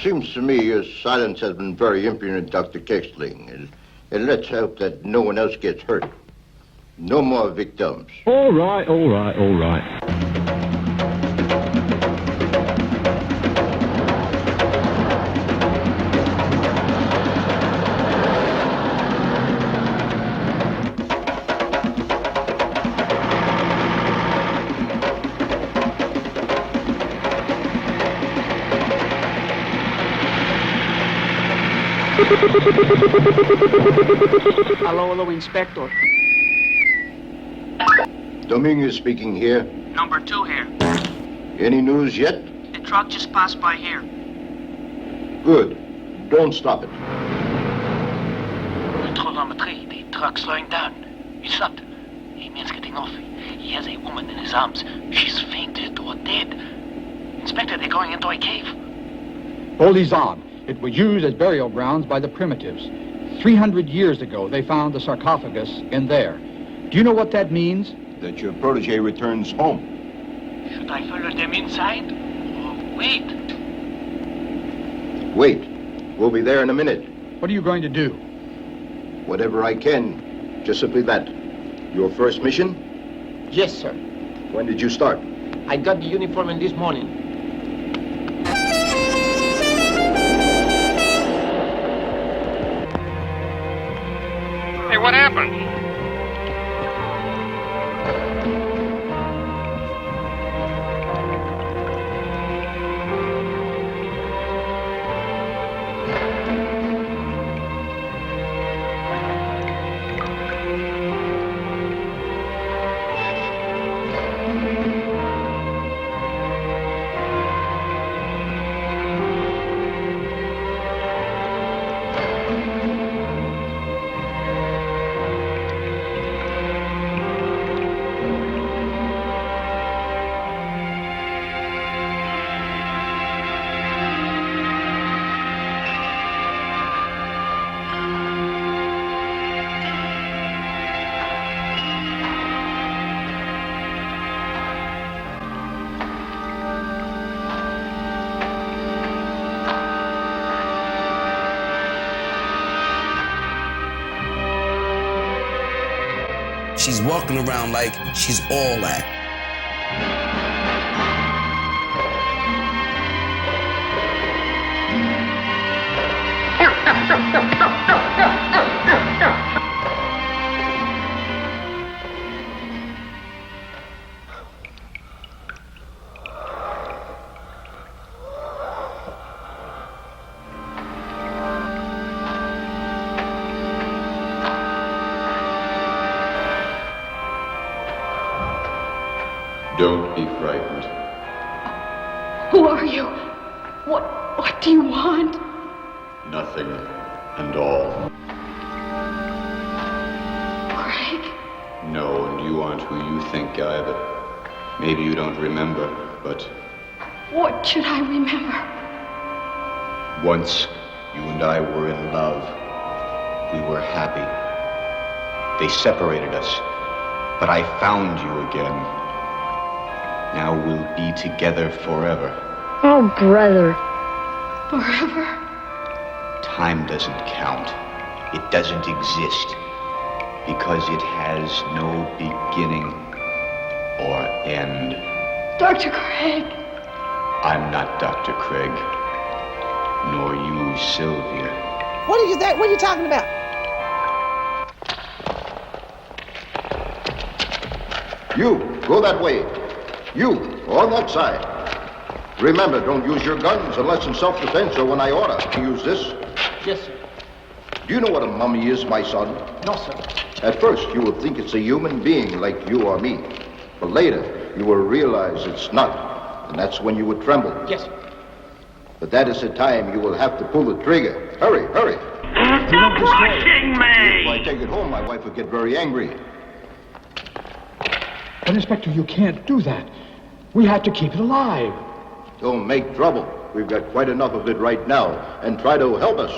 Speaker 15: Seems to me your silence has been very impudent, Dr. Kexling. And let's hope that no one else gets hurt. No more victims.
Speaker 6: All right, all right, all right.
Speaker 25: Hello, Inspector.
Speaker 15: Dominguez speaking here.
Speaker 25: Number 2 here.
Speaker 15: Any news yet?
Speaker 25: The truck just passed by here.
Speaker 15: Good. Don't stop it.
Speaker 25: Chronometry, the truck slowing down. He stopped. He means getting off. He has a woman in his arms. She's fainted or dead. Inspector, they're going into a cave.
Speaker 18: Hold these on. It was used as burial grounds by the primitives. 300 years ago, they found the sarcophagus in there. Do you know what that means?
Speaker 15: That your protege returns home.
Speaker 25: Should I follow them inside? Or wait?
Speaker 15: Wait. We'll be there in a minute.
Speaker 18: What are you going to do?
Speaker 15: Whatever I can. Just simply that. Your first mission?
Speaker 25: Yes, sir.
Speaker 15: When did you start?
Speaker 25: I got the uniform in this morning.
Speaker 4: Hey, what happened?
Speaker 7: she's walking around like she's all that.
Speaker 15: Don't be frightened.
Speaker 13: Who are you? What do you want?
Speaker 15: Nothing and all.
Speaker 13: Craig?
Speaker 15: No, and you aren't who you think either. Maybe you don't remember, but
Speaker 13: What should I remember?
Speaker 15: once you and I were in love. We were happy. They separated us, but I found you again. Now we'll be together forever.
Speaker 13: Oh, brother. Forever?
Speaker 15: Time doesn't count. It doesn't exist because it has no beginning or end.
Speaker 13: Dr. Craig.
Speaker 15: I'm not Dr. Craig, nor you, Sylvia.
Speaker 2: What are you talking about?
Speaker 15: You, go that way. You, on that side. Remember, don't use your guns unless in self-defense or when I order. Use this.
Speaker 8: Yes, sir.
Speaker 15: Do you know what a mummy is, my son?
Speaker 8: No, sir.
Speaker 15: At first, you will think it's a human being like you or me. But later, you will realize it's not. And that's when you would tremble.
Speaker 8: Yes, sir.
Speaker 15: But that is the time you will have to pull the trigger. Hurry, hurry.
Speaker 10: Stop watching me!
Speaker 15: If I take it home, my wife would get very angry.
Speaker 18: But, Inspector, you can't do that. We have to keep it alive.
Speaker 15: Don't make trouble. We've got quite enough of it right now. And try to help us.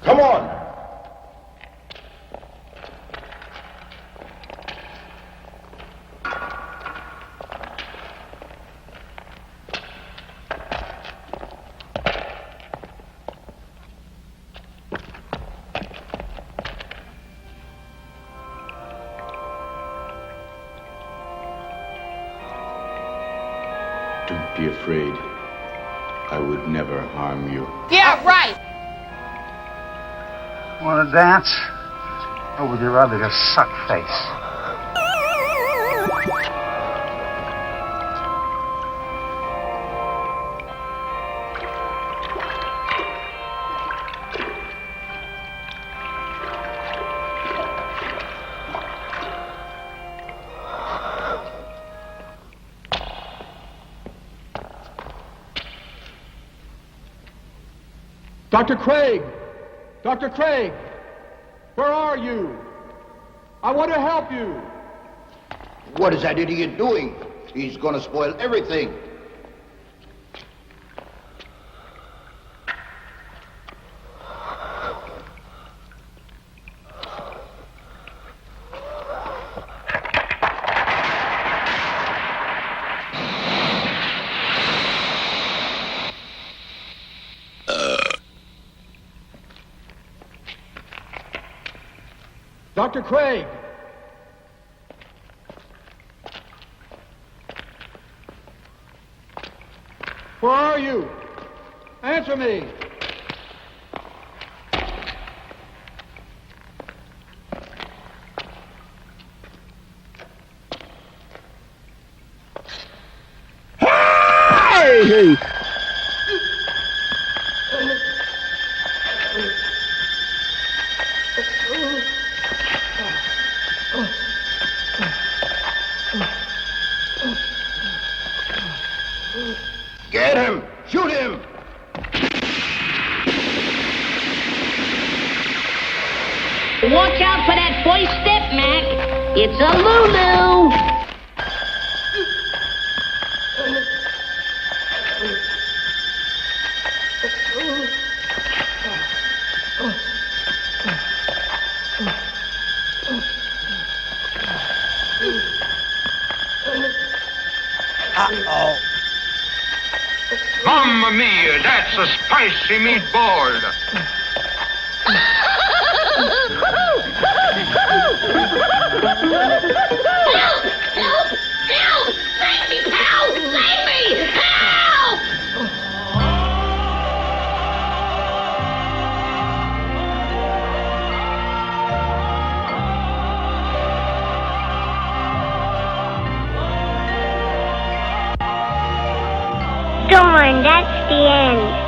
Speaker 15: Come on! Don't be afraid. I would never harm you.
Speaker 2: Yeah, right.
Speaker 12: Want to dance? Or would you rather just suck face?
Speaker 18: Dr. Craig! Dr. Craig! Where are you? I want to help you.
Speaker 15: What is that idiot doing? He's gonna spoil everything.
Speaker 18: Dr. Craig! Where are you? Answer me!
Speaker 10: Hey!
Speaker 15: Get him! Shoot him!
Speaker 1: Watch out for that first step, Mac. It's a Lulu.
Speaker 12: a spicy meatball.
Speaker 1: Help! Save me, pal! Save me! Help!
Speaker 8: Darn, that's the end.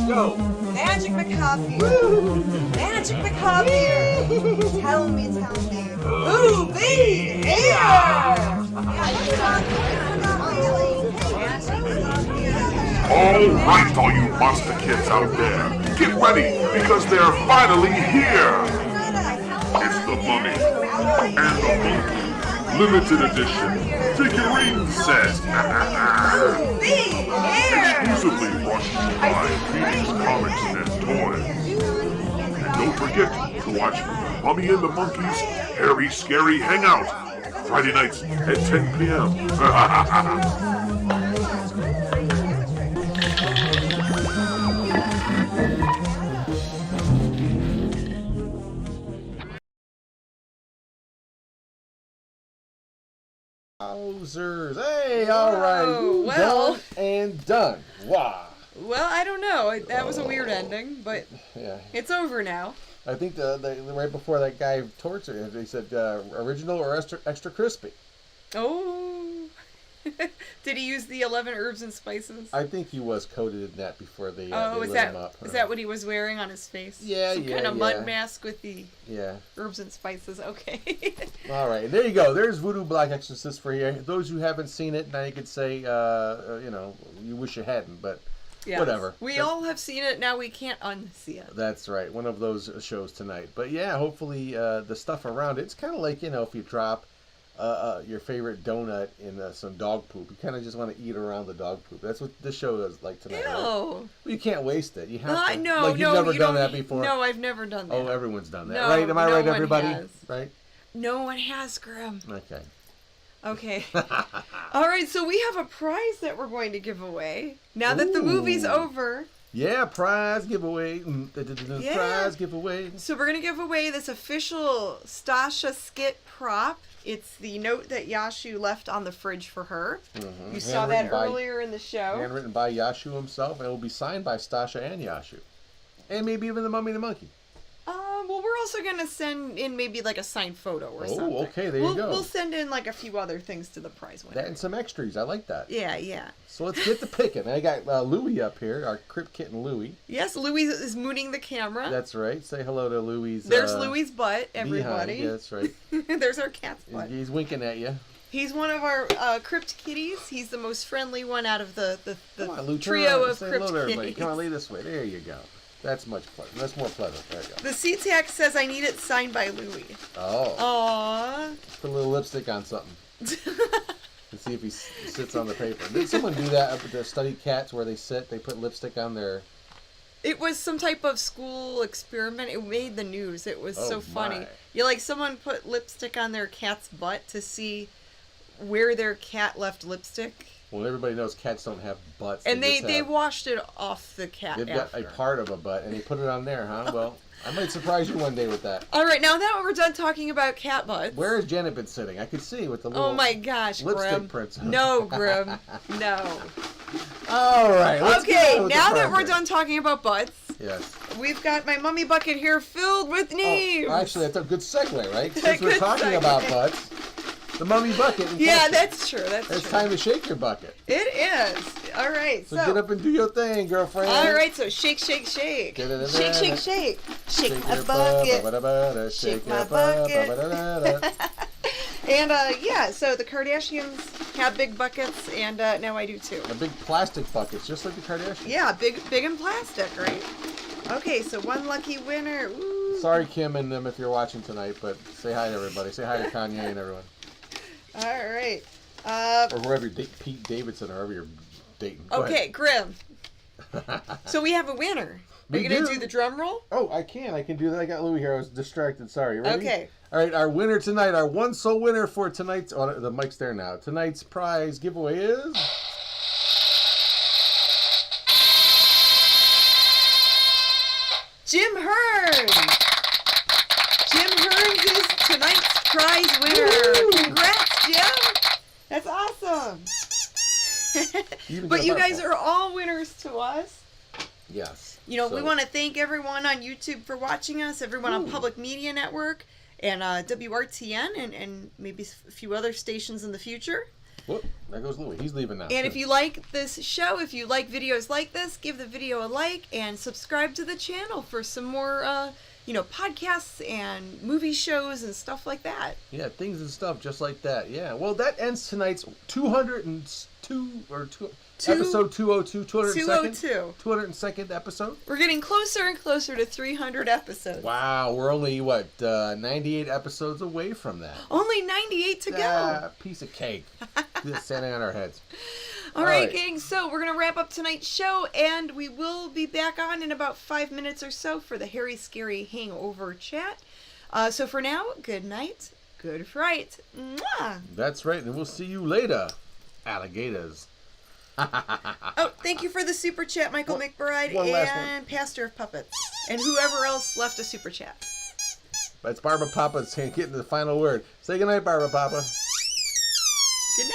Speaker 3: Go!
Speaker 9: Magic McCopier! Magic McCopier! Tell me. Ooh, be here!
Speaker 11: All right, all you monster kids out there, get ready because they're finally here. It's the Mummy and the Monkey limited edition figurine set. Exclusively brought to you by Phoenix Comics and Toys. And don't forget to watch Mummy and the Monkey's Hairy Scary Hangout Friday nights at 10 p.m.
Speaker 3: Wowzers. Hey, all right.
Speaker 9: Well.
Speaker 3: Done and done. Wow.
Speaker 9: Well, I don't know. That was a weird ending, but
Speaker 3: Yeah.
Speaker 9: it's over now.
Speaker 3: I think the right before that guy tortured him, they said original or extra crispy.
Speaker 9: Oh. Did he use the 11 herbs and spices?
Speaker 3: I think he was coated in that before they
Speaker 9: Oh,
Speaker 3: lit
Speaker 9: is
Speaker 3: him up.
Speaker 9: that what he was wearing on his face?
Speaker 3: Yeah,
Speaker 9: Some
Speaker 3: yeah,
Speaker 9: kind of
Speaker 3: yeah.
Speaker 9: mud mask with the
Speaker 3: Yeah.
Speaker 9: herbs and spices. Okay.
Speaker 3: All right, there you go. There's Voodoo Black Exorcist for you. Those who haven't seen it, now you could say, you wish you hadn't, but
Speaker 9: Yes.
Speaker 3: whatever.
Speaker 9: We all have seen it. Now we can't unsee it.
Speaker 3: That's right. One of those shows tonight. But yeah, hopefully the stuff around it's kind of like, if you drop your favorite donut in some dog poop. You kind of just want to eat around the dog poop. That's what this show is like tonight. Right? Well, you can't waste it. You have to.
Speaker 9: No,
Speaker 3: you've never done that before.
Speaker 9: No, I've never done that.
Speaker 3: Oh, everyone's done that,
Speaker 9: No,
Speaker 3: right? Am I
Speaker 9: no
Speaker 3: right,
Speaker 9: one
Speaker 3: everybody?
Speaker 9: has.
Speaker 3: Right?
Speaker 9: No one has, Grim.
Speaker 3: Okay.
Speaker 9: Okay. All right, so we have a prize that we're going to give away. Now that the movie's over.
Speaker 3: Yeah, prize giveaway.
Speaker 9: Yeah.
Speaker 3: Prize giveaway.
Speaker 9: So we're going to give away this official Stasha skit prop. It's the note that Yashu left on the fridge for her.
Speaker 3: Mm-hmm.
Speaker 9: You saw that earlier in the show.
Speaker 3: Handwritten by Yashu himself, and it will be signed by Stasha and Yashu. And maybe even the Mummy and the Monkey.
Speaker 9: Well, we're also going to send in maybe like a signed photo or something.
Speaker 3: Oh, okay, there you go.
Speaker 9: We'll send in like a few other things to the prize winner.
Speaker 3: That and some extras. I like that.
Speaker 9: Yeah.
Speaker 3: So let's get to picking. I got Louie up here, our Crypt Kitten Louie.
Speaker 9: Yes, Louie is mooning the camera.
Speaker 3: That's right. Say hello to Louie's.
Speaker 9: There's Louie's butt, everybody.
Speaker 3: Yeah, that's right.
Speaker 9: There's our cat's butt.
Speaker 3: He's winking at you.
Speaker 9: He's one of our Crypt Kitties. He's the most friendly one out of the
Speaker 3: Come on, Lou,
Speaker 9: trio of
Speaker 3: say
Speaker 9: Crypt
Speaker 3: hello to everybody.
Speaker 9: Kitties.
Speaker 3: Come on, lay this way. There you go. That's much pleasant. That's more pleasant. There you go.
Speaker 9: The C-Tac says I need it signed by Louie.
Speaker 3: Oh.
Speaker 9: Aww.
Speaker 3: Put a little lipstick on something. And see if he sits on the paper. Did someone do that with the study cats where they sit? They put lipstick on their...
Speaker 9: It was some type of school experiment. It made the news. It was so funny. Someone put lipstick on their cat's butt to see where their cat left lipstick.
Speaker 3: Well, everybody knows cats don't have butts.
Speaker 9: And they washed it off the cat
Speaker 3: They've
Speaker 9: after.
Speaker 3: got a part of a butt, and they put it on there, huh? Well, I might surprise you one day with that.
Speaker 9: All right, now that we're done talking about cat butts.
Speaker 3: Where has Janet been sitting? I could see with the little
Speaker 9: Oh my gosh,
Speaker 3: lipstick
Speaker 9: Grim.
Speaker 3: prints.
Speaker 9: No, Grim. No.
Speaker 3: All right. Let's
Speaker 9: Okay,
Speaker 3: go with
Speaker 9: now
Speaker 3: the
Speaker 9: that we're
Speaker 3: present.
Speaker 9: done talking about butts,
Speaker 3: Yes.
Speaker 9: we've got my mummy bucket here filled with names.
Speaker 3: Oh, actually, that's a good segue, right? Since we're
Speaker 9: Good
Speaker 3: talking
Speaker 9: segue.
Speaker 3: about butts, the mummy bucket.
Speaker 9: Yeah, that's true. That's
Speaker 3: It's
Speaker 9: true.
Speaker 3: time to shake your bucket.
Speaker 9: It is. All right,
Speaker 3: So get up and do your thing, girlfriend.
Speaker 9: All right, so shake, shake, shake. Shake, shake, shake. Shake my
Speaker 3: your
Speaker 9: bucket.
Speaker 3: butt,
Speaker 9: Shake
Speaker 3: your
Speaker 9: my
Speaker 3: butt,
Speaker 9: bucket.
Speaker 3: ba-ba-da-da-da.
Speaker 9: And so the Kardashians have big buckets, and now I do too.
Speaker 3: A big plastic buckets, just like the Kardashians.
Speaker 9: Yeah, big and plastic, right? Okay, so one lucky winner. Ooh.
Speaker 3: Sorry, Kim and them, if you're watching tonight, but say hi to everybody. Say hi to Kanye and everyone.
Speaker 9: All right.
Speaker 3: Or wherever you're Pete Davidson, or whoever you're dating. Go
Speaker 9: Okay,
Speaker 3: ahead.
Speaker 9: Grim. So we have a winner. Are you going to do the drum roll?
Speaker 3: Oh, I can do that. I got Louie here. I was distracted. Sorry. Ready?
Speaker 9: Okay.
Speaker 3: All right, our winner tonight, our one sole winner for tonight's, oh, the mic's there now. Tonight's prize giveaway is...
Speaker 9: Jim Hearn. Jim Hearn is tonight's prize winner. Congrats, Jim. That's awesome. But you guys are all winners to us.
Speaker 3: Yes.
Speaker 9: You know, we want to thank everyone on YouTube for watching us, everyone on Public Media Network, and WRTN, and maybe a few other stations in the future.
Speaker 3: Whoop, there goes Louie. He's leaving now.
Speaker 9: And if you like this show, if you like videos like this, give the video a like and subscribe to the channel for some more, podcasts and movie shows and stuff like that.
Speaker 3: Yeah, things and stuff just like that. Yeah. Well, that ends tonight's 202 or episode 202, 202nd episode.
Speaker 9: We're getting closer and closer to 300 episodes.
Speaker 3: Wow, we're only 98 episodes away from that.
Speaker 9: Only 98 to go.
Speaker 3: Piece of cake. Just standing on our heads.
Speaker 9: All right, gang. So we're gonna wrap up tonight's show, and we will be back on in about 5 minutes or so for the Harry Scary Hangover chat. So for now, good night, good fright. Mwah!
Speaker 3: That's right, and we'll see you later, alligators.
Speaker 9: Oh, thank you for the super chat, Michael McBride and Pastor of Puppets, and whoever else left a super chat.
Speaker 3: That's Barbara Papa getting the final word. Say goodnight, Barbara Papa.
Speaker 9: Good night.